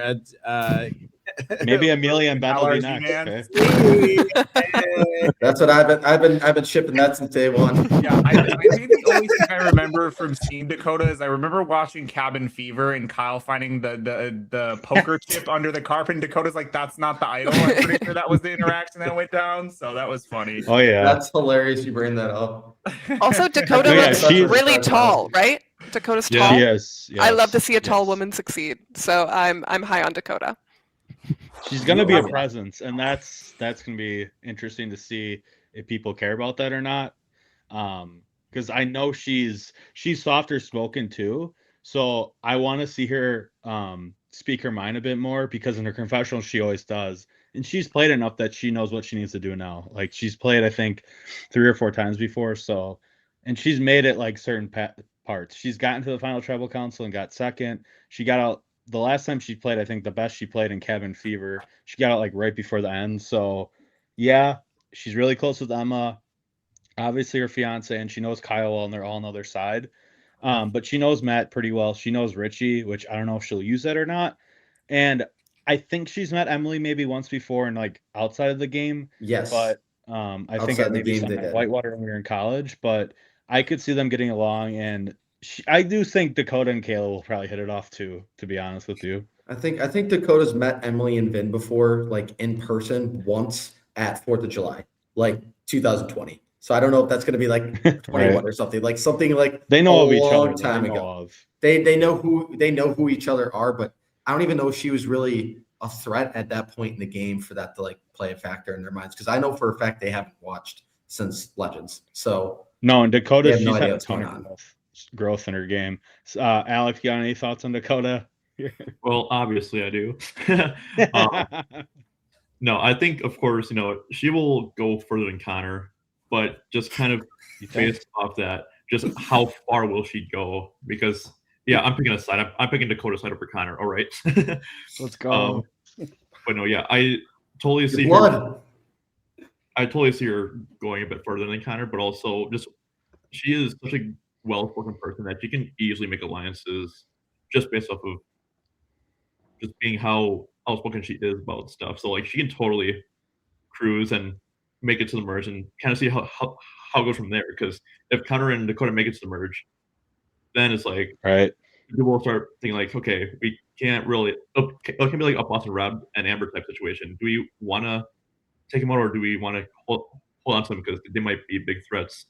Maybe Amelia and Ben will be allergy next. man. Okay? That's what I've been shipping that since day one. Yeah, I think the only thing I remember from seeing Dacota is I remember watching Cabin Fever and Kyle finding the poker chip under the carpet. And Dakota's like, "That's not the idol." I'm pretty sure that was the interaction that went down. So that was funny. Oh yeah, That's hilarious. You bring that up. Also, Dakota Yeah, looks she's- really tall, right? Dakota's Yeah. tall. she is. I love to see a tall yes. woman succeed. So I'm high on Dakota. She's gonna be a Yeah. presence, and that's gonna be interesting to see if people care about that or not. Because I know she's softer spoken too, so I want to see her speak her mind a bit more, because in her confessional she always does, and she's played enough that she knows what she needs to do now. Like, she's played, I think, 3 or 4 times before, so, and she's made it like certain parts. She's gotten to the final tribal council and got second. She got out the last time she played, I think the best she played in Cabin Fever. She got out like right before the end. So yeah, she's really close with Emma, obviously her fiance, and she knows Kyle well, and they're all on the other side. But she knows Matt pretty well. She knows Richie, which I don't know if she'll use that or not. And I think she's met Emily maybe once before, and like outside of the game. Yes. But I think Outside at the maybe game some they at did. Whitewater when we were in college. But I could see them getting along, and I do think Dacota and Kaela will probably hit it off too, to be honest with you. I think Dakota's met Emily and Vin before, like in person once at 4th of July, like 2020. So I don't know if that's going to be like 21 Right. or something like They know a of each other. long that time they know ago. of. They know who each other are, but I don't even know if she was really a threat at that point in the game for that to like play a factor in their minds. Because I know for a fact they haven't watched since Legends. So No, and Dakota, They have she's no had idea a what's ton going of on. growth in her game. Alex, you got any thoughts on Dakota? Well, obviously I do. No, I think, of course, she will go further than Connor, but just kind of You think? based off that, just how far will she go? Because, yeah, I'm picking a side. I'm picking Dakota's side over Connor. All right. Let's go. But no, yeah, I totally see her. blood. I totally see her going a bit further than Connor, but also just she is such a well-spoken person that she can easily make alliances just based off of just being how outspoken she is about stuff. So like she can totally cruise and make it to the merge and kind of see how it goes from there. Because if Connor and Dakota make it to the merge, then it's like Right. people will start thinking like, okay, we can't really. It can be like a Boston Rob and Amber type situation. Do we want to take them out, or do we want to hold on to them because they might be big threats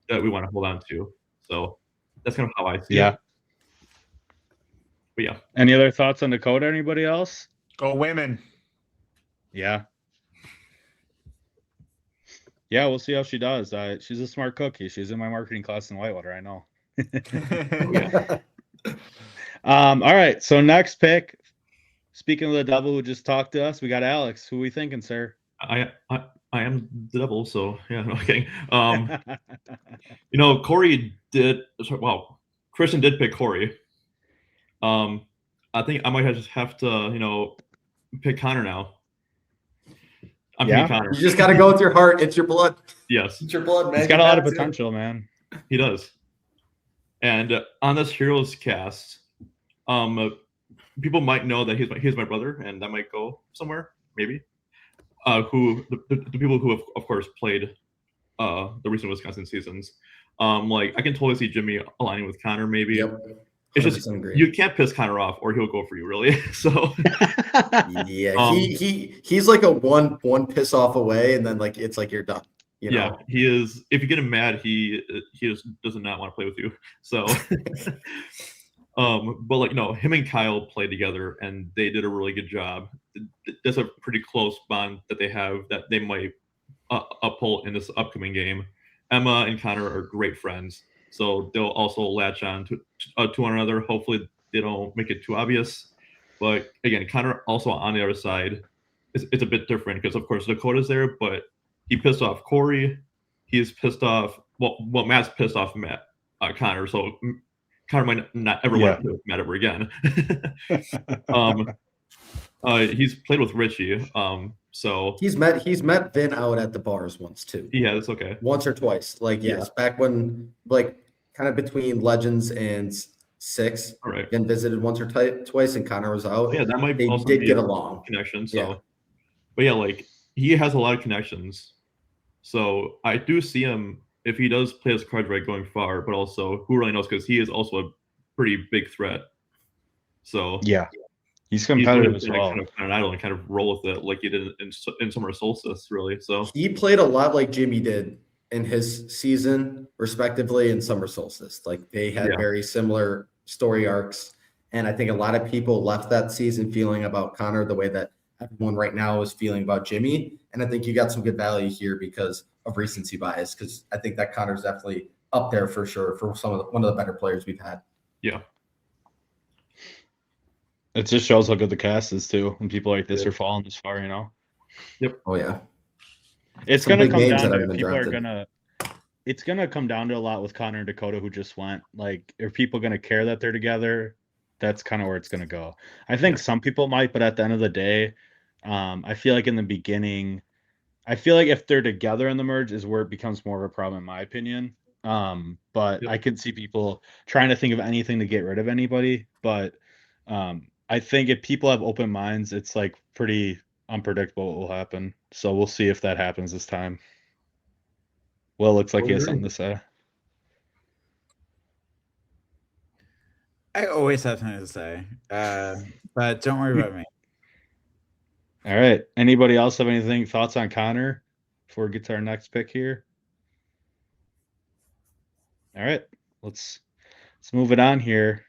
that we want to hold on to? So that's kind of how I see Yeah. it. But yeah. Any other thoughts on Dakota? Anybody else? Go women. Yeah. Yeah, we'll see how she does. She's a smart cookie. She's in my marketing class in Whitewater. I know. All right. So next pick. Speaking of the devil who just talked to us, we got Alex. Who we thinking, sir? I am the devil, so yeah, no kidding. Corey did. Well, Christian did pick Corey. I think I might just have to, pick Connor now. I'm picking Connor. You just got to go with your heart. It's your blood. Yes, It's your blood, man. He's got a You lot of have to. potential, man. he does. And on this Heroes cast, people might know that he's my brother, and that might go somewhere, maybe. The people who have, of course, played the recent Wisconsin seasons. Like I can totally see Jimmy aligning with Connor, maybe. Yep. It's just 100% agree. you can't piss Connor off, or he'll go for you, really. So Yeah, he's like a one piss off away, and then like it's like you're done. You know? yeah, he is. If you get him mad, he just does not want to play with you. So, but like him and Kyle played together, and they did a really good job. That's a pretty close bond that they have that they might uphold in this upcoming game. Emma and Connor are great friends, so they'll also latch on to one another. Hopefully, they don't make it too obvious. But again, Connor also on the other side, it's a bit different because of course Dakota's there, but he pissed off Corey. He's pissed off. Well, Matt's pissed off Connor. So Connor might not ever want to play with Matt ever again. He's played with Richie. So he's met Vin out at the bars once too. Yeah, that's okay. Once or twice. Like yes, back when like kind of between Legends and 6. All right. Again, visited once or twice, and Connor was out. Yeah, that might They also did be get a along. connection. So, Yeah. but yeah, like he has a lot of connections. So I do see him if he does play his cards right going far, but also who really knows because he is also a pretty big threat. So Yeah, he's he's competitive really as gonna well. kind of find an idol and kind of roll with it like he did in Summer Solstice, really. So He played a lot like Jimmy did in his season, respectively, in Summer Solstice. Like they had Yeah. very similar story arcs. And I think a lot of people left that season feeling about Connor the way that everyone right now is feeling about Jimmy. And I think you got some good value here because of recency bias, because I think that Connor's definitely up there for sure for one of the better players we've had. yeah. It just shows how good the cast is too when people like this Yeah. are falling this far, you know. Oh yeah. It's Some gonna big come names down that to have been people are drafted. gonna. It's gonna come down to a lot with Connor and Dacota who just went. Like, are people gonna care that they're together? That's kind of where it's gonna go. I think some people might, but at the end of the day, I feel like in the beginning, I feel like if they're together in the merge is where it becomes more of a problem, in my opinion. But Yep. I can see people trying to think of anything to get rid of anybody. But I think if people have open minds, it's like pretty unpredictable what will happen. So we'll see if that happens this time. Will looks like he has something to say. I always have something to say, but don't worry about me. All right. Anybody else have anything thoughts on Connor before we get to our next pick here? All right, let's move it on here.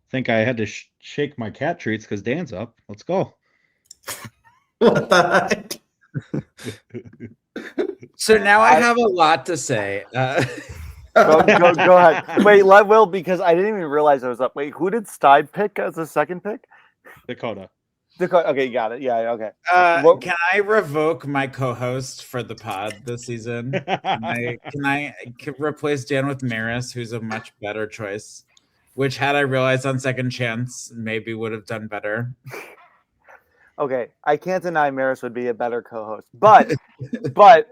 I think I had to shake my cat treats because Dan's up. Let's go. What the heck? So now I have a lot to say. Go ahead. Wait, let Will, because I didn't even realize I was up. Wait, who did Stide pick as a second pick? Dakota. Okay, got it. Yeah, okay. Can I revoke my co-host for the pod this season? Can I replace Dan with Maris, who's a much better choice? Which, had I realized on second chance, maybe would have done better. Okay, I can't deny Maris would be a better co-host, but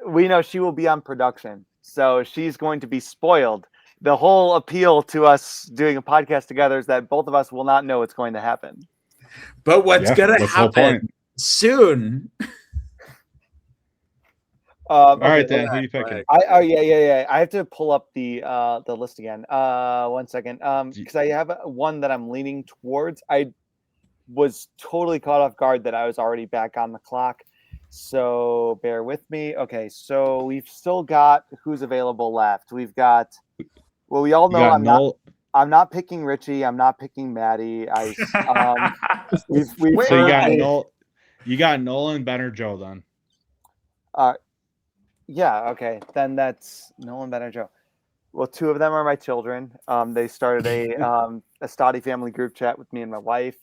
we know she will be on production, so she's going to be spoiled. The whole appeal to us doing a podcast together is that both of us will not know what's going to happen. But what's going to happen soon? All right, Dan, who are you picking? Yeah. I have to pull up the list again. 1 second. Because I have one that I'm leaning towards. I was totally caught off guard that I was already back on the clock. So bear with me. Okay, so we've still got who's available left. We've got, well, we all know I'm not picking Richie. I'm not picking Maddie. So you got Nolan, Ben, or Joe then? Yeah, okay. Then that's Nolan, Ben, or Joe. Well, 2 of them are my children. They started a Stoddy family group chat with me and my wife.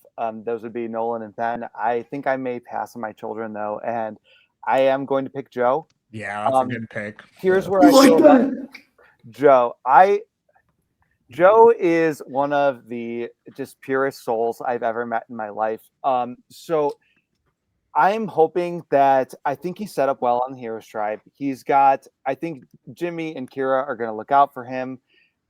Those would be Nolan and Ben. I think I may pass on my children though, and I am going to pick Joe. Yeah, that's a good pick. Here's where I feel about Joe. Joe is one of the just purest souls I've ever met in my life. So I'm hoping that I think he's set up well on the Heroes Tribe. He's got, I think Jimmy and Kyra are going to look out for him.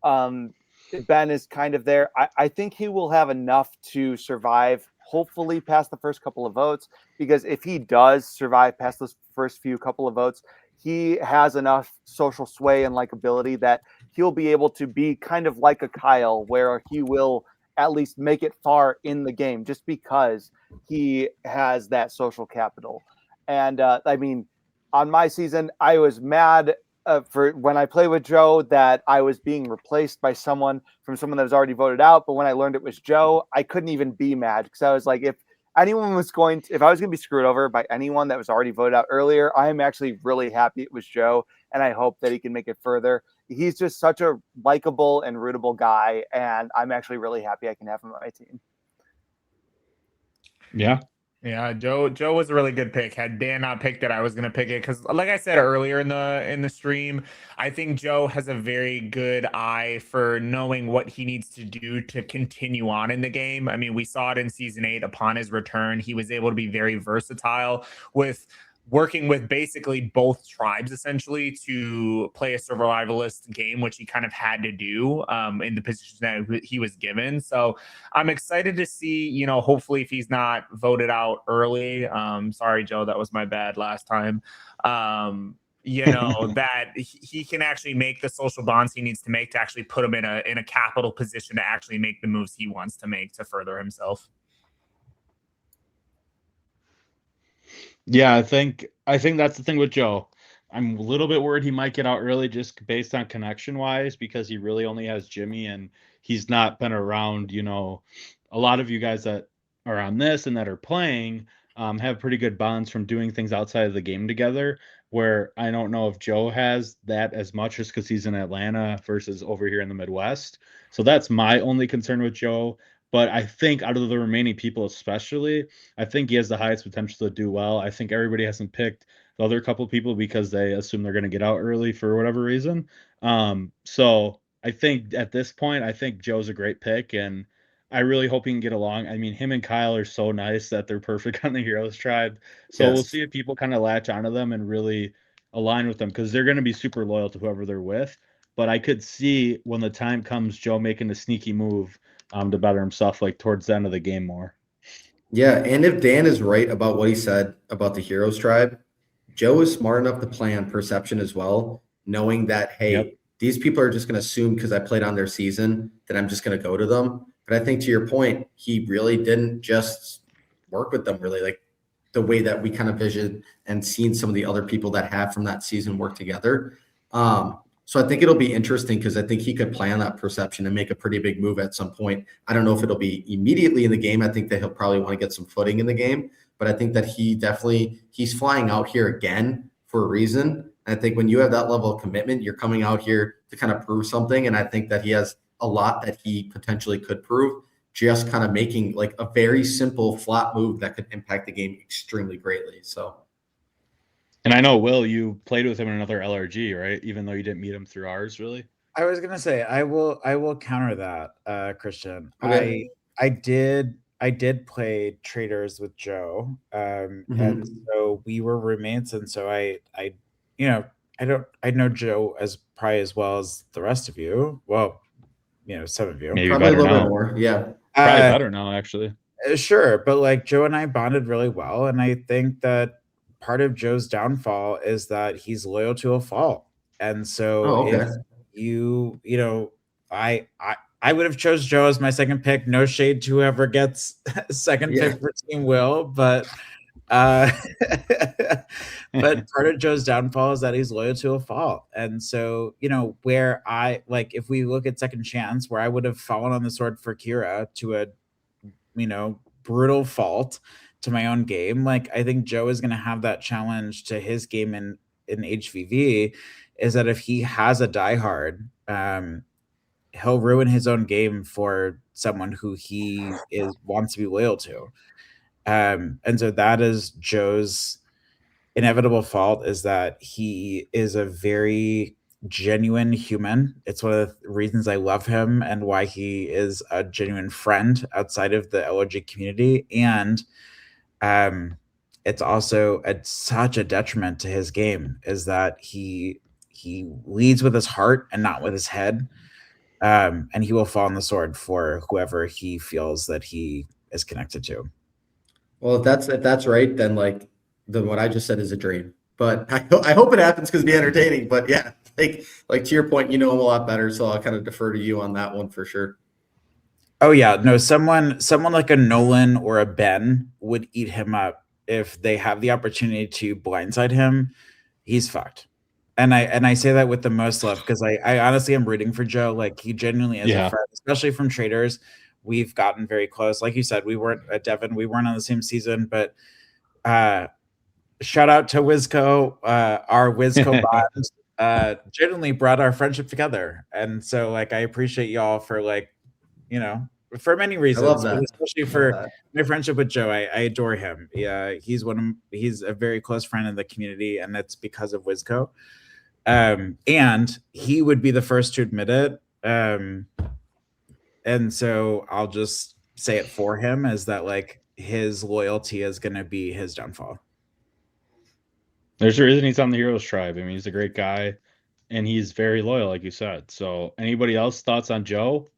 Ben is kind of there. I think he will have enough to survive, hopefully past the first couple of votes, because if he does survive past those first few couple of votes, he has enough social sway and likability that he'll be able to be kind of like a Kyle, where he will at least make it far in the game just because he has that social capital. And I mean, on my season, I was mad for when I played with Joe that I was being replaced by someone that was already voted out. But when I learned it was Joe, I couldn't even be mad because I was like, if I was going to be screwed over by anyone that was already voted out earlier, I am actually really happy it was Joe. And I hope that he can make it further. He's just such a likable and rootable guy. And I'm actually really happy I can have him on my team. Yeah. Yeah, Joe was a really good pick. Had Dan not picked it, I was gonna pick it because, like I said earlier in the stream, I think Joe has a very good eye for knowing what he needs to do to continue on in the game. I mean, we saw it in season 8. Upon his return, he was able to be very versatile with working with basically both tribes essentially to play a survivalist game, which he kind of had to do in the position that he was given. So I'm excited to see, you know, hopefully if he's not voted out early, sorry, Joe, that was my bad last time. You know, that he can actually make the social bonds he needs to make to actually put him in a capital position to actually make the moves he wants to make to further himself. Yeah, I think that's the thing with Joe. I'm a little bit worried he might get out early just based on connection wise, because he really only has Jimmy and he's not been around, you know, a lot of you guys that are on this and that are playing have pretty good bonds from doing things outside of the game together, where I don't know if Joe has that as much just because he's in Atlanta versus over here in the Midwest. So that's my only concern with Joe. But I think out of the remaining people, especially, I think he has the highest potential to do well. I think everybody hasn't picked the other couple people because they assume they're going to get out early for whatever reason. So I think at this point, I think Joe's a great pick, and I really hope he can get along. I mean, him and Kyle are so nice that they're perfect on the Heroes tribe. So we'll see if people kind of latch onto them and really align with them, because they're going to be super loyal to whoever they're with. But I could see when the time comes, Joe making a sneaky move to better himself, like towards the end of the game more. Yeah, and if Dan is right about what he said about the Heroes tribe, Joe is smart enough to play on perception as well, knowing that, hey, these people are just going to assume because I played on their season that I'm just going to go to them. But I think to your point, he really didn't just work with them really like the way that we kind of visioned and seen some of the other people that have from that season work together. So I think it'll be interesting because I think he could play on that perception and make a pretty big move at some point. I don't know if it'll be immediately in the game. I think that he'll probably want to get some footing in the game, but I think that he's flying out here again for a reason. And I think when you have that level of commitment, you're coming out here to kind of prove something. And I think that he has a lot that he potentially could prove, just kind of making like a very simple flat move that could impact the game extremely greatly. So. And I know, Will, you played with him in another LRG, right? Even though you didn't meet him through ours, really? I was gonna say I will counter that, Christian. Okay. I did play traders with Joe, and so we were roommates, and so I I know Joe as probably as well as the rest of you. Well, some of you. Maybe probably a better little now. bit more, yeah. Probably better now, actually. Sure, but like Joe and I bonded really well, and I think that part of Joe's downfall is that he's loyal to a fault. And so if I would have chose Joe as my second pick. No shade to whoever gets second pick for Team Will, but but part of Joe's downfall is that he's loyal to a fault. And so, where I like, if we look at second chance, where I would have fallen on the sword for Kyra to a brutal fault to my own game, like I think Joe is going to have that challenge to his game in HVV, is that if he has a diehard, he'll ruin his own game for someone who he wants to be loyal to. And so that is Joe's inevitable fault, is that he is a very genuine human. It's one of the reasons I love him and why he is a genuine friend outside of the LOG community. And it's also such a detriment to his game, is that he leads with his heart and not with his head. And he will fall on the sword for whoever he feels that he is connected to. Well, if that's right, then what I just said is a dream. But I hope it happens because it'd be entertaining. But yeah, like to your point, you know him a lot better, so I'll kind of defer to you on that one for sure. Oh yeah, no, someone like a Nolan or a Ben would eat him up if they have the opportunity to blindside him. He's fucked. And I say that with the most love, because I honestly am rooting for Joe. Like, he genuinely is a friend, especially from traders. We've gotten very close. Like you said, we weren't at Devin, we weren't on the same season, but shout out to Wizco. Our Wizco bond genuinely brought our friendship together. And so I appreciate y'all for for many reasons, I love that. but especially for my friendship with Joe. I adore him. Yeah, he's a very close friend in the community, and that's because of Wizco. And he would be the first to admit it. And so I'll just say it for him, is that his loyalty is going to be his downfall. There's a reason he's on the Heroes Tribe. I mean, he's a great guy, and he's very loyal, like you said. So, anybody else thoughts on Joe?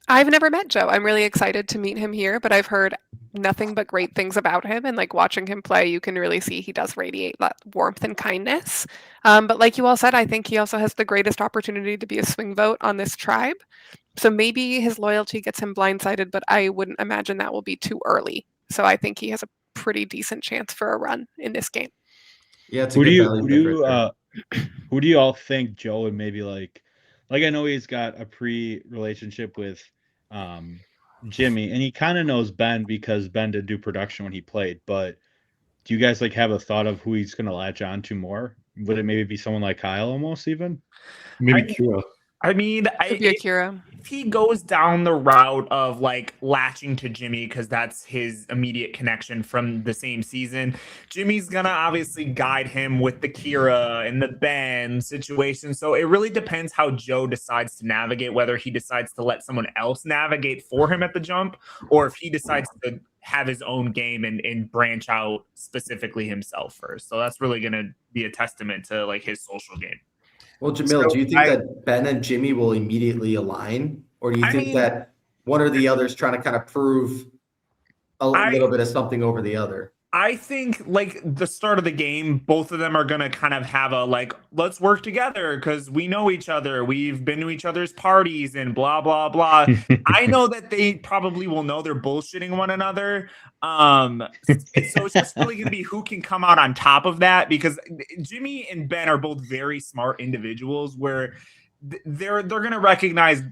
I've never met Joe. I'm really excited to meet him here, but I've heard nothing but great things about him. And like watching him play, you can really see he does radiate that warmth and kindness. But like you all said, I think he also has the greatest opportunity to be a swing vote on this tribe. So maybe his loyalty gets him blindsided, but I wouldn't imagine that will be too early. So I think he has a pretty decent chance for a run in this game. Yeah, it's a good value pick right there. Who do you all think Joe would maybe like? Like I know he's got a pre-relationship with Jimmy, and he kind of knows Ben because Ben did do production when he played. But do you guys like have a thought of who he's going to latch on to more? Would it maybe be someone like Kyle almost even? Maybe Kyra. I mean, Could be Kyra. If he goes down the route of like latching to Jimmy because that's his immediate connection from the same season, Jimmy's gonna obviously guide him with the Kyra and the Ben situation. So it really depends how Joe decides to navigate, whether he decides to let someone else navigate for him at the jump, or if he decides to have his own game and branch out specifically himself first. So that's really gonna be a testament to like his social game. Well, Jamil, do you think that Ben and Jimmy will immediately align? Or do you think that one or the other is trying to kind of prove a little bit of something over the other? I think like the start of the game, both of them are going to kind of have a like, let's work together because we know each other. We've been to each other's parties and blah, blah, blah. I know that they probably will know they're bullshitting one another. So it's just really going to be who can come out on top of that, because Jimmy and Ben are both very smart individuals where they're going to recognize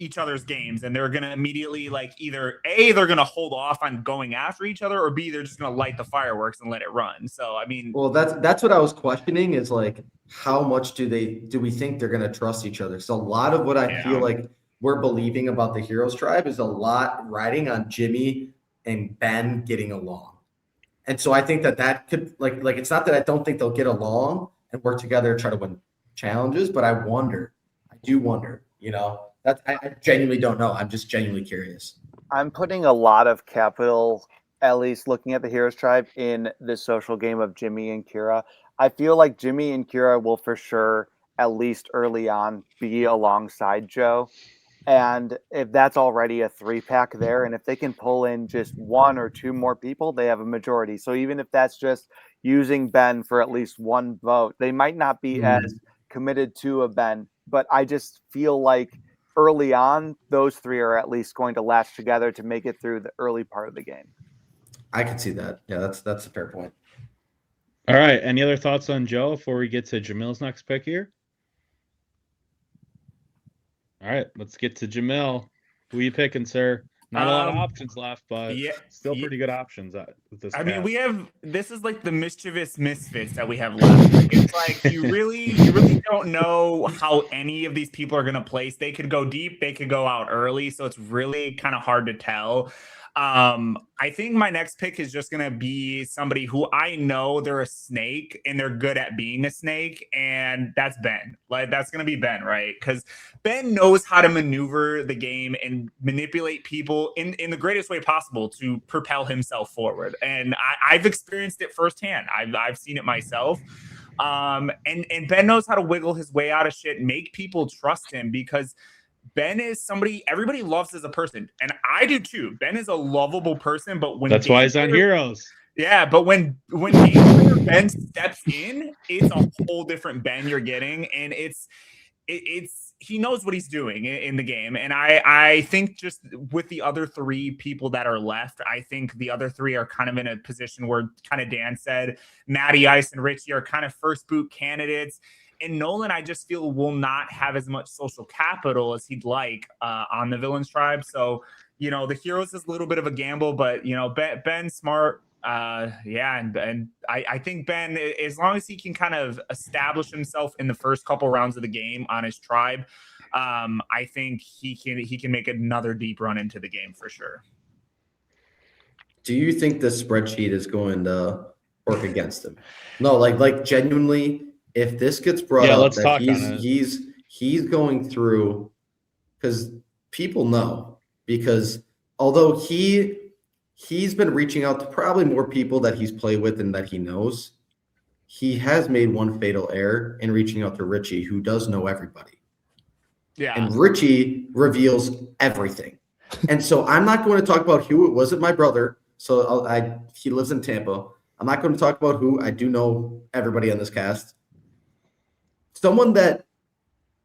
each other's games, and they're going to immediately like either A, they're going to hold off on going after each other, or B, they're just going to light the fireworks and let it run. So, I mean, well, that's what I was questioning is like, how much do we think they're going to trust each other? So a lot of what I feel like we're believing about the Heroes Tribe is a lot riding on Jimmy and Ben getting along. And so I think that could like, it's not that I don't think they'll get along and work together and try to win challenges, but I do wonder, I genuinely don't know. I'm just genuinely curious. I'm putting a lot of capital, at least looking at the Heroes Tribe, in this social game of Jimmy and Kyra. I feel like Jimmy and Kyra will for sure, at least early on, be alongside Joe. And if that's already a 3-pack there, and if they can pull in just 1 or 2 more people, they have a majority. So even if that's just using Ben for at least 1 vote, they might not be as committed to a Ben. But I just feel like early on, those 3 are at least going to latch together to make it through the early part of the game. I can see that. Yeah, that's a fair point. All right. Any other thoughts on Joe before we get to Jamil's next pick here? All right, let's get to Jamil. Who are you picking, sir? Not a lot of options left, but still pretty good options with this. I mean, this is like the mischievous misfits that we have left. Like, it's like you really don't know how any of these people are going to place. They could go deep, they could go out early, so it's really kind of hard to tell. I think my next pick is just going to be somebody who I know they're a snake and they're good at being a snake, and that's Ben. Like, that's going to be Ben, right? Because Ben knows how to maneuver the game and manipulate people in the greatest way possible to propel himself forward. And I've experienced it firsthand. I've seen it myself. And Ben knows how to wiggle his way out of shit, make people trust him, because Ben is somebody everybody loves as a person, and I do too. Ben is a lovable person, but when that's why he's on Heroes. Yeah, but when Ben steps in, it's a whole different Ben you're getting, and it's he knows what he's doing in the game. And I think just with the other 3 people that are left, I think the other 3 are kind of in a position where kind of Dan said, Matty, Ice, and Richie are kind of first boot candidates. And Nolan, I just feel, will not have as much social capital as he'd like on the Villains Tribe. So, the Heroes is a little bit of a gamble, but, Ben's smart. And I think Ben, as long as he can kind of establish himself in the first couple rounds of the game on his tribe, I think he can make another deep run into the game for sure. Do you think the spreadsheet is going to work against him? No, like genuinely. If this gets brought up, that he's going through, because people know, because although he's been reaching out to probably more people that he's played with and that he knows, he has made one fatal error in reaching out to Richie, who does know everybody. Yeah. And Richie reveals everything. And so I'm not going to talk about who it wasn't my brother. So he lives in Tampa. I'm not going to talk about who. I do know everybody on this cast. Someone that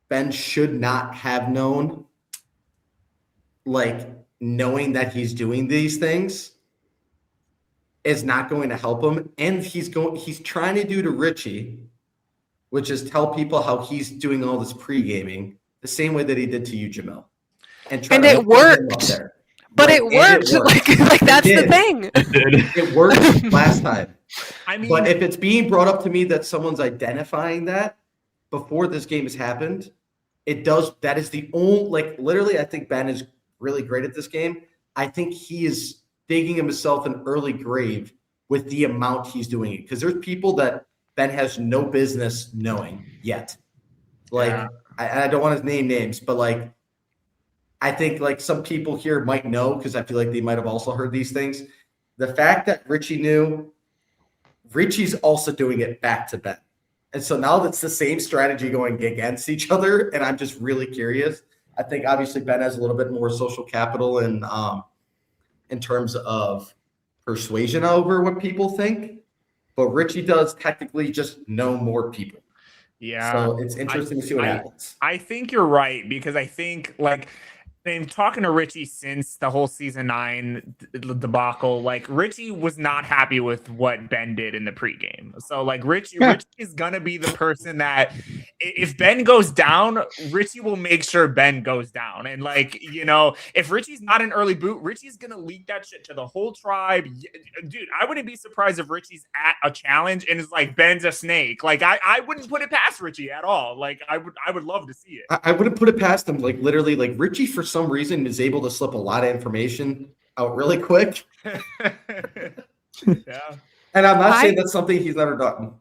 Ben should not have known, like knowing that he's doing these things, is not going to help him. And he's trying to do to Richie, which is tell people how he's doing all this pre-gaming the same way that he did to you, Jamil. And it worked. But right, it worked. Like that's the thing. It worked last time. I mean, but if it's being brought up to me that someone's identifying that before this game has happened, it does. That is the only, like, literally, I think Ben is really great at this game. I think he is digging himself an early grave with the amount he's doing it. Because there's people that Ben has no business knowing yet. Like, yeah. I don't want to name names, but like, I think like some people here might know because I feel like they might have also heard these things. The fact that Richie knew, Richie's also doing it back to Ben. And so now that's the same strategy going against each other. And I'm just really curious. I think obviously Ben has a little bit more social capital in terms of persuasion over what people think. But Richie does technically just know more people. Yeah. So it's interesting to see what happens. I think you're right, because I think like in talking to Richie since the whole season 9 debacle, like Richie was not happy with what Ben did in the pregame. So like Richie is gonna be the person that if Ben goes down, Richie will make sure Ben goes down. And like, you know, if Richie's not an early boot, Richie's gonna leak that shit to the whole tribe. Dude, I wouldn't be surprised if Richie's at a challenge and is like, Ben's a snake. Like I wouldn't put it past Richie at all. Like I would love to see it. I wouldn't put it past him. Like literally, like Richie for some reason is able to slip a lot of information out really quick. Yeah. And I'm not saying that's something he's never done.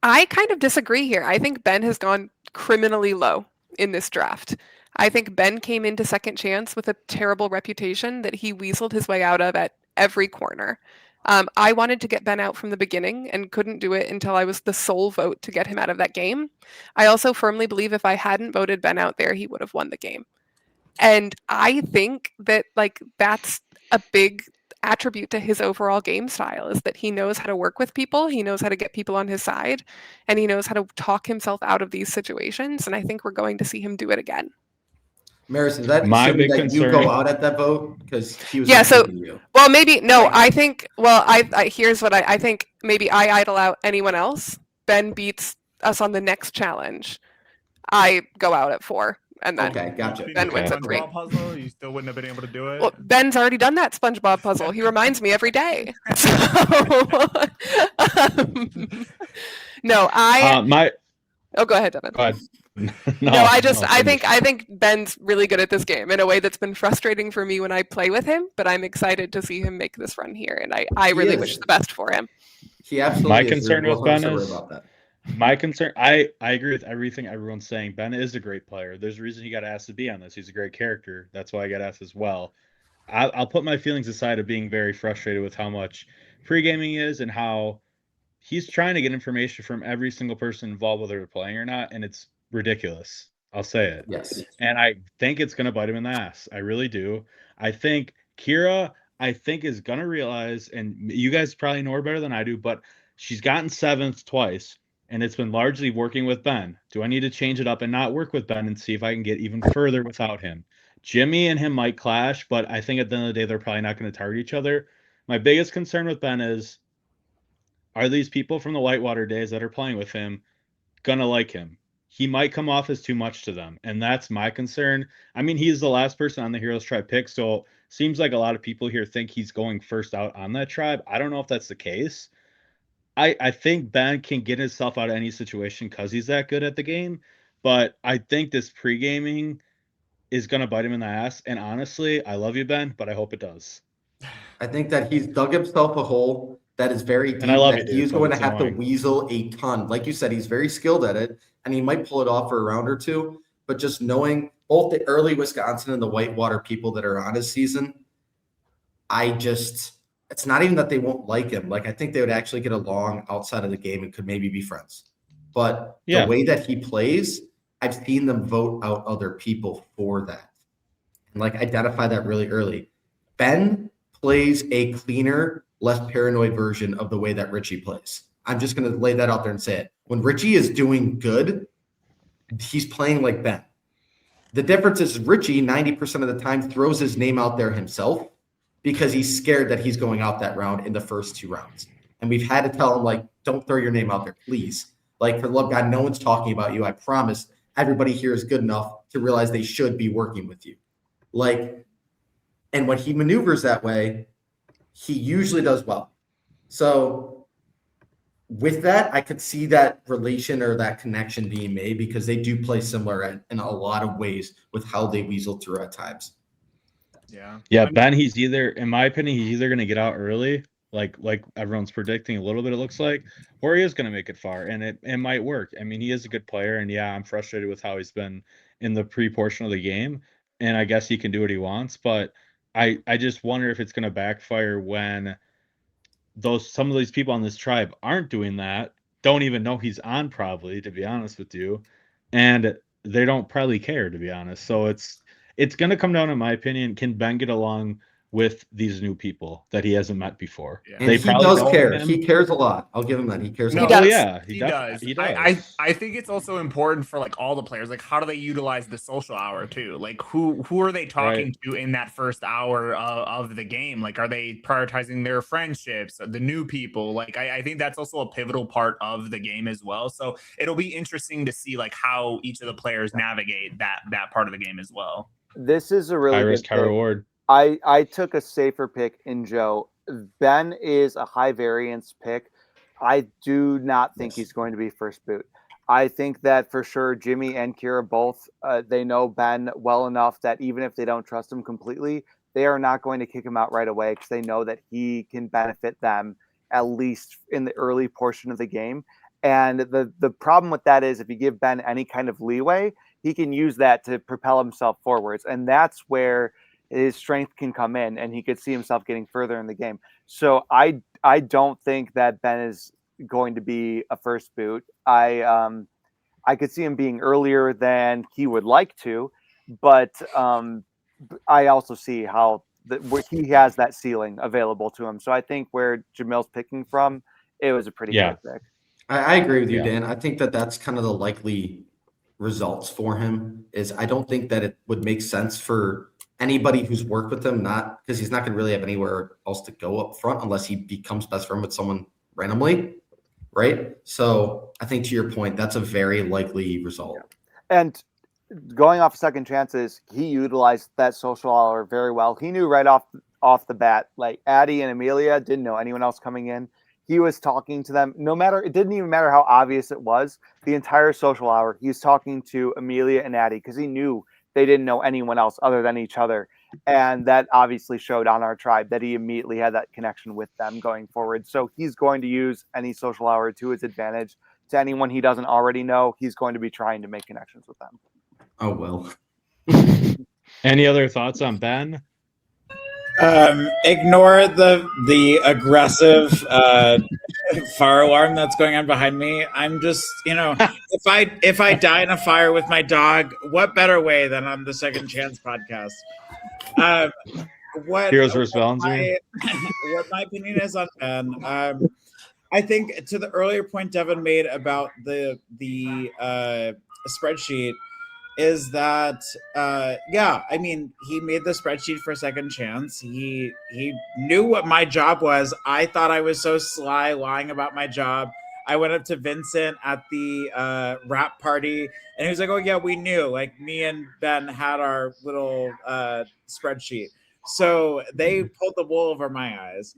I kind of disagree here. I think Ben has gone criminally low in this draft. I think Ben came into second chance with a terrible reputation that he weaseled his way out of at every corner. I wanted to get Ben out from the beginning and couldn't do it until I was the sole vote to get him out of that game. I also firmly believe if I hadn't voted Ben out there, he would have won the game. And I think that like that's a big attribute to his overall game style, is that he knows how to work with people, he knows how to get people on his side, and he knows how to talk himself out of these situations. And I think we're going to see him do it again. Maris, is that my big that concern? You go out at that vote because he was you? Well, maybe no. I think. Well, I here's what I think. Maybe I idle out anyone else. Ben beats us on the next challenge. I go out at 4. And then gotcha. Ben wins at 3. Puzzle, you still wouldn't have been able to do it. Well, Ben's already done that SpongeBob puzzle. He reminds me every day. So, no, Oh, go ahead, Devin. Go ahead. I think Ben's really good at this game in a way that's been frustrating for me when I play with him. But I'm excited to see him make this run here, and I really wish the best for him. He absolutely. My concern with Ben is. About that. My concern, I agree with everything everyone's saying. Ben is a great player. There's a reason he got asked to be on this. He's a great character. That's why I got asked as well. I'll put my feelings aside of being very frustrated with how much pre-gaming is and how he's trying to get information from every single person involved, whether they're playing or not, and it's ridiculous. I'll say it. Yes. And I think it's going to bite him in the ass. I really do. I think Kyra, is going to realize, and you guys probably know her better than I do, but she's gotten 7th twice. And it's been largely working with Ben. Do I need to change it up and not work with Ben and see if I can get even further without him? Jimmy and him might clash, but I think at the end of the day, they're probably not going to target each other. My biggest concern with Ben is, are these people from the Whitewater days that are playing with him going to like him? He might come off as too much to them, and that's my concern. I mean, he's the last person on the Heroes Tribe pick, so seems like a lot of people here think he's going first out on that tribe. I don't know if that's the case. I think Ben can get himself out of any situation because he's that good at the game. But I think this pre-gaming is going to bite him in the ass. And honestly, I love you, Ben, but I hope it does. I think that he's dug himself a hole that is very deep. And I love that it, he's going to have annoying. to weasel a ton. Like you said, he's very skilled at it, and he might pull it off for a round or two. But just knowing both the early Wisconsin and the Whitewater people that are on his season, I it's not even that they won't like him. Like, I think they would actually get along outside of the game and could maybe be friends. But the way that he plays, I've seen them vote out other people for that. And like identify that really early. Ben plays a cleaner, less paranoid version of the way that Richie plays. I'm just going to lay that out there and say it. When Richie is doing good, he's playing like Ben. The difference is Richie, 90% of the time, throws his name out there himself because he's scared that he's going out that round in the first 2 rounds. And we've had to tell him, like, don't throw your name out there, please. Like, for the love of God, no one's talking about you. I promise everybody here is good enough to realize they should be working with you. Like, and when he maneuvers that way, he usually does well. So with that, I could see that relation or that connection being made because they do play similar in a lot of ways with how they weasel through at times. Yeah, Ben, he's either, in my opinion, he's either going to get out early, like everyone's predicting a little bit, it looks like, or he is going to make it far, and it might work. I mean, he is a good player, and yeah, I'm frustrated with how he's been in the pre-portion of the game, and I guess he can do what he wants, but I just wonder if it's going to backfire when some of these people on this tribe aren't doing that, don't even know he's on, probably, to be honest with you, and they don't probably care, to be honest. So it's going to come down, in my opinion, can Ben get along with these new people that he hasn't met before? And he does care. He cares a lot. I'll give him that. He cares a lot. Oh, yeah, he does. I think it's also important for like all the players. Like, how do they utilize the social hour too? Like, who are they talking to in that first hour of the game? Like, are they prioritizing their friendships, the new people? Like, I think that's also a pivotal part of the game as well. So it'll be interesting to see like how each of the players navigate that part of the game as well. This is a really good Kyra Ward. I took a safer pick in Joe. Ben is a high variance pick. I do not think he's going to be first boot. I think that for sure Jimmy and Kyra both, they know Ben well enough that even if they don't trust him completely, they are not going to kick him out right away because they know that he can benefit them at least in the early portion of the game. And the problem with that is if you give Ben any kind of leeway, he can use that to propel himself forwards. And that's where his strength can come in and he could see himself getting further in the game. So I don't think that Ben is going to be a first boot. I could see him being earlier than he would like to, but I also see how where he has that ceiling available to him. So I think where Jamil's picking from, it was a pretty good pick. I agree with you, Dan. I think that that's kind of the likely results for him. Is I don't think that it would make sense for anybody who's worked with him, not because he's not going to really have anywhere else to go up front unless he becomes best friend with someone randomly, right? So I think to your point, that's a very likely result. And going off second chances, he utilized that social hour very well. He knew right off the bat, like Addie and Amelia didn't know anyone else coming in. He was talking to them. It didn't even matter how obvious it was. The entire social hour, he was talking to Amelia and Addie because he knew they didn't know anyone else other than each other. And that obviously showed on our tribe that he immediately had that connection with them going forward. So he's going to use any social hour to his advantage. To anyone he doesn't already know, he's going to be trying to make connections with them. Oh, well. Any other thoughts on Ben? Ignore the aggressive fire alarm that's going on behind me. I'm just, if I die in a fire with my dog, what better way than on the Second Chance podcast? Heroes versus Villains? What my opinion is on Ben. I think to the earlier point Devin made about the spreadsheet. Is that I mean, he made the spreadsheet for Second Chance. He knew what my job was. I thought I was so sly lying about my job. I went up to Vincent at the rap party and he was like, oh yeah, we knew. Like me and Ben had our little spreadsheet. So they pulled the wool over my eyes.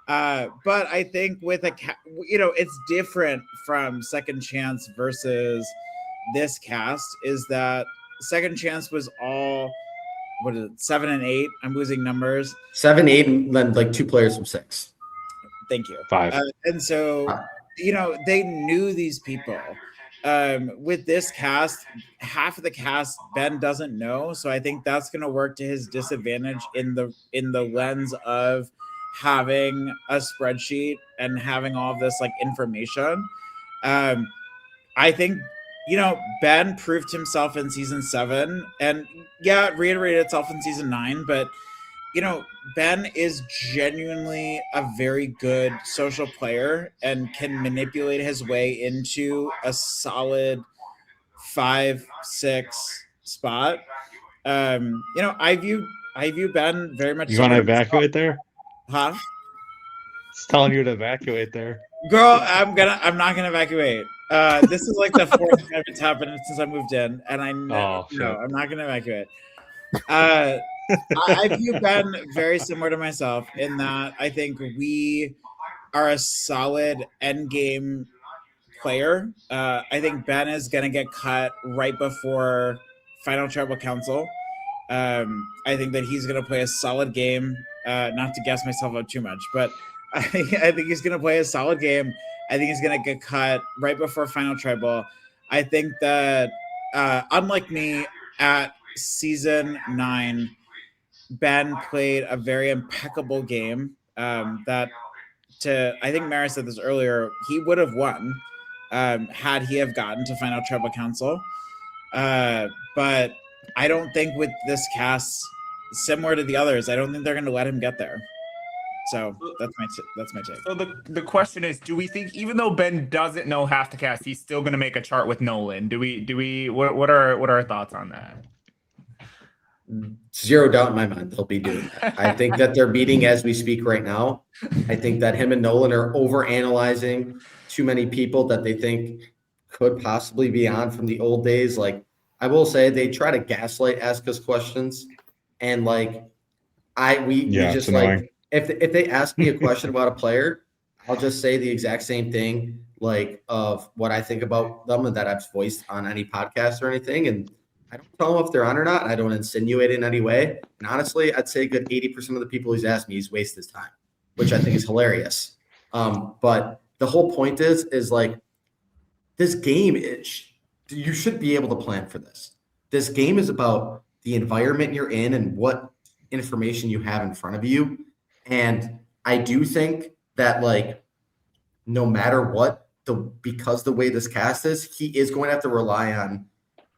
But I think with it's different from Second Chance versus this cast is that Second Chance was all 7 and 8. I'm losing numbers. 7, 8, and then like 2 players from 6. Thank you. 5. And so they knew these people. With this cast, half of the cast Ben doesn't know, so I think that's going to work to his disadvantage in the lens of having a spreadsheet and having all of this like information. I think, Ben proved himself in season 7, and yeah, it reiterated itself in season 9, but Ben is genuinely a very good social player and can manipulate his way into a solid 5-6 spot. I view Ben very much. You want to evacuate there? Huh? It's telling you to evacuate there. Girl, I'm not gonna evacuate. This is like the 4th time it's happened since I moved in, and I'm not gonna evacuate. I view Ben very similar to myself in that I think we are a solid end game player. I think Ben is gonna get cut right before Final Tribal Council. I think that he's gonna play a solid game. Not to gas myself up too much, but I think he's gonna play a solid game. I think he's gonna get cut right before Final Tribal. I think that unlike me at season 9, Ben played a very impeccable game. I think Mara said this earlier, he would have won had he have gotten to Final Tribal Council. But I don't think with this cast, similar to the others, I don't think they're going to let him get there. So that's my take. So the question is, do we think even though Ben doesn't know half the cast, he's still going to make a chart with Nolan? What are our thoughts on that? Zero doubt in my mind they'll be doing that. I think that they're meeting as we speak right now. I think that him and Nolan are over analyzing too many people that they think could possibly be on from the old days. Like, I will say they try to gaslight, ask us questions, and like we just like if they ask me a question about a player, I'll just say the exact same thing, like of what I think about them and that I've voiced on any podcast or anything, and I don't tell him if they're on or not. I don't insinuate in any way. And honestly, I'd say a good 80% of the people he's asked me, he's wasted his time, which I think is hilarious. But the whole point is like this game you should be able to plan for this. This game is about the environment you're in and what information you have in front of you. And I do think that like no matter what, because the way this cast is, he is going to have to rely on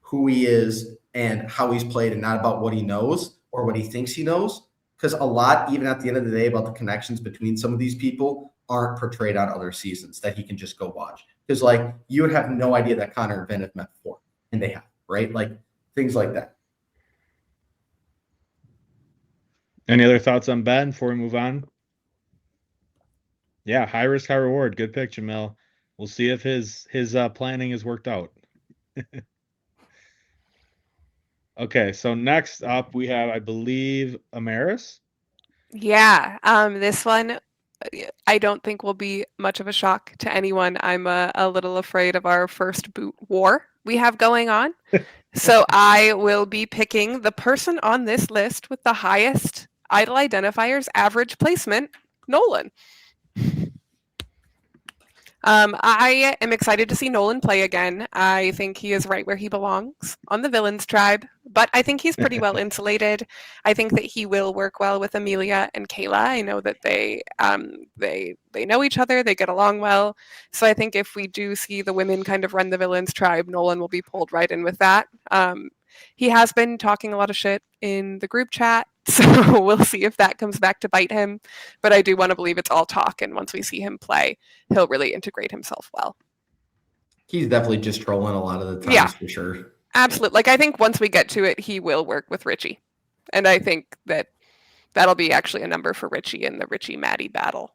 who he is and how he's played and not about what he knows or what he thinks he knows. Because a lot, even at the end of the day, about the connections between some of these people aren't portrayed on other seasons that he can just go watch. Because like you would have no idea that Connor and Ben have met before, and they have, right? Like things like that. Any other thoughts on Ben before we move on? Yeah, high risk, high reward. Good pick, Jamil. We'll see if his planning has worked out. Okay, so next up we have, I believe, Amaris. Yeah, this one I don't think will be much of a shock to anyone. I'm a little afraid of our first boot war we have going on. So I will be picking the person on this list with the highest idol identifiers average placement, Nolan. I am excited to see Nolan play again. I think he is right where he belongs on the Villains tribe, but I think he's pretty well insulated. I think that he will work well with Amelia and Kaela. I know that they know each other, they get along well. So I think if we do see the women kind of run the Villains tribe, Nolan will be pulled right in with that. He has been talking a lot of shit in the group chat, so we'll see if that comes back to bite him. But I do want to believe it's all talk, and once we see him play, he'll really integrate himself well. He's definitely just trolling a lot of the times, for sure. Absolutely. Like, I think once we get to it, he will work with Richie. And I think that that'll be actually a number for Richie in the Richie-Maddie battle.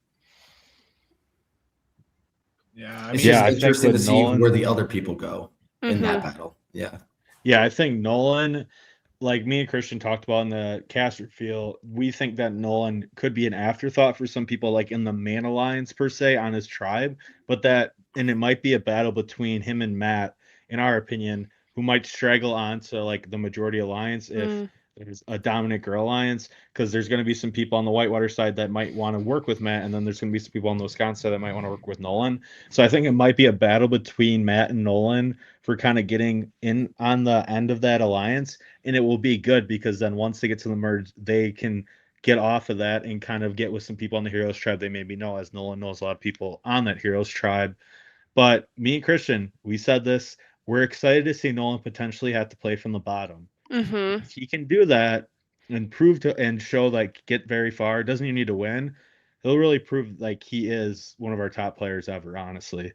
Yeah, it's just interesting to see where the other people go in that battle. Yeah. Yeah, I think Nolan, like me and Christian talked about in the caster field, we think that Nolan could be an afterthought for some people, like in the Man Alliance per se on his tribe, and it might be a battle between him and Matt, in our opinion, who might straggle on to like the majority alliance if there's a dominant girl alliance, because there's going to be some people on the Whitewater side that might want to work with Matt, and then there's going to be some people on the Wisconsin side that might want to work with Nolan. So I think it might be a battle between Matt and Nolan for kind of getting in on the end of that alliance, and it will be good because then once they get to the merge, they can get off of that and kind of get with some people on the Heroes tribe they maybe know, as Nolan knows a lot of people on that Heroes tribe. But me and Christian, we said this, we're excited to see Nolan potentially have to play from the bottom. Mm-hmm. If he can do that and prove to and show like get very far, doesn't even need to win, he'll really prove like he is one of our top players ever, honestly.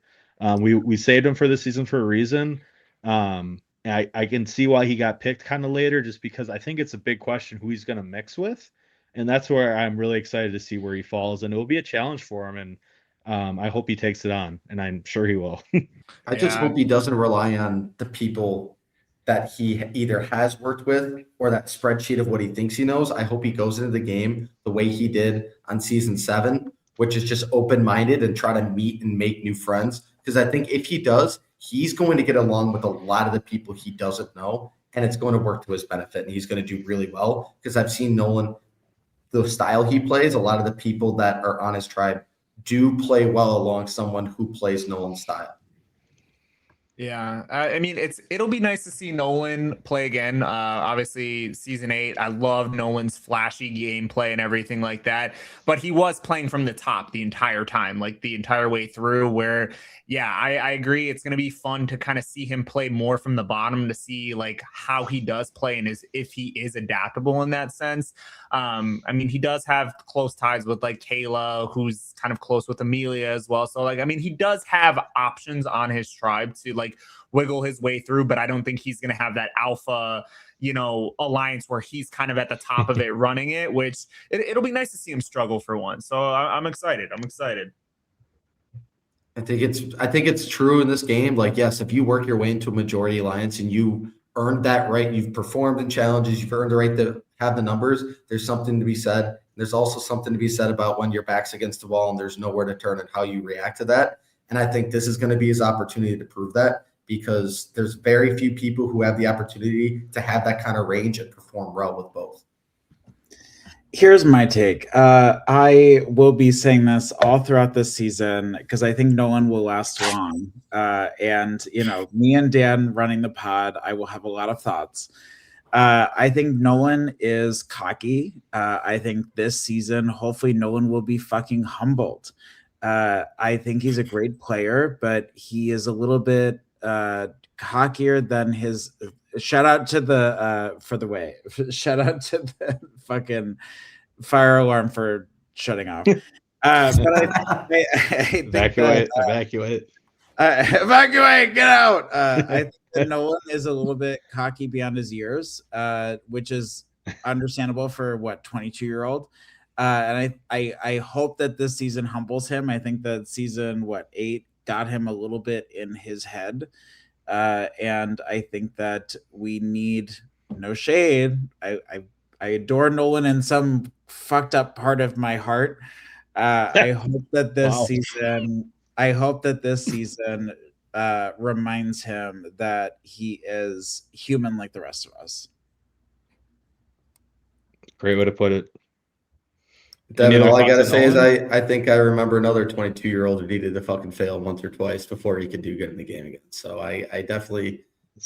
We saved him for the season for a reason. I can see why he got picked kind of later, just because I think it's a big question who he's going to mix with. And that's where I'm really excited to see where he falls. And it will be a challenge for him. And I hope he takes it on. And I'm sure he will. I just hope he doesn't rely on the people that he either has worked with or that spreadsheet of what he thinks he knows. I hope he goes into the game the way he did on season 7, which is just open-minded and try to meet and make new friends. Because I think if he does, he's going to get along with a lot of the people he doesn't know, and it's going to work to his benefit, and he's going to do really well. Because I've seen Nolan, the style he plays, a lot of the people that are on his tribe do play well along someone who plays Nolan's style. Yeah, I mean, it'll be nice to see Nolan play again. Obviously, season 8, I love Nolan's flashy gameplay and everything like that. But he was playing from the top the entire time, like the entire way through. Where, yeah, I agree. It's going to be fun to kind of see him play more from the bottom to see like how he does play and if he is adaptable in that sense. I mean, he does have close ties with like Kaela, who's kind of close with Amelia as well. So like, I mean, he does have options on his tribe to like wiggle his way through, but I don't think he's going to have that alpha, alliance where he's kind of at the top of it running it, which it'll be nice to see him struggle for once. So I'm excited. I think it's true in this game. Like, yes, if you work your way into a majority alliance and you earned that right, you've performed in challenges, you've earned the right to have the numbers, there's something to be said. There's also something to be said about when your back's against the wall and there's nowhere to turn and how you react to that. And I think this is going to be his opportunity to prove that, because there's very few people who have the opportunity to have that kind of range and perform well with both. Here's my take. I will be saying this all throughout this season because I think Nolan will last long. And, me and Dan running the pod, I will have a lot of thoughts. I think Nolan is cocky. I think this season, hopefully Nolan will be fucking humbled. I think he's a great player, but he is a little bit cockier than his. Shout out to the shout out to the fucking fire alarm for shutting off. But I think Evacuate. Evacuate, get out. I think that Nolan is a little bit cocky beyond his years, which is understandable for 22-year-old. And I hope that this season humbles him. I think that season 8 got him a little bit in his head. And I think that we need, no shade, I adore Nolan in some fucked up part of my heart. I hope that this season reminds him that he is human like the rest of us. Great way to put it. Devin, all I gotta say is I think I remember another 22-year-old who needed to fucking fail once or twice before he could do good in the game again. So I definitely,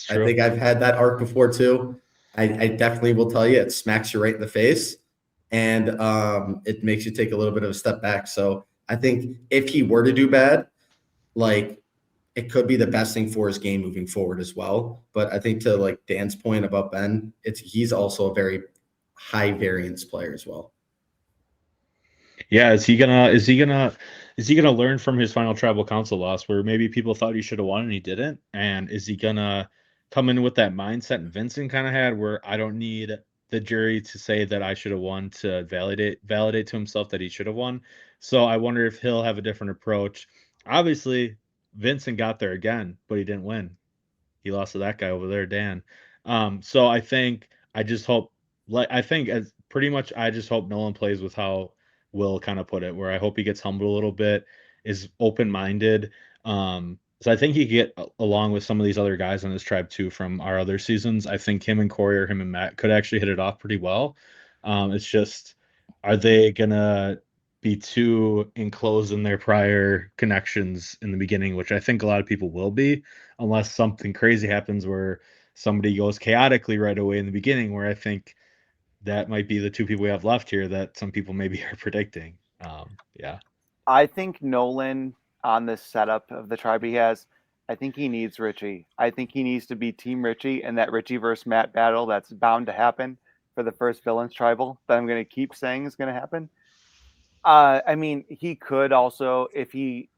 I think I've had that arc before too. I definitely will tell you, it smacks you right in the face, and it makes you take a little bit of a step back. So I think if he were to do bad, like, it could be the best thing for his game moving forward as well. But I think to like Dan's point about Ben, he's also a very high variance player as well. Yeah, is he gonna learn from his final tribal council loss, where maybe people thought he should have won and he didn't? And is he gonna come in with that mindset Vincent kind of had, where I don't need the jury to say that I should have won to validate to himself that he should have won? So I wonder if he'll have a different approach. Obviously, Vincent got there again, but he didn't win. He lost to that guy over there, Dan. So I just hope Nolan plays with how Will kind of put it, where I hope he gets humbled a little bit, is open-minded. So I think he could get along with some of these other guys on his tribe too from our other seasons. I think him and Corey or him and Matt could actually hit it off pretty well. It's just, are they gonna be too enclosed in their prior connections in the beginning, which I think a lot of people will be, unless something crazy happens where somebody goes chaotically right away in the beginning, where I think that might be the two people we have left here that some people maybe are predicting. Yeah. I think Nolan on this setup of the tribe he has, I think he needs Richie. I think he needs to be Team Richie and that Richie versus Matt battle that's bound to happen for the first villains tribal that I'm going to keep saying is going to happen. I mean, he could also, if he,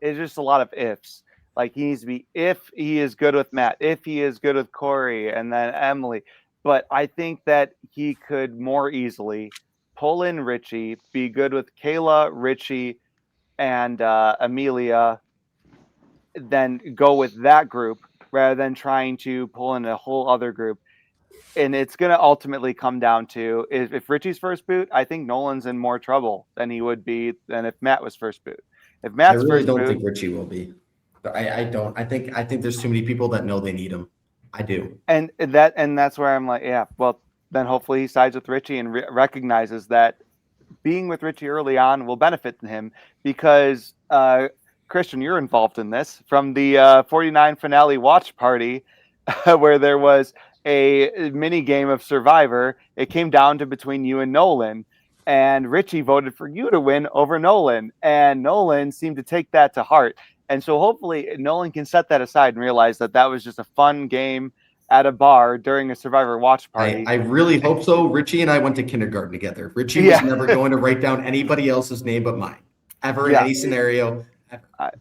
it's just a lot of ifs. Like he needs to be, if he is good with Matt, if he is good with Corey and then Emily. But I think that he could more easily pull in Richie, be good with Kaela, Richie, and Amelia, then go with that group rather than trying to pull in a whole other group. And it's going to ultimately come down to if Richie's first boot, I think Nolan's in more trouble than he would be than if Matt was first boot. If Matt's I really first don't boot, think Richie will be. I don't. I think there's too many people that know they need him. I do. and that's where I'm like, yeah, well, then hopefully he sides with Richie and recognizes that being with Richie early on will benefit him because Christian, you're involved in this from the 49 finale watch party where there was a mini game of Survivor. It came down to between you and Nolan, and Richie voted for you to win over Nolan, and Nolan seemed to take that to heart. And so hopefully Nolan can set that aside and realize that that was just a fun game at a bar during a Survivor watch party. I really hope so. Richie and I went to kindergarten together. Richie was never going to write down anybody else's name but mine, ever in any scenario.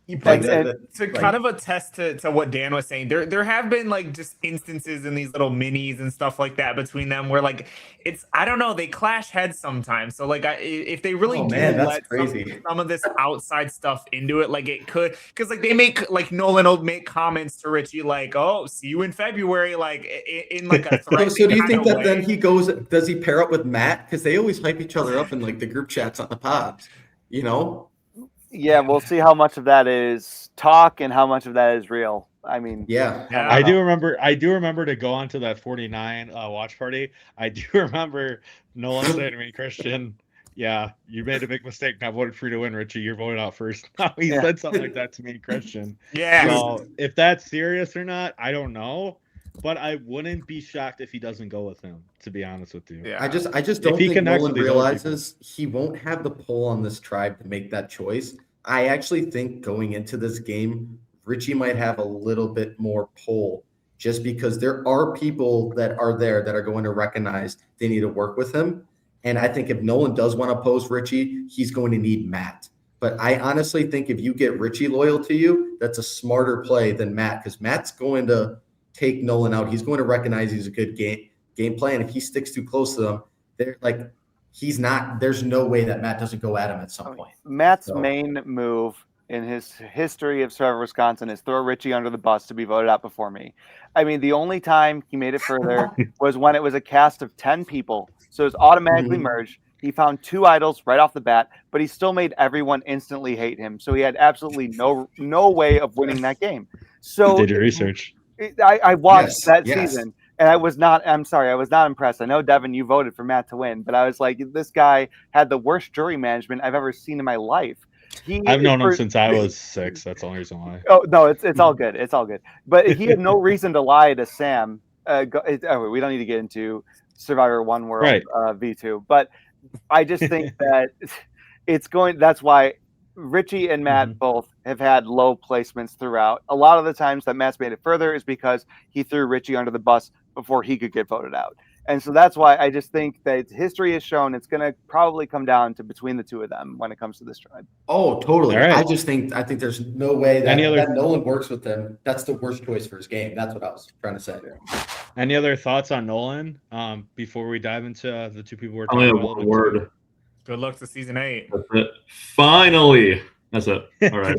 To kind of attest to what Dan was saying, there have been like just instances in these little minis and stuff like that between them where like it's, I don't know, they clash heads sometimes. So like if they really let some of this outside stuff into it, like it could, because like they make, like Nolan will make comments to Richie like, oh, see you in February, like in like a threat. So do you think that then he goes, does he pair up with Matt? Because they always hype each other up in like the group chats on the pods, you know? Yeah, we'll see how much of that is talk and how much of that is real. I mean, I do remember to go on to that 49 watch party. I do remember Nolan saying to me, Christian, yeah, you made a big mistake. I voted for you to win, Richie. You're voted out first. He said something like that to me, Christian. Yeah. So if that's serious or not, I don't know. But I wouldn't be shocked if he doesn't go with him, to be honest with you. Yeah. I just don't think Nolan realizes he won't have the pull on this tribe to make that choice. I actually think going into this game, Richie might have a little bit more pull just because there are people that are there that are going to recognize they need to work with him. And I think if Nolan does want to oppose Richie, he's going to need Matt. But I honestly think if you get Richie loyal to you, that's a smarter play than Matt because Matt's going to take Nolan out. He's going to recognize he's a good game plan. If he sticks too close to them, they're like he's not. There's no way that Matt doesn't go at him at some point. Matt's main move in his history of Survivor Wisconsin is throw Richie under the bus to be voted out before me. I mean, the only time he made it further was when it was a cast of 10 people, so it was automatically merged. He found 2 idols right off the bat, but he still made everyone instantly hate him. So he had absolutely no way of winning that game. So did your research. I watched that season and I was not impressed. I know, Devin, you voted for Matt to win, but I was like, this guy had the worst jury management I've ever seen in my life. I've known him since I was 6. That's the only reason why. Oh, no, it's all good. It's all good. But he had no reason to lie to Sam. We don't need to get into Survivor One World V2, but I just think that that's why Richie and Matt both have had low placements throughout. A lot of the times that Matt's made it further is because he threw Richie under the bus before he could get voted out. And so that's why I just think that history has shown it's going to probably come down to between the two of them when it comes to this tribe. Oh, totally. Right. I think there's no way that Nolan works with them. That's the worst choice for his game. That's what I was trying to say. Any other thoughts on Nolan before we dive into the two people we're talking about? One word. Good luck to season 8. That's it. Finally. That's it. All right.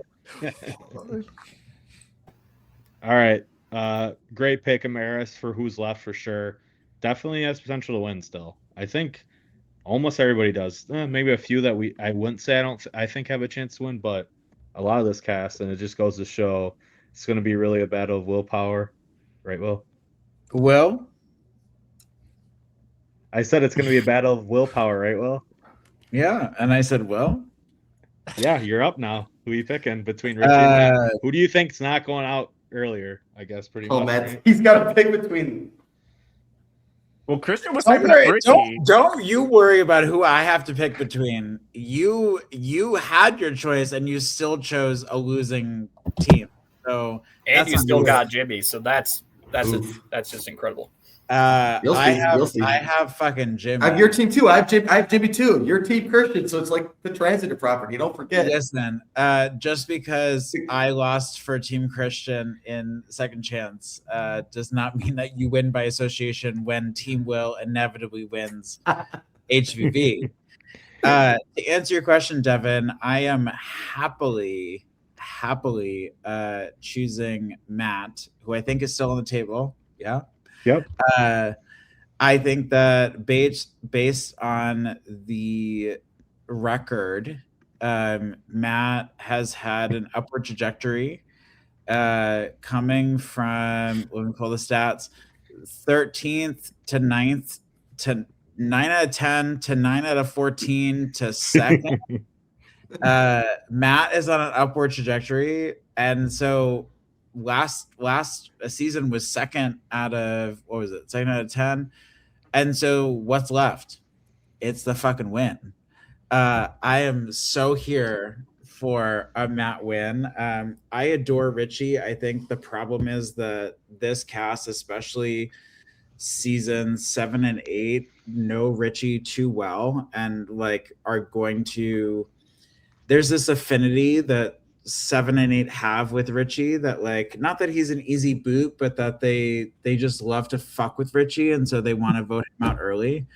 All right. Great pick, Amaris, for who's left for sure. Definitely has potential to win still. I think almost everybody does. Maybe a few that I wouldn't say I think have a chance to win, but a lot of this cast, and it just goes to show it's going to be really a battle of willpower. Right, Will? Will? I said it's going to be a battle of willpower, right, Will? Yeah, and I said, well? Yeah, you're up now. Who are you picking between Richie and Matt? Who do you think's not going out earlier, I guess, pretty much? Matt, he's got to pick between... Well, Christian was Don't hyping worry, up Richie. don't you worry about who I have to pick between. You had your choice and you still chose a losing team. So And you on still you. got Jimmy, so that's Oof. just incredible. You'll see. You'll see. I have fucking Jimmy. I have your team too. I have Jimmy too. Your team Christian, so it's like the transitive property. Don't forget. Listen, just because I lost for Team Christian in second chance does not mean that you win by association when Team Will inevitably wins HVV. To answer your question, Devin, I am happily choosing Matt, who I think is still on the table. Yeah. Yep. I think that based on the record, Matt has had an upward trajectory coming from, let me pull the stats, 13th to 9th to 9 out of 10 to 9 out of 14 to second. Matt is on an upward trajectory. And so last season was second out of, what was it? Second out of 10. And so what's left? It's the fucking win. I am so here for a Matt win. I adore Richie. I think the problem is that this cast, especially seasons 7 and 8, know Richie too well and like are going to, there's this affinity that 7 and 8 have with Richie that like, not that he's an easy boot, but that they just love to fuck with Richie. And so they want to vote him out early.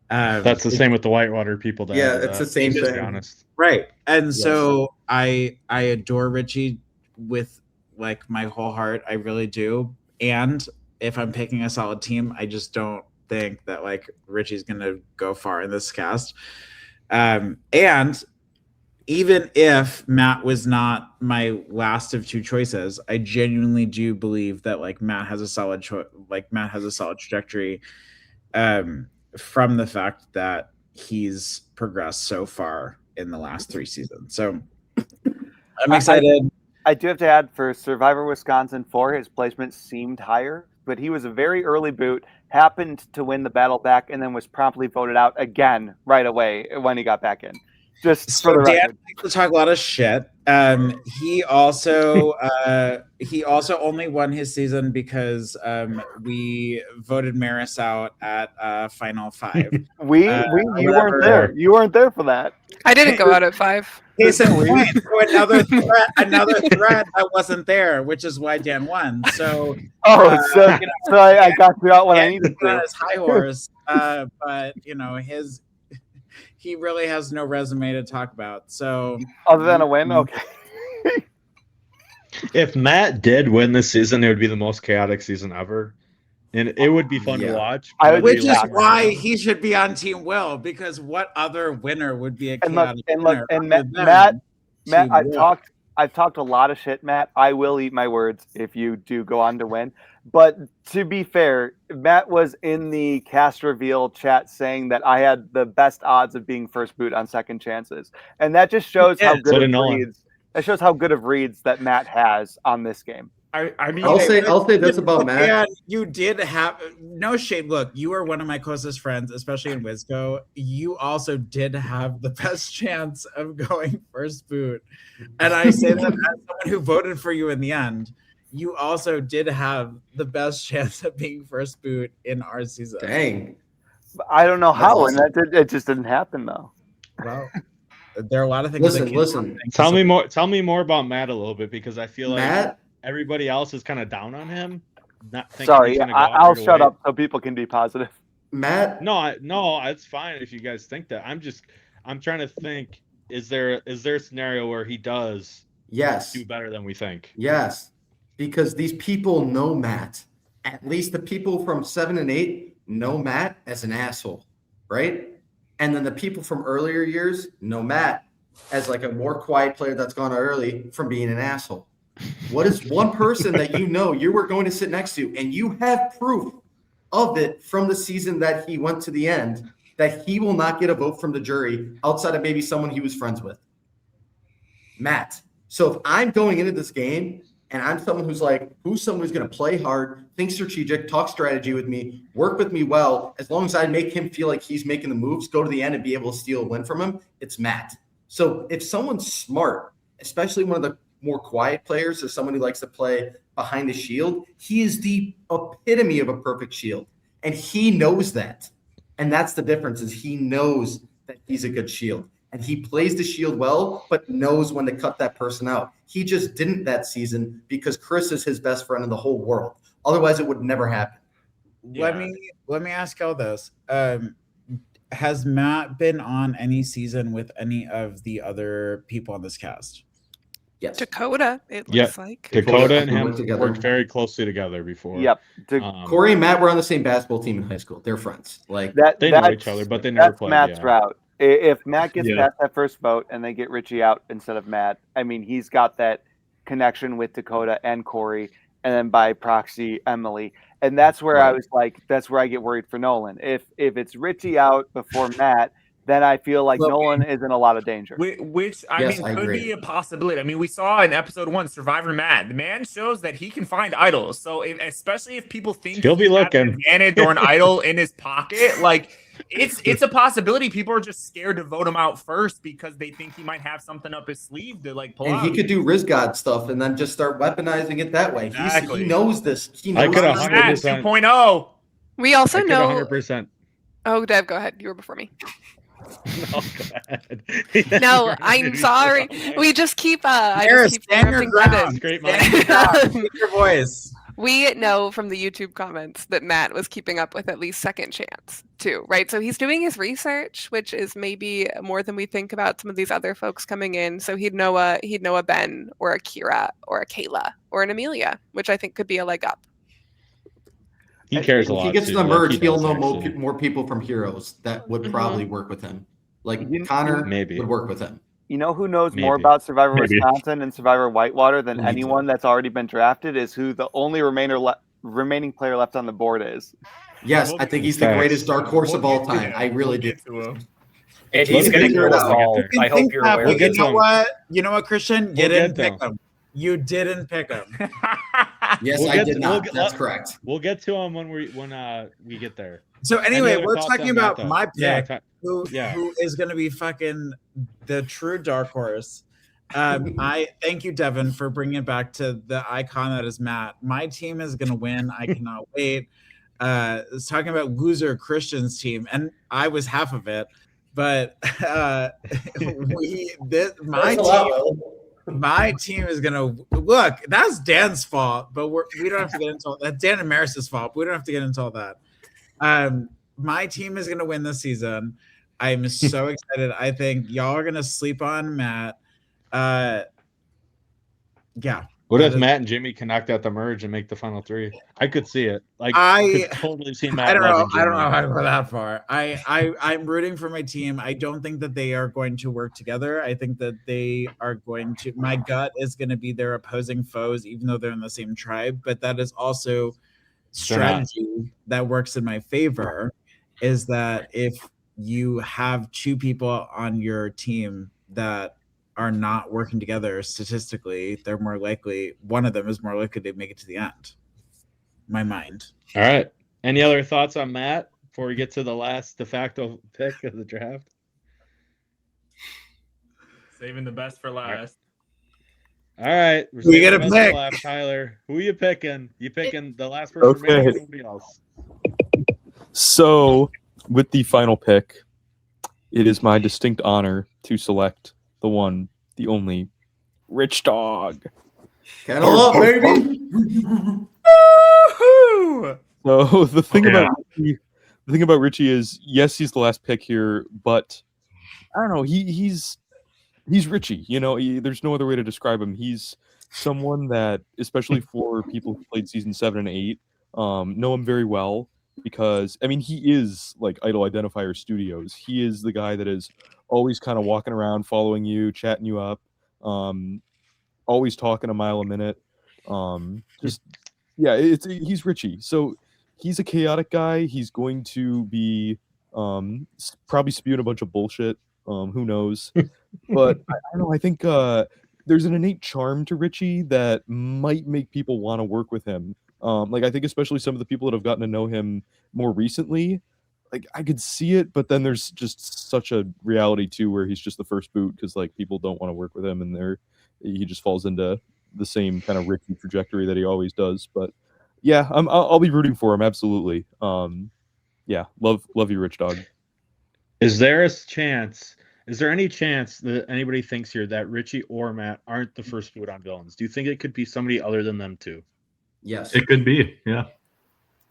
That's the same with the Whitewater people. Yeah, it's the same to thing. be honest. Right. And Yes. so I adore Richie with like my whole heart. I really do. And if I'm picking a solid team, I just don't think that like Richie's going to go far in this cast. And even if Matt was not my last of two choices, I genuinely do believe that like Matt has a solid trajectory from the fact that he's progressed so far in the last 3 seasons. So I'm excited. I do have to add for Survivor Wisconsin 4, his placement seemed higher, but he was a very early boot, happened to win the battle back, and then was promptly voted out again right away when he got back in. Just for the record. Dan likes to talk a lot of shit. He also only won his season because we voted Maris out at Final 5. You weren't there. You weren't there for that. I didn't go out at 5. Case in point, another threat that wasn't there, which is why Dan won. So so I got you out when I needed to. His high horse, but you know he really has no resume to talk about. So other than a win, okay. If Matt did win this season, it would be the most chaotic season ever. And it would be fun to watch. Which is why he should be on Team Will, because what other winner would be a chaotic winner? Matt, I've talked a lot of shit, Matt. I will eat my words if you do go on to win. But to be fair, Matt was in the cast reveal chat saying that I had the best odds of being first boot on second chances. And that just shows how good of reads. That shows how good of reads that Matt has on this game. I mean, I'll say this about Matt. Yeah, you did have no shade. Look, you are one of my closest friends, especially in Wisco. You also did have the best chance of going first boot. And I say that as someone who voted for you in the end. You also did have the best chance of being first boot in our season. Dang. I don't know how, awesome. And it just didn't happen though. Well, there are a lot of things. Listen. Tell me more about Matt a little bit, because I feel like everybody else is kind of down on him. Sorry, I'll shut up so people can be positive. Matt? No, it's fine if you guys think that. I'm trying to think. Is there a scenario where he does do better than we think? Yes. Because these people know Matt. At least the people from 7 and 8 know Matt as an asshole, right? And then the people from earlier years know Matt as like a more quiet player that's gone out early from being an asshole. What is one person that you were going to sit next to, and you have proof of it from the season that he went to the end, that he will not get a vote from the jury outside of maybe someone he was friends with? Matt. So if I'm going into this game And I'm someone who's like, who's someone who's going to play hard, think strategic, talk strategy with me, work with me well. As long as I make him feel like he's making the moves, go to the end and be able to steal a win from him, it's Matt. So if someone's smart, especially one of the more quiet players or someone who likes to play behind the shield, he is the epitome of a perfect shield. And he knows that. And that's the difference, is he knows that he's a good shield. And he plays the shield well, but knows when to cut that person out. He just didn't that season because Chris is his best friend in the whole world. Otherwise, it would never happen. Let me ask y'all this. Has Matt been on any season with any of the other people on this cast? Yes. Dacota, it looks like. Dacota and him together. worked very closely together before. Yep. Corey and Matt were on the same basketball team in high school. They're friends. Like they know each other, but they never played. Matt's route. If Matt gets Yeah. past that first vote and they get Richie out instead of Matt, I mean, he's got that connection with Dacota and Corey, and then by proxy, Emily. And that's where I was like, that's where I get worried for Nolan. If it's Richie out before Matt, then I feel like Nolan is in a lot of danger. Which I Yes, mean, I could agree. be a possibility. I mean, we saw in episode 1, Survivor Matt. The man shows that he can find idols. So, especially if people think He'll be he has looking. an advantage or an idol in his pocket, like it's a possibility. People are just scared to vote him out first because they think he might have something up his sleeve to like pull and out. he could do Riz God stuff and then just start weaponizing it that way. Exactly. He knows this. He I knows could this. 100%. 2.0. We also I could know. 100%. Oh, Dev, go ahead. You were before me. No, go ahead. No, I'm sorry. We just keep. I Sarah, just keep stand your interrupting ground. Great Stand mind. your ground. Keep your voice. We know from the YouTube comments that Matt was keeping up with at least second chance too, right? So he's doing his research, which is maybe more than we think about some of these other folks coming in. So he'd know a Ben or a Kyra or a Kaela or an Amelia, which I think could be a leg up. He cares a If lot. he gets to too, the like merge, he he'll does, know actually. more people from Heroes that would Mhm. probably work with him. Like You- Connor Maybe. would work with him. You know who knows more Maybe. about Survivor Maybe. Wisconsin and Survivor Whitewater than Who needs anyone that's already been drafted is who the only remaining player left on the board is. Yes, We'll I think he's the Facts. greatest dark horse We'll of all get to time. him. I really We'll do. get to him. And Let he's me going to figure kill it us out. all. I hope you're aware But of you it. know what, Christian? You We'll didn't get pick to him. You didn't pick him. Yes, We'll I get did to- not. we'll get- That's correct. We'll get to him when we get there. So Any anyway, other we're thoughts talking on that, about though? my pick, Yeah, who is going to be fucking the true dark horse. I thank you, Devin, for bringing it back to the icon that is Matt. My team is going to win. I cannot wait. It's talking about loser Christian's team, and I was half of it, but my team is gonna look. That's Dan's fault, but we don't have to get into all that. Dan and Maris's fault. We don't have to get into all that. My team is gonna win this season. I'm so excited. I think y'all are gonna sleep on Matt. Yeah. What if Matt and Jimmy connect at the merge and make the final 3? I could see it. Like I could totally see Matt. I don't know. loving I don't know Jimmy. how to go that far. I'm rooting for my team. I don't think that they are going to work together. I think that they are going to. My gut is going to be their opposing foes, even though they're in the same tribe. But that is also strategy that works in my favor. Is that if you have 2 people on your team that are not working together statistically, they're more likely. One of them is more likely to make it to the end. My mind. All right. Any other thoughts on Matt before we get to the last de facto pick of the draft? Saving the best for last. All right. We're We saving get a the best for pick. last, Tyler. Who are you picking? You picking the last person Okay. remaining or nobody else? So, with the final pick, it is my distinct honor to select the one, the only, Rich Dog. Kettle up, baby. Woohoo! So the thing Yeah. about Richie is, yes, he's the last pick here, but I don't know. He's Richie. You know, there's no other way to describe him. He's someone that, especially for people who played season 7 and 8, know him very well because I mean he is like Idol Identifier Studios. He is the guy that is always kind of walking around, following you, chatting you up, always talking a mile a minute. He's Richie. So he's a chaotic guy. He's going to be probably spewing a bunch of bullshit. Who knows? But I don't know. I think there's an innate charm to Richie that might make people want to work with him. Like I think especially some of the people that have gotten to know him more recently, like I could see it, but then there's just such a reality too where he's just the first boot because like people don't want to work with him and he just falls into the same kind of Richie trajectory that he always does. But yeah, I'll be rooting for him absolutely. Yeah, love you, Rich Dog. Is there any chance that anybody thinks here that Richie or Matt aren't the first boot on villains? Do you think it could be somebody other than them two? Yes. It could be, yeah.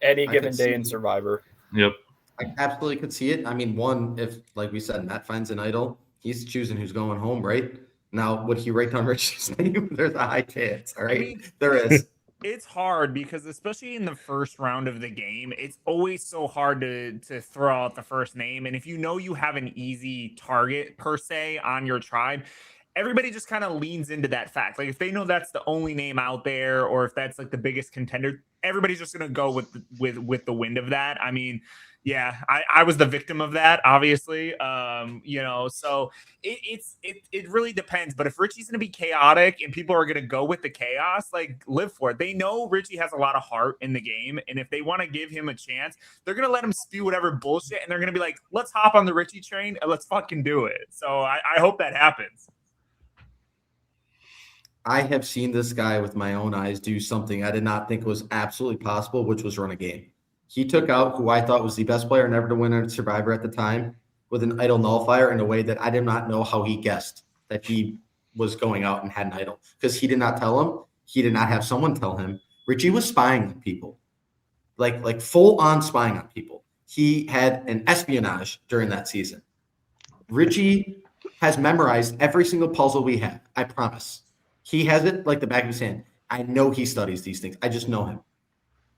Any I given could day see in it. Survivor. Yep. I absolutely could see it. I mean, one, if, like we said, Matt finds an idol, he's choosing who's going home, right? Now, would he write down Richie's name? There's a high chance, all right? I mean, there is. It's hard because especially in the first round of the game, it's always so hard to throw out the first name. And if you know you have an easy target per se on your tribe, everybody just kind of leans into that fact. Like if they know that's the only name out there, or if that's like the biggest contender, everybody's just gonna go with the wind of that. I mean, yeah, I was the victim of that, obviously. So it really depends. But if Richie's gonna be chaotic and people are gonna go with the chaos, like live for it. They know Richie has a lot of heart in the game, and if they want to give him a chance, they're gonna let him spew whatever bullshit, and they're gonna be like, let's hop on the Richie train and let's fucking do it. So I hope that happens. I have seen this guy with my own eyes do something I did not think was absolutely possible, which was run a game. He took out who I thought was the best player never to win a Survivor at the time with an idol nullifier in a way that I did not know how he guessed that he was going out and had an idol, because he did not tell him. He did not have someone tell him. Richie was spying on people, like full on spying on people. He had an espionage during that season. Richie has memorized every single puzzle we have. I promise. He has it like the back of his hand. I know he studies these things. I just know him.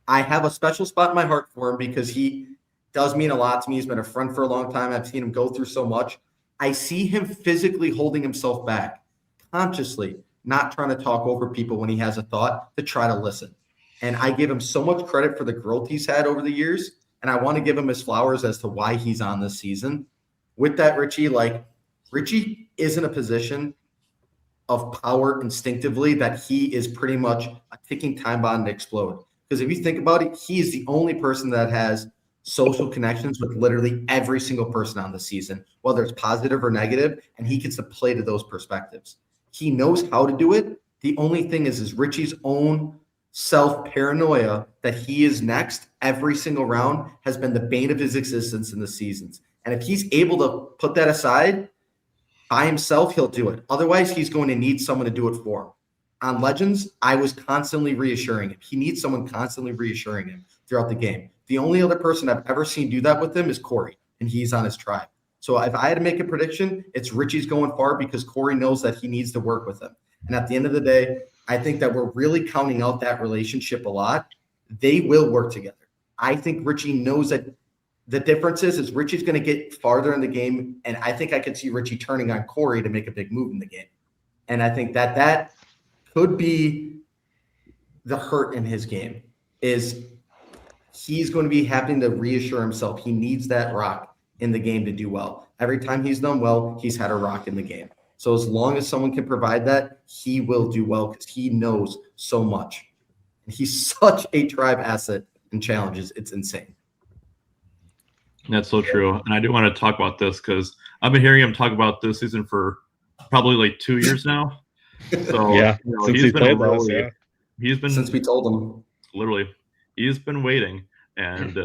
I have a special spot in my heart for him because he does mean a lot to me. He's been a friend for a long time. I've seen him go through so much. I see him physically holding himself back, consciously, not trying to talk over people when he has a thought, to try to listen. And I give him so much credit for the growth he's had over the years. And I want to give him his flowers as to why he's on this season. With that, Richie is in a position of power instinctively that he is pretty much a ticking time bomb to explode. Because if you think about it, he is the only person that has social connections with literally every single person on the season, whether it's positive or negative, and he gets to play to those perspectives. He knows how to do it. The only thing is Richie's own self-paranoia that he is next every single round has been the bane of his existence in the seasons. And if he's able to put that aside by himself, he'll do it. Otherwise, he's going to need someone to do it for him. On Legends, I was constantly reassuring him. He needs someone constantly reassuring him throughout the game. The only other person I've ever seen do that with him is Corey, and he's on his tribe. So if I had to make a prediction, it's Richie's going far because Corey knows that he needs to work with him. And at the end of the day, I think that we're really counting out that relationship a lot. They will work together. I think Richie knows that the difference is Richie's going to get farther in the game, and I think I could see Richie turning on Corey to make a big move in the game. And I think that could be the hurt in his game, is he's going to be having to reassure himself he needs that rock in the game to do well. Every time he's done well, he's had a rock in the game. So as long as someone can provide that, he will do well because he knows so much. And he's such a tribe asset in challenges. It's insane. That's so true. And I do want to talk about this because I've been hearing him talk about this season for probably like 2 years now. So yeah, since he's been told us, yeah. He's been since we told him. Literally, he's been waiting, and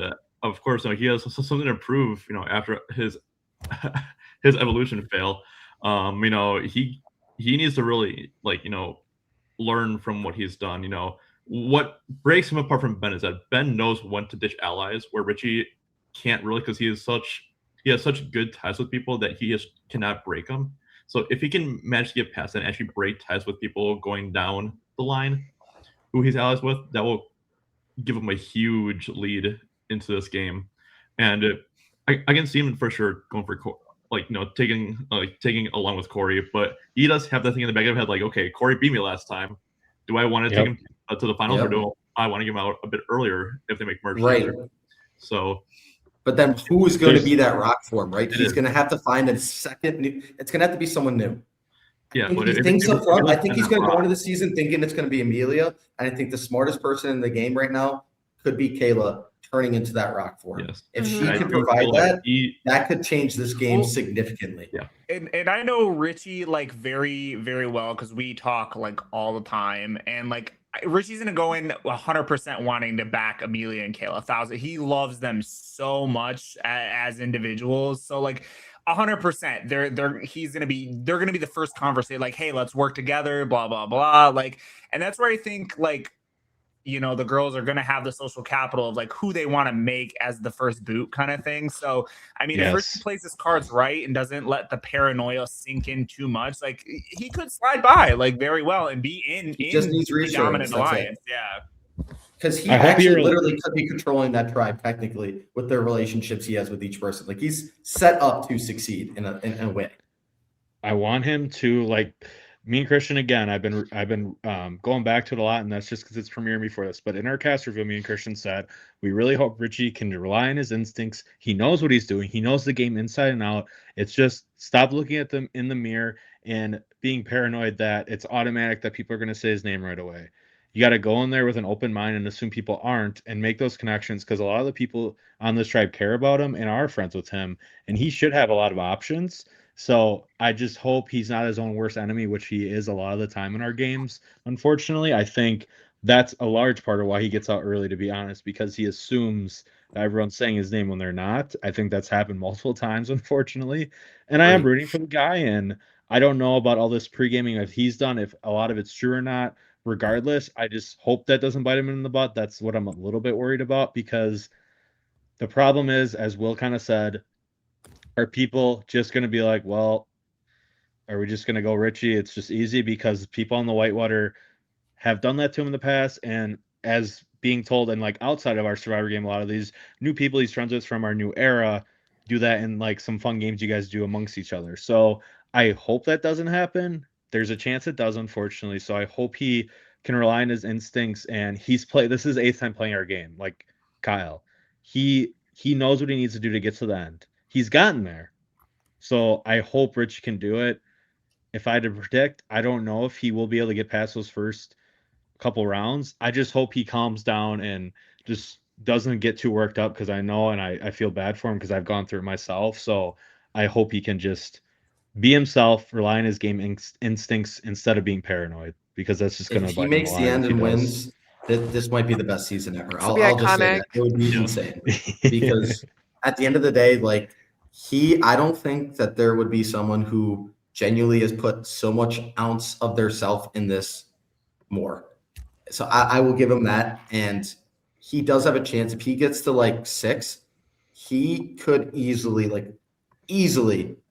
of course, he has something to prove. After his evolution fail, he needs to really learn from what he's done. What breaks him apart from Ben is that Ben knows when to ditch allies, where Richie can't really, because he has such good ties with people that he just cannot break them. So if he can manage to get past that and actually break ties with people going down the line, who he's allies with, that will give him a huge lead into this game. And I can see him for sure going for taking along with Corey, but he does have that thing in the back of his head, like, okay, Corey beat me last time. Do I want to take him to the finals, or do I want to get him out a bit earlier if they make merge together? So. But then who is going to be that rock for him, right? He's going to have to find a second new. It's going to have to be someone new. Yeah, I think but he thinks up front. I think he's going to go into the season thinking it's going to be Amelia, and I think the smartest person in the game right now could be Kaela turning into that rock for him. Yes. If Mhm. she I can do provide feel like that, that could change this game significantly. Yeah. And I know Richie like very, very well because we talk like all the time. And like Richie's gonna go in 100% wanting to back Amelia and Kaela 1,000. He loves them so much as individuals. So like 100%, they're gonna be the first conversation, like, hey, let's work together, blah blah blah. Like, and that's where I think like, you know, the girls are going to have the social capital of like who they want to make as the first boot kind of thing. So, I mean, if Richie plays his cards right and doesn't let the paranoia sink in too much, like he could slide by like very well and be in just needs the dominant alliance. Yeah. Because he actually literally could be controlling that tribe technically with the relationships he has with each person. Like he's set up to succeed in a way. I want him to like me and Christian again. I've been going back to it a lot, and that's just because it's premiering before this. But in our cast review, me and Christian said we really hope Richie can rely on his instincts. He knows what he's doing. He knows the game inside and out. It's just stop looking at them in the mirror and being paranoid that it's automatic that people are going to say his name right away. You got to go in there with an open mind and assume people aren't, and make those connections because a lot of the people on this tribe care about him and are friends with him, and he should have a lot of options. So I just hope he's not his own worst enemy, which he is a lot of the time in our games. Unfortunately, I think that's a large part of why he gets out early, to be honest, because he assumes that everyone's saying his name when they're not. I think that's happened multiple times, unfortunately. And I am rooting for the guy, and I don't know about all this pre-gaming that he's done, if a lot of it's true or not. Regardless, I just hope that doesn't bite him in the butt. That's what I'm a little bit worried about, because the problem is, as Will kind of said, are people just going to be like, well, are we just going to go Richie? It's just easy because people on the Whitewater have done that to him in the past. And as being told, and like outside of our Survivor game, a lot of these new people he's friends with from our new era do that in like some fun games you guys do amongst each other. So I hope that doesn't happen. There's a chance it does, unfortunately. So I hope he can rely on his instincts, and this is 8th time playing our game, like Kyle. He knows what he needs to do to get to the end. He's gotten there. So I hope Rich can do it. If I had to predict, I don't know if he will be able to get past those first couple rounds. I just hope he calms down and just doesn't get too worked up, because I know, and I feel bad for him because I've gone through it myself. So I hope he can just be himself, rely on his game instincts instead of being paranoid, because that's just going to bite him. If he makes the end and wins, this might be the best season ever. I'll just say that. It would be insane. Because at the end of the day, like I don't think that there would be someone who genuinely has put so much ounce of their self in this more. So I will give him that. And he does have a chance. If he gets to like 6, he could easily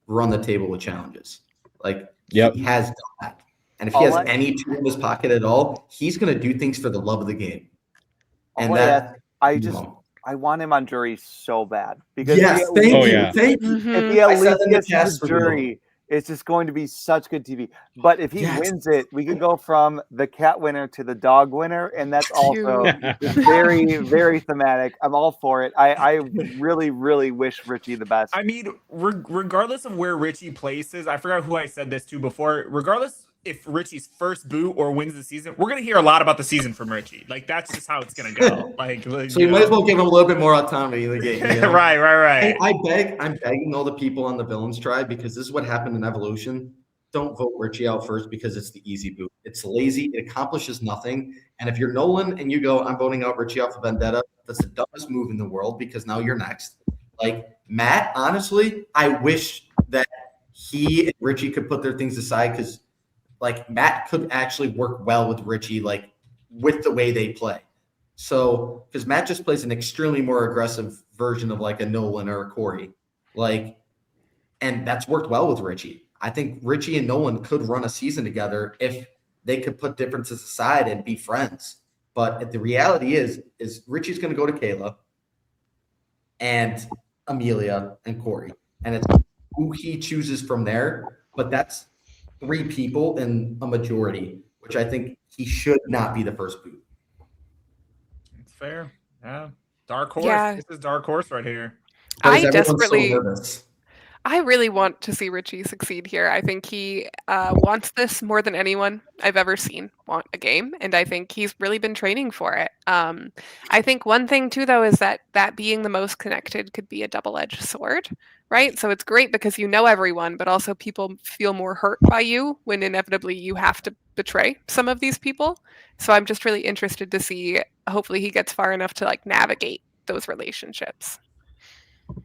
run the table with challenges. Like he has done that. And if he has any tool in his pocket at all, he's going to do things for the love of the game. And I want him on jury so bad, because thank you. If he at least gets the jury, it's just going to be such good TV. But if he wins it, we could go from the cat winner to the dog winner, and that's also very, very thematic. I'm all for it. I really, really wish Richie the best. I mean, regardless of where Richie places, I forgot who I said this to before. Regardless if Richie's first boot or wins the season, we're gonna hear a lot about the season from Richie. Like that's just how it's gonna go. So you might as well give him a little bit more autonomy in the game. You know? Right. I'm begging all the people on the villains tribe, because this is what happened in Evolution. Don't vote Richie out first because it's the easy boot. It's lazy. It accomplishes nothing. And if you're Nolan and you go, I'm voting out Richie off of Vendetta, that's the dumbest move in the world, because now you're next. Like Matt, honestly, I wish that he and Richie could put their things aside, because like Matt could actually work well with Richie, like with the way they play. So, because Matt just plays an extremely more aggressive version of like a Nolan or a Corey, and that's worked well with Richie. I think Richie and Nolan could run a season together if they could put differences aside and be friends. But the reality is Richie's going to go to Kaela and Amelia and Corey, and it's who he chooses from there. But that's 3 people in a majority, which I think he should not be the first boot. It's fair. Yeah. Dark horse. Yeah. This is dark horse right here. I desperately I really want to see Richie succeed here. I think he wants this more than anyone I've ever seen want a game, and I think he's really been training for it. I think one thing too, though, is that being the most connected could be a double-edged sword, right? So it's great because you know everyone, but also people feel more hurt by you when inevitably you have to betray some of these people. So I'm just really interested to see. Hopefully, he gets far enough to like navigate those relationships.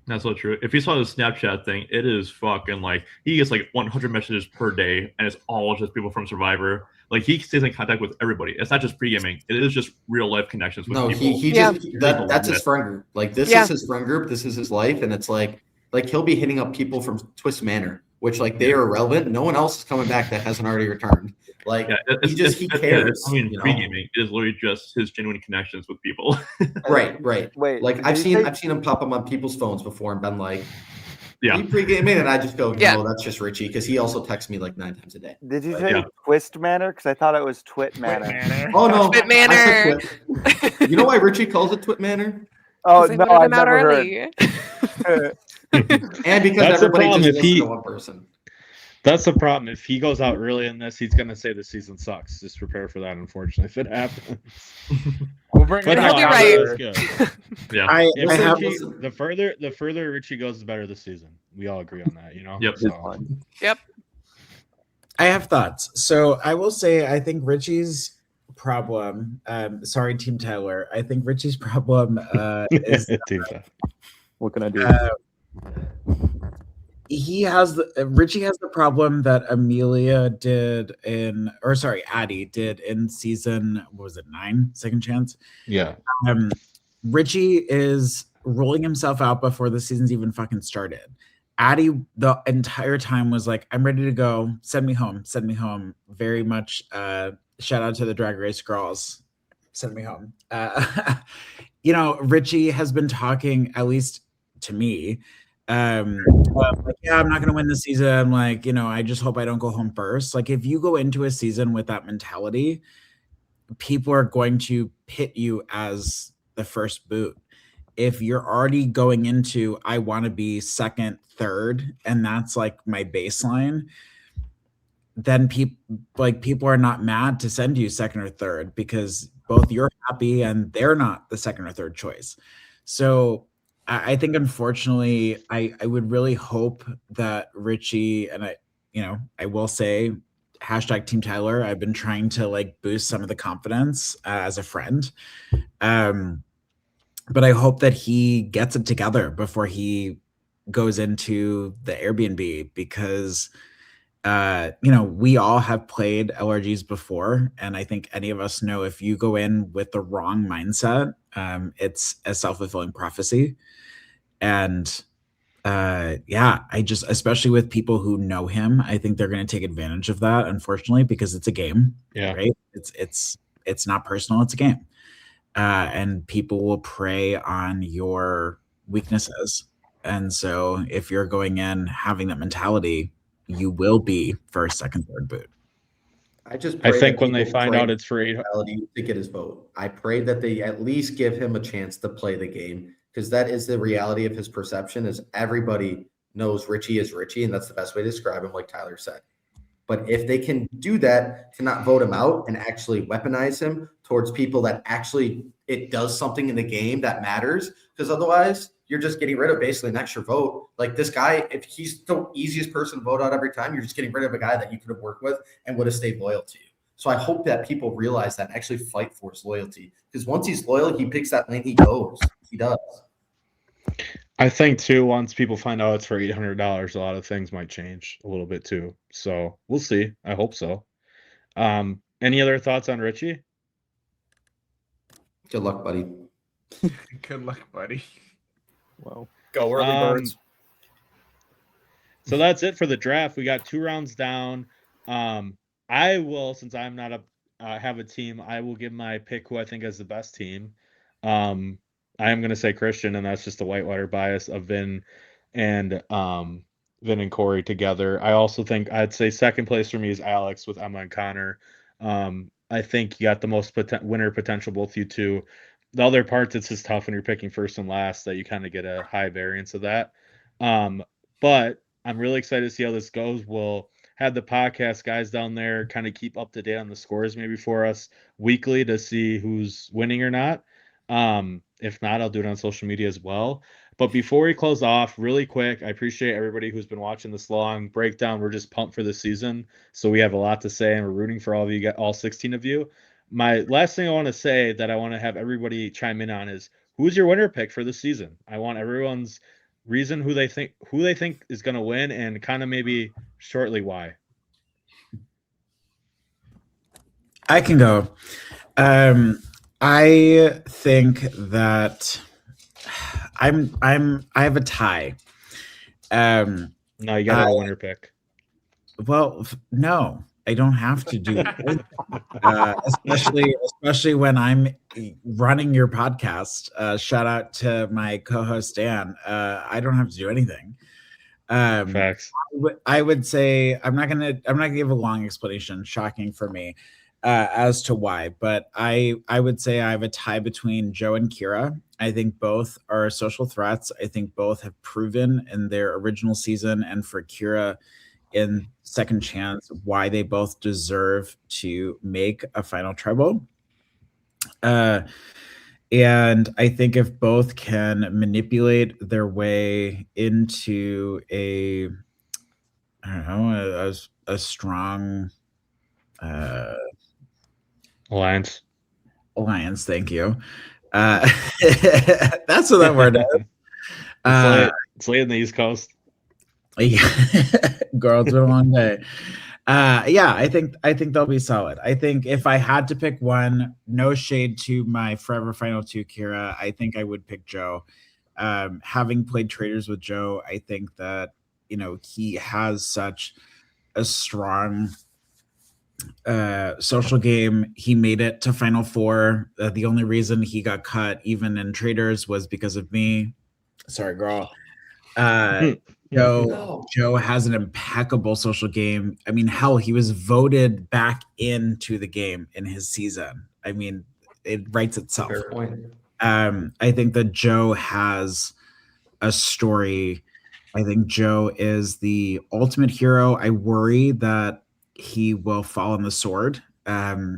That's so true. If you saw the Snapchat thing, it is fucking like he gets like 100 messages per day, and it's all just people from Survivor. Like he stays in contact with everybody. It's not just pre-gaming; it is just real life connections with people. he just that's his friend group. Like this is his friend group. This is his life, and it's like he'll be hitting up people from Twist Manor, which like they are irrelevant. No one else is coming back that hasn't already returned. Like he cares. I mean, pre-gaming is literally just his genuine connections with people. Right. Wait, like I've seen him pop up on people's phones before and been like, "Are you pre-gaming?" And I just go, "No, that's just Richie," because he also texts me like 9 times a day. Did you say Twist Manor? Because I thought it was Twit Manor. Oh no, Twit Manor. I said Twit. You know why Richie calls it Twit Manor? Oh no, I've never heard. And because that's the everybody problem. just If listens he, to one person. That's the problem. If he goes out early in this, he's gonna say the season sucks. Just prepare for that. Unfortunately, if it happens. We'll bring But it no, out. right. good. Yeah. The further Richie goes, the better the season. We all agree on that, you know. Yep. So. Yep. I have thoughts. So I will say, I think Richie's problem. Sorry, Team Tyler. I think Richie's problem is what can I do? Richie has the problem that Amelia did Addie did in season, what was it, 9? Second Chance? Yeah. Richie is rolling himself out before the season's even fucking started. Addie the entire time was like, I'm ready to go. Send me home. Send me home. Very much shout out to the Drag Race girls. Send me home. Richie has been talking, at least to me, like, yeah, I'm not gonna win this season. I'm like, I just hope I don't go home first. Like, if you go into a season with that mentality, people are going to pit you as the first boot. If you're already going into, I want to be second, third, and that's like my baseline, then people are not mad to send you second or third because both you're happy and they're not the second or third choice. So I think, unfortunately, I would really hope that Richie, and I will say, hashtag Team Tyler, I've been trying to like boost some of the confidence as a friend. But I hope that he gets it together before he goes into the Airbnb because, we all have played LRGs before. And I think any of us know if you go in with the wrong mindset, it's a self-fulfilling prophecy. And especially with people who know him, I think they're going to take advantage of that, unfortunately, because it's a game. Yeah. Right. It's not personal. It's a game. And people will prey on your weaknesses. And so if you're going in having that mentality, you will be first, second, third boot. I think when they find out it's free to get his vote, I pray that they at least give him a chance to play the game, because that is the reality of his perception. Is everybody knows Richie is Richie, and that's the best way to describe him, like Tyler said. But if they can do that, to not vote him out and actually weaponize him towards people that actually it does something in the game that matters, because otherwise you're just getting rid of basically an extra vote. Like this guy, if he's the easiest person to vote out every time, you're just getting rid of a guy that you could have worked with and would have stayed loyal to you. So I hope that people realize that and actually fight for his loyalty, because once he's loyal, he picks that lane, he goes. He does. I think too, once people find out it's for $800, a lot of things might change a little bit too. So we'll see. I hope so. Any other thoughts on Richie? Good luck, buddy. Good luck, buddy. Well, go early birds. So that's it for the draft. We got 2 rounds down. I will, since I'm not have a team, I will give my pick who I think is the best team. I am going to say Christian, and that's just the whitewater bias of Vin and Corey together. I also think I'd say second place for me is Alex with Emma and Connor. I think you got the most winner potential, both you two. The other parts, it's just tough when you're picking first and last that you kind of get a high variance of that. But I'm really excited to see how this goes. We'll have the podcast guys down there kind of keep up to date on the scores maybe for us weekly to see who's winning or not. If not, I'll do it on social media as well. But before we close off, really quick, I appreciate everybody who's been watching this long breakdown. We're just pumped for the season, so we have a lot to say, and we're rooting for all of you, all 16 of you. My last thing I want to say that I want to have everybody chime in on is who's your winner pick for the season? I want everyone's reason who they think is going to win, and kind of maybe shortly why. I can go. I think that I have a tie. No, you got a winner pick. Well, no, I don't have to do it. Especially when I'm running your podcast. Shout out to my co-host Dan. I don't have to do anything. Facts. I would say I'm not gonna give a long explanation. Shocking for me. As to why, but I would say I have a tie between Joe and Kyra. I think both are social threats. I think both have proven in their original season and for Kyra in second chance why they both deserve to make a final tribal. And I think if both can manipulate their way into a strong Alliance. Thank you. That's what that word is. It's late in the East Coast. Yeah. Girl, it's been a long day. Yeah, I think they'll be solid. I think if I had to pick one, no shade to my forever final two, Kyra, I think I would pick Joe. Having played traders with Joe, I think that he has such a strong social game. He made it to Final Four. The only reason he got cut, even in traders, was because of me. Sorry, girl. Joe has an impeccable social game. I mean, hell, he was voted back into the game in his season. I mean, it writes itself. Fair point. I think that Joe has a story. I think Joe is the ultimate hero. I worry that he will fall on the sword.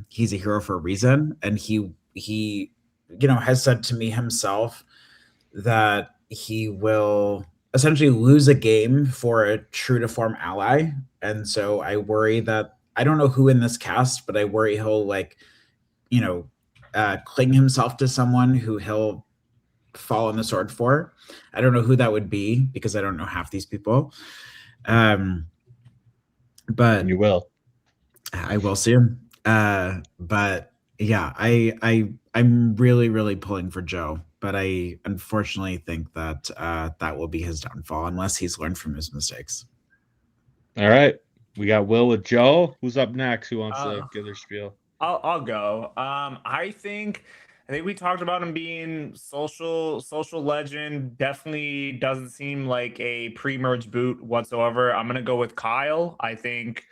He's a hero for a reason, and he has said to me himself that he will essentially lose a game for a true to form ally. And so I worry that I don't know who in this cast, but I worry he'll cling himself to someone who he'll fall on the sword for. I don't know who that would be because I don't know half these people. But you will. I will soon. But yeah, I'm really, really pulling for Joe, but I unfortunately think that that will be his downfall unless he's learned from his mistakes. All right, we got Will with Joe. Who's up next? Who wants to give their spiel? I'll go. I think we talked about him being social legend. Definitely doesn't seem like a pre-merge boot whatsoever. I'm gonna go with Kyle. I think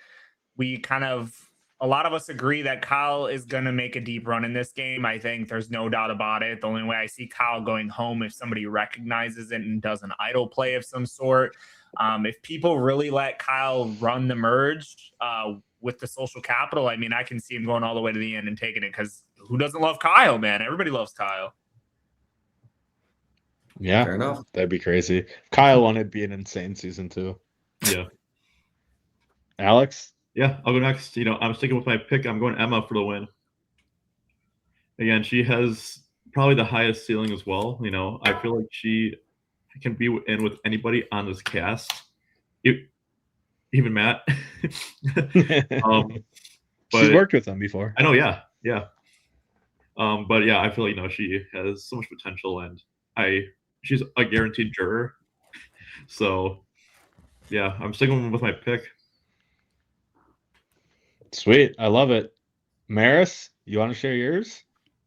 a lot of us agree that Kyle is gonna make a deep run in this game. I think there's no doubt about it. The only way I see Kyle going home if somebody recognizes it and does an idle play of some sort. If people really let Kyle run the merge with the social capital, I mean, I can see him going all the way to the end and taking it, because who doesn't love Kyle, man? Everybody loves Kyle. Yeah, fair enough. That'd be crazy. Kyle won, it'd be an insane season too. Yeah. Alex? Yeah, I'll go next. I'm sticking with my pick. I'm going Emma for the win. Again, she has probably the highest ceiling as well. I feel like she can be in with anybody on this cast. Even Matt. She's worked with them before. I know, yeah. But yeah, I feel like she has so much potential, and she's a guaranteed juror. So yeah, I'm sticking with my pick. Sweet, I love it. Maris, you want to share yours?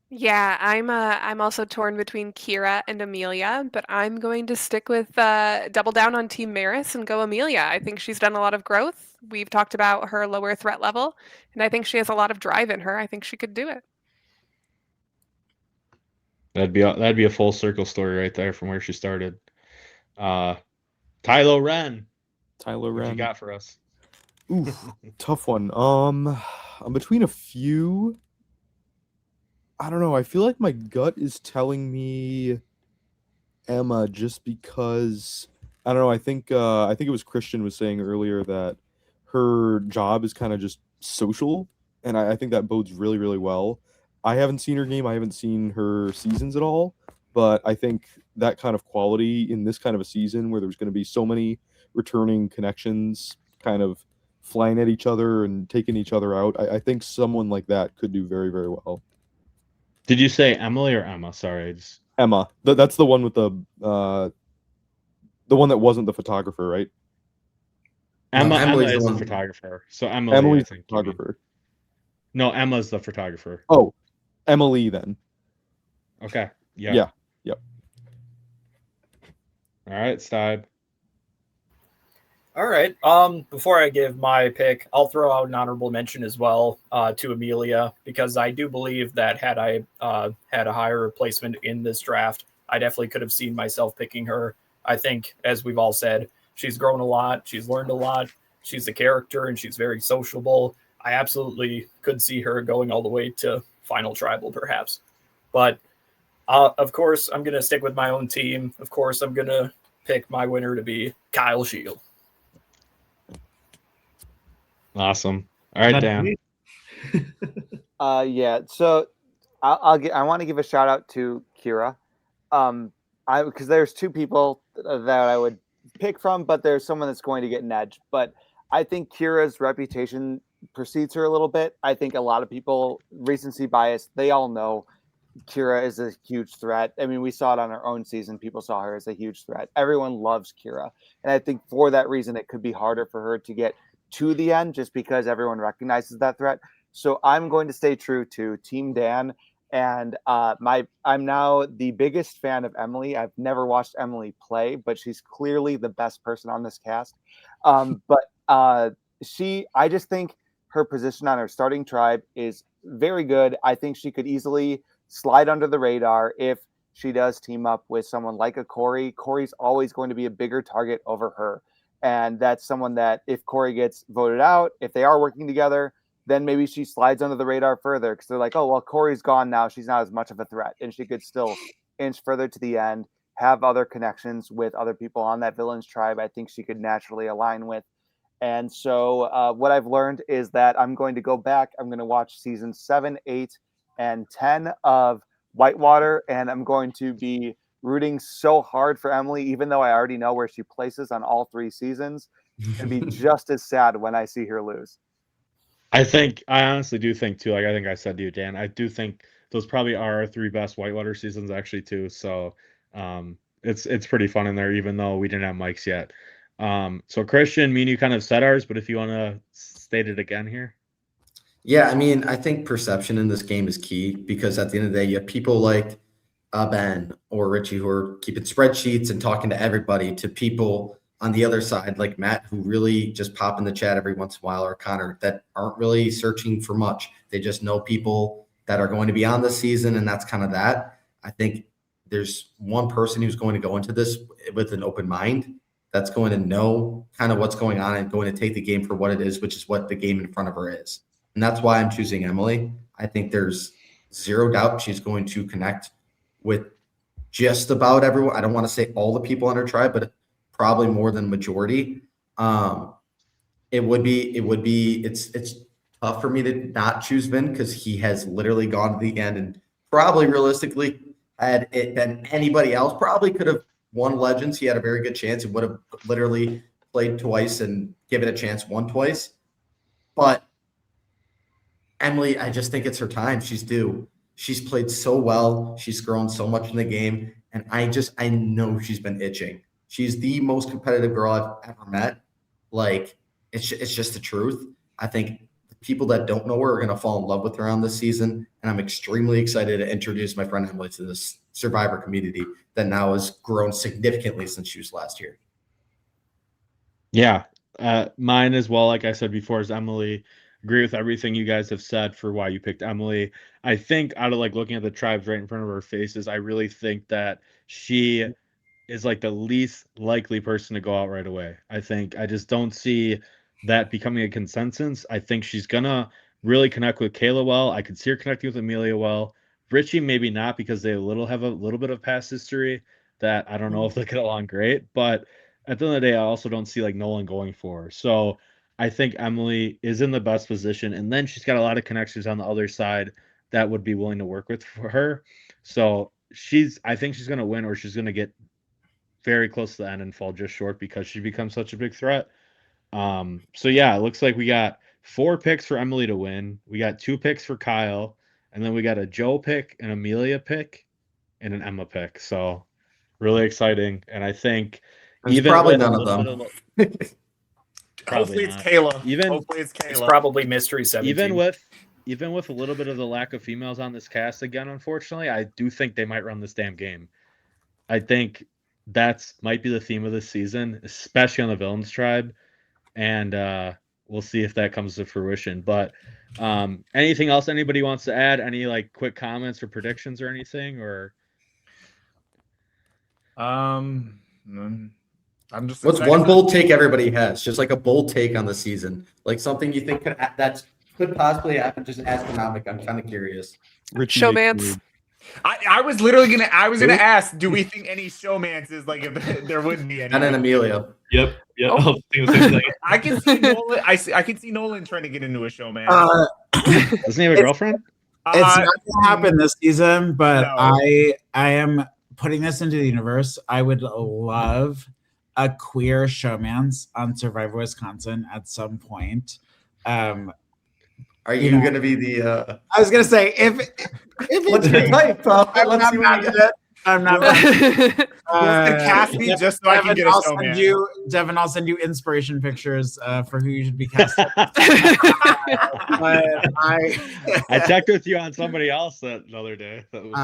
Yeah, I'm also torn between Kyra and Amelia, but I'm going to stick with double down on Team Maris and go Amelia. I think she's done a lot of growth. We've talked about her lower threat level, and I think she has a lot of drive in her. I think she could do it. That'd be a full circle story right there from where she started. Devin, Kylo Ren. Tyler What you Ren. got for us? Oof, tough one. I'm between a few. I don't know. I feel like my gut is telling me Emma just because I don't know. I think it was Christian was saying earlier that her job is kind of just social, and I think that bodes really, really well. I haven't seen her game. I haven't seen her seasons at all, but I think that kind of quality in this kind of a season where there's going to be so many returning connections kind of flying at each other and taking each other out, I think someone like that could do very, very well. Did you say Emily or Emma? Sorry, Emma. That's the one with the one that wasn't the photographer, right? Emma Emily's is the the one. photographer. So Emily, Emily's I the think you mean. photographer. No, Emma's the photographer. Oh, Emily then. Okay. Yeah. Yeah. Yep. All right, Stide. All right. Before I give my pick, I'll throw out an honorable mention as well to Amelia, because I do believe that had I had a higher replacement in this draft, I definitely could have seen myself picking her. I think, as we've all said, she's grown a lot. She's learned a lot. She's a character, and she's very sociable. I absolutely could see her going all the way to final tribal, perhaps. But, of course, I'm going to stick with my own team. Of course, I'm going to pick my winner to be Kyle Shield. Awesome. All right, Dan. Yeah. So I want to give a shout out to Kyra. Because there's two people that I would pick from, but there's someone that's going to get an edge. But I think Kyra's reputation precedes her a little bit. I think a lot of people, recency bias, they all know Kyra is a huge threat. I mean, we saw it on our own season. People saw her as a huge threat. Everyone loves Kyra. And I think for that reason, it could be harder for her to get to the end just because everyone recognizes that threat. So I'm going to stay true to Team Dan. And I'm now the biggest fan of Emily. I've never watched Emily play, but she's clearly the best person on this cast. I just think her position on her starting tribe is very good. I think she could easily slide under the radar if she does team up with someone like a Corey. Corey's always going to be a bigger target over her. And that's someone that if Corey gets voted out, if they are working together, then maybe she slides under the radar further because they're like, oh, well, Corey's gone now. She's not as much of a threat. And she could still inch further to the end, have other connections with other people on that villain's tribe. I think she could naturally align with. And so what I've learned is that I'm going to go back. I'm going to watch seasons 7, 8, and 10 of Whitewater. And I'm going to be rooting so hard for Emily, even though I already know where she places on all 3 seasons. And be just as sad when I see her lose. I honestly do think too, like I think I said to you, Dan, I do think those probably are our 3 best Whitewater seasons actually too. So it's pretty fun in there, even though we didn't have mics yet. So Christian, me and you kind of said ours, but if you want to state it again here. Yeah, I mean, I think perception in this game is key because at the end of the day, you have people like Ben or Richie who are keeping spreadsheets and talking to everybody, to people on the other side like Matt who really just pop in the chat every once in a while, or Connor that aren't really searching for much. They just know people that are going to be on this season, and that's kind of that. I think there's one person who's going to go into this with an open mind that's going to know kind of what's going on and going to take the game for what it is, which is what the game in front of her is. And that's why I'm choosing Emily. I think there's zero doubt she's going to connect with just about everyone. I don't want to say all the people on her tribe, but probably more than majority. It's tough for me to not choose Vin because he has literally gone to the end, and probably realistically, had it been anybody else, probably could have won Legends. He had a very good chance and would have literally played twice and given a chance, won twice. But Emily, I just think it's her time. She's due. She's played so well. She's grown so much in the game. And I know she's been itching. She's the most competitive girl I've ever met. Like, it's just the truth. I think the people that don't know her are going to fall in love with her on this season. And I'm extremely excited to introduce my friend Emily to this Survivor community that now has grown significantly since she was last year. Yeah, mine as well, like I said before, is Emily. Agree with everything you guys have said for why you picked Emily. I think out of like looking at the tribes right in front of our faces, I really think that she is like the least likely person to go out right away. I just don't see that becoming a consensus. I think she's gonna really connect with Kaela well. I could see her connecting with Amelia well. Richie maybe not, because they have a little bit of past history that I don't know if they get along great. But at the end of the day, I also don't see like Nolan going for her. So I think Emily is in the best position, and then she's got a lot of connections on the other side that would be willing to work with for her. So I think she's gonna win, or she's gonna get very close to the end and fall just short because she becomes such a big threat. So yeah, it looks like we got 4 picks for Emily to win. We got 2 picks for Kyle, and then we got a Joe pick, an Amelia pick, and an Emma pick. So really exciting. And I think There's probably none of them. Hopefully not. it's Kaela. Hopefully it's probably Mystery 17. Even with a little bit of the lack of females on this cast again, unfortunately, I do think they might run this damn game. I think that's might be the theme of this season, especially on the Villains Tribe. And we'll see if that comes to fruition. But anything else anybody wants to add? Any like quick comments or predictions or anything? Or I'm just what's excited one for- bold take everybody has? Just like a bold take on the season, like something you think could possibly happen. Just astronomical. I'm kind of curious. Showmance. I was literally gonna ask, do we think any showmances, like if there would be any? And then Amelia. Yep. Oh. I was thinking the same thing. I can see Nolan. I can see Nolan trying to get into a showman. doesn't he have a girlfriend? It's not gonna happen this season, but No. I am putting this into the universe. I would love a queer showmance on Survivor Wisconsin at some point. Are you going to be the? I was gonna say if What's your type, pal? Let's see what you get. I'm not. Cast me just so I can get a showman. Devin, I'll send you inspiration pictures for who you should be casting. I checked with you on somebody else the other day. That was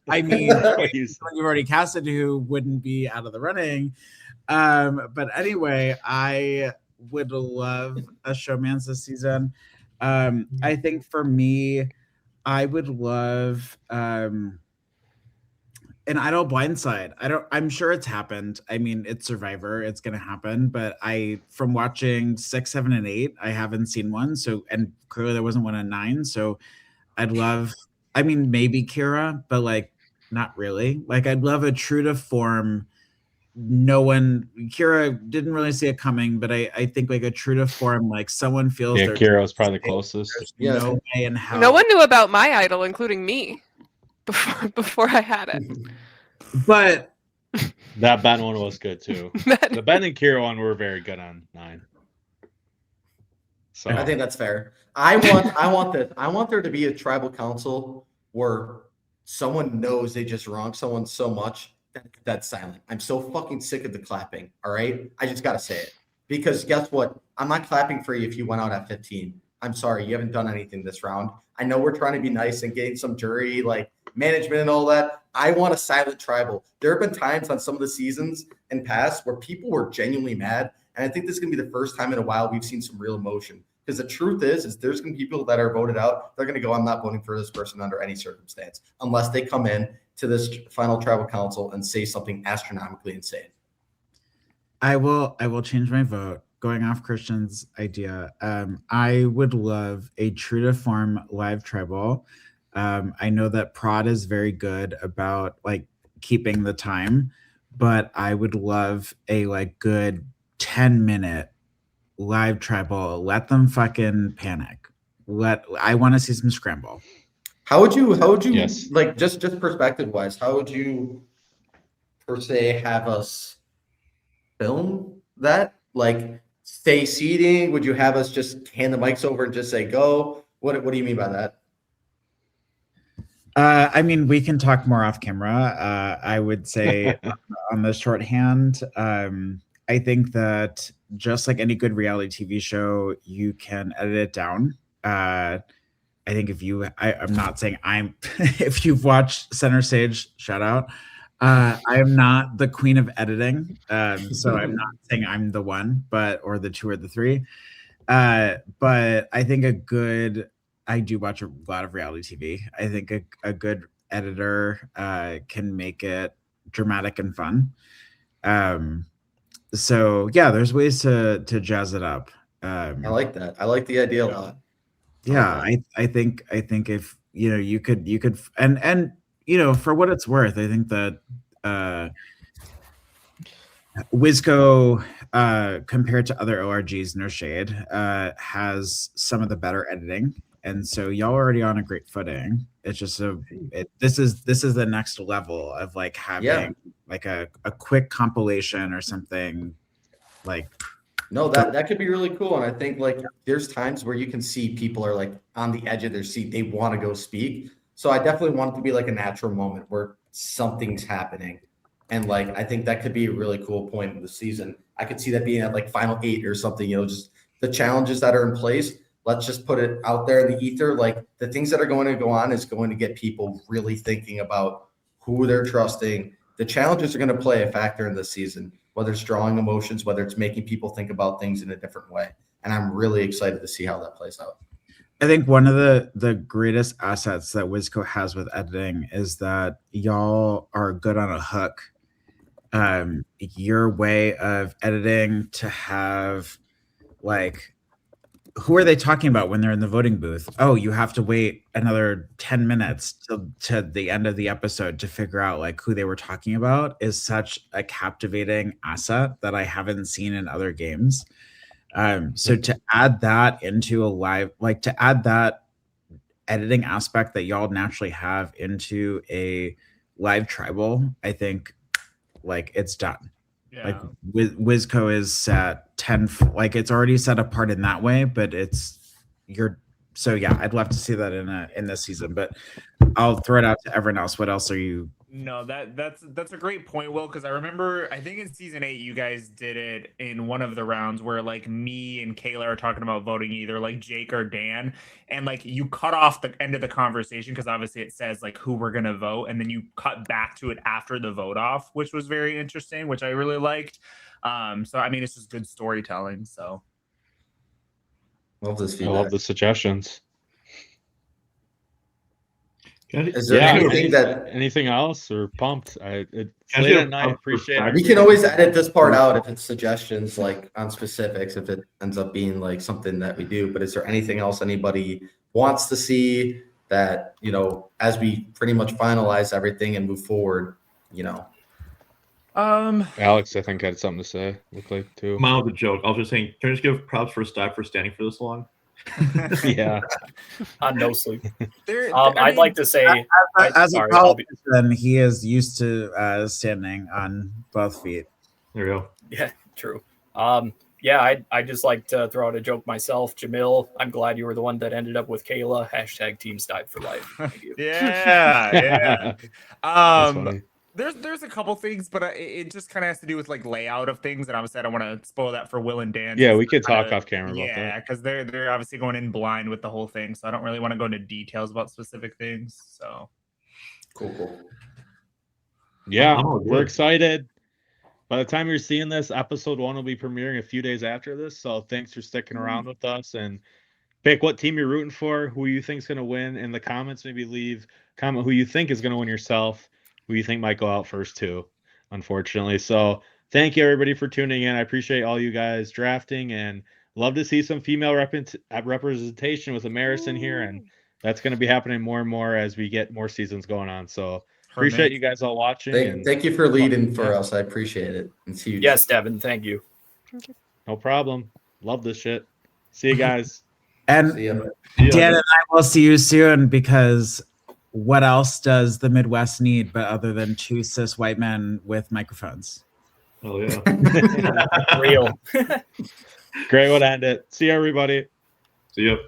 I mean, you've already casted who wouldn't be out of the running. But anyway, I would love a showmance this season. I think for me, I would love an idol blindside. I'm sure it's happened. I mean, it's Survivor, it's gonna happen, but from watching 6, 7, and 8, I haven't seen one. So, and clearly there wasn't one in 9. So I'd love, I mean, maybe Kyra, but like not really. Like I'd love a true to form. Kyra didn't really see it coming, but I think like a true to form, like someone feels Kyra was probably the closest. No way in hell. No one knew about my idol, including me, before I had it. But that Ben one was good too. The Ben and Kyra one were very good on 9. So I think that's fair. I want there to be a tribal council where someone knows they just wronged someone so much that's silent. I'm so fucking sick of the clapping. All right. I just got to say it, because guess what? I'm not clapping for you if you went out at 15. I'm sorry. You haven't done anything this round. I know we're trying to be nice and getting some jury like management and all that. I want a silent tribal. There have been times on some of the seasons in past where people were genuinely mad. And I think this is going to be the first time in a while we've seen some real emotion. Because the truth is there's going to be people that are voted out. They're going to go, I'm not voting for this person under any circumstance, unless they come in to this final tribal council and say something astronomically insane. I will change my vote. Going off Christian's idea, I would love a true to form live tribal. I know that Prod is very good about like keeping the time, but I would love a like good 10-minute live tribal. Let them fucking panic. I want to see some scramble. How would you Yes. like just perspective wise, how would you per se have us film that? Like stay seating? Would you have us just hand the mics over and just say go? What do you mean by that? I mean, we can talk more off camera. I would say on the shorthand, I think that just like any good reality TV show, you can edit it down. I think I'm not saying if you've watched Center Stage, shout out. I am not the queen of editing. So I'm not saying I'm the one, or the 2 or the 3. But I think I do watch a lot of reality TV. I think a good editor can make it dramatic and fun. So yeah, there's ways to jazz it up. I like that. I like the idea a lot. Yeah, I think if you could and for what it's worth, I think that Wizco, compared to other ORGs, no shade, has some of the better editing, and so y'all are already on a great footing. It's just this is the next level of like having like a quick compilation or something like. No, that could be really cool. And I think like there's times where you can see people are like on the edge of their seat. They want to go speak. So I definitely want it to be like a natural moment where something's happening. And like, I think that could be a really cool point of the season. I could see that being at like final 8 or something, just the challenges that are in place. Let's just put it out there in the ether. Like the things that are going to go on is going to get people really thinking about who they're trusting. The challenges are going to play a factor in this season, whether it's drawing emotions, whether it's making people think about things in a different way. And I'm really excited to see how that plays out. I think one of the greatest assets that Wizco has with editing is that y'all are good on a hook. Your way of editing to have like, who are they talking about when they're in the voting booth? Oh, you have to wait another 10 minutes to the end of the episode to figure out like who they were talking about is such a captivating asset that I haven't seen in other games. So to add that into a live, like to add that editing aspect that y'all naturally have into a live tribal, I think like it's done. Yeah. Like Wizco is set 10, like it's already set apart in that way, but so yeah, I'd love to see that in this season, but I'll throw it out to everyone else. What else are you? No, that's a great point, Will, because I remember I think in season 8 you guys did it in one of the rounds where like me and Kaela are talking about voting either like Jake or Dan, and like you cut off the end of the conversation because obviously it says like who we're gonna vote, and then you cut back to it after the vote off, which was very interesting, which I really liked. So I mean, it's just good storytelling. So love this feedback. I love the suggestions. Is there anything else or pumped? It's late at night. Appreciate it. We can always edit this part out if it's suggestions like on specifics, if it ends up being like something that we do. But is there anything else anybody wants to see that, as we pretty much finalize everything and move forward, Alex, I think had something to say. Looked like too. Mine was a joke. I was just saying, can I just give props for staff for standing for this long? Yeah. On no sleep. I'd like to say, as a politician, he is used to standing on both feet. There we go. Yeah, true. I'd just like to throw out a joke myself. Jamil, I'm glad you were the one that ended up with Kaela. # teams died for life. Thank you. Yeah. There's a couple things, but it just kind of has to do with like layout of things, and obviously I don't want to spoil that for Will and Dan. Yeah, we could talk off camera about that. Yeah, because they're obviously going in blind with the whole thing, so I don't really want to go into details about specific things. So cool. Yeah, we're excited. By the time you're seeing this, episode 1 will be premiering a few days after this. So thanks for sticking around with us, and pick what team you're rooting for, who you think is going to win in the comments. Maybe leave comment who you think is going to win yourself. Who you think might go out first too, unfortunately. So thank you everybody for tuning in. I appreciate all you guys drafting, and love to see some female representation with Amaris in here, and that's going to be happening more and more as we get more seasons going on. So appreciate you guys all watching. Thank you for leading for us. I appreciate it. It's huge. Yes, Devin. Thank you. No problem. Love this shit. See you guys. And Dan and I will see you soon, because what else does the Midwest need but other than 2 cis white men with microphones? Oh yeah. Real. Great way to end it. See you, everybody. See you.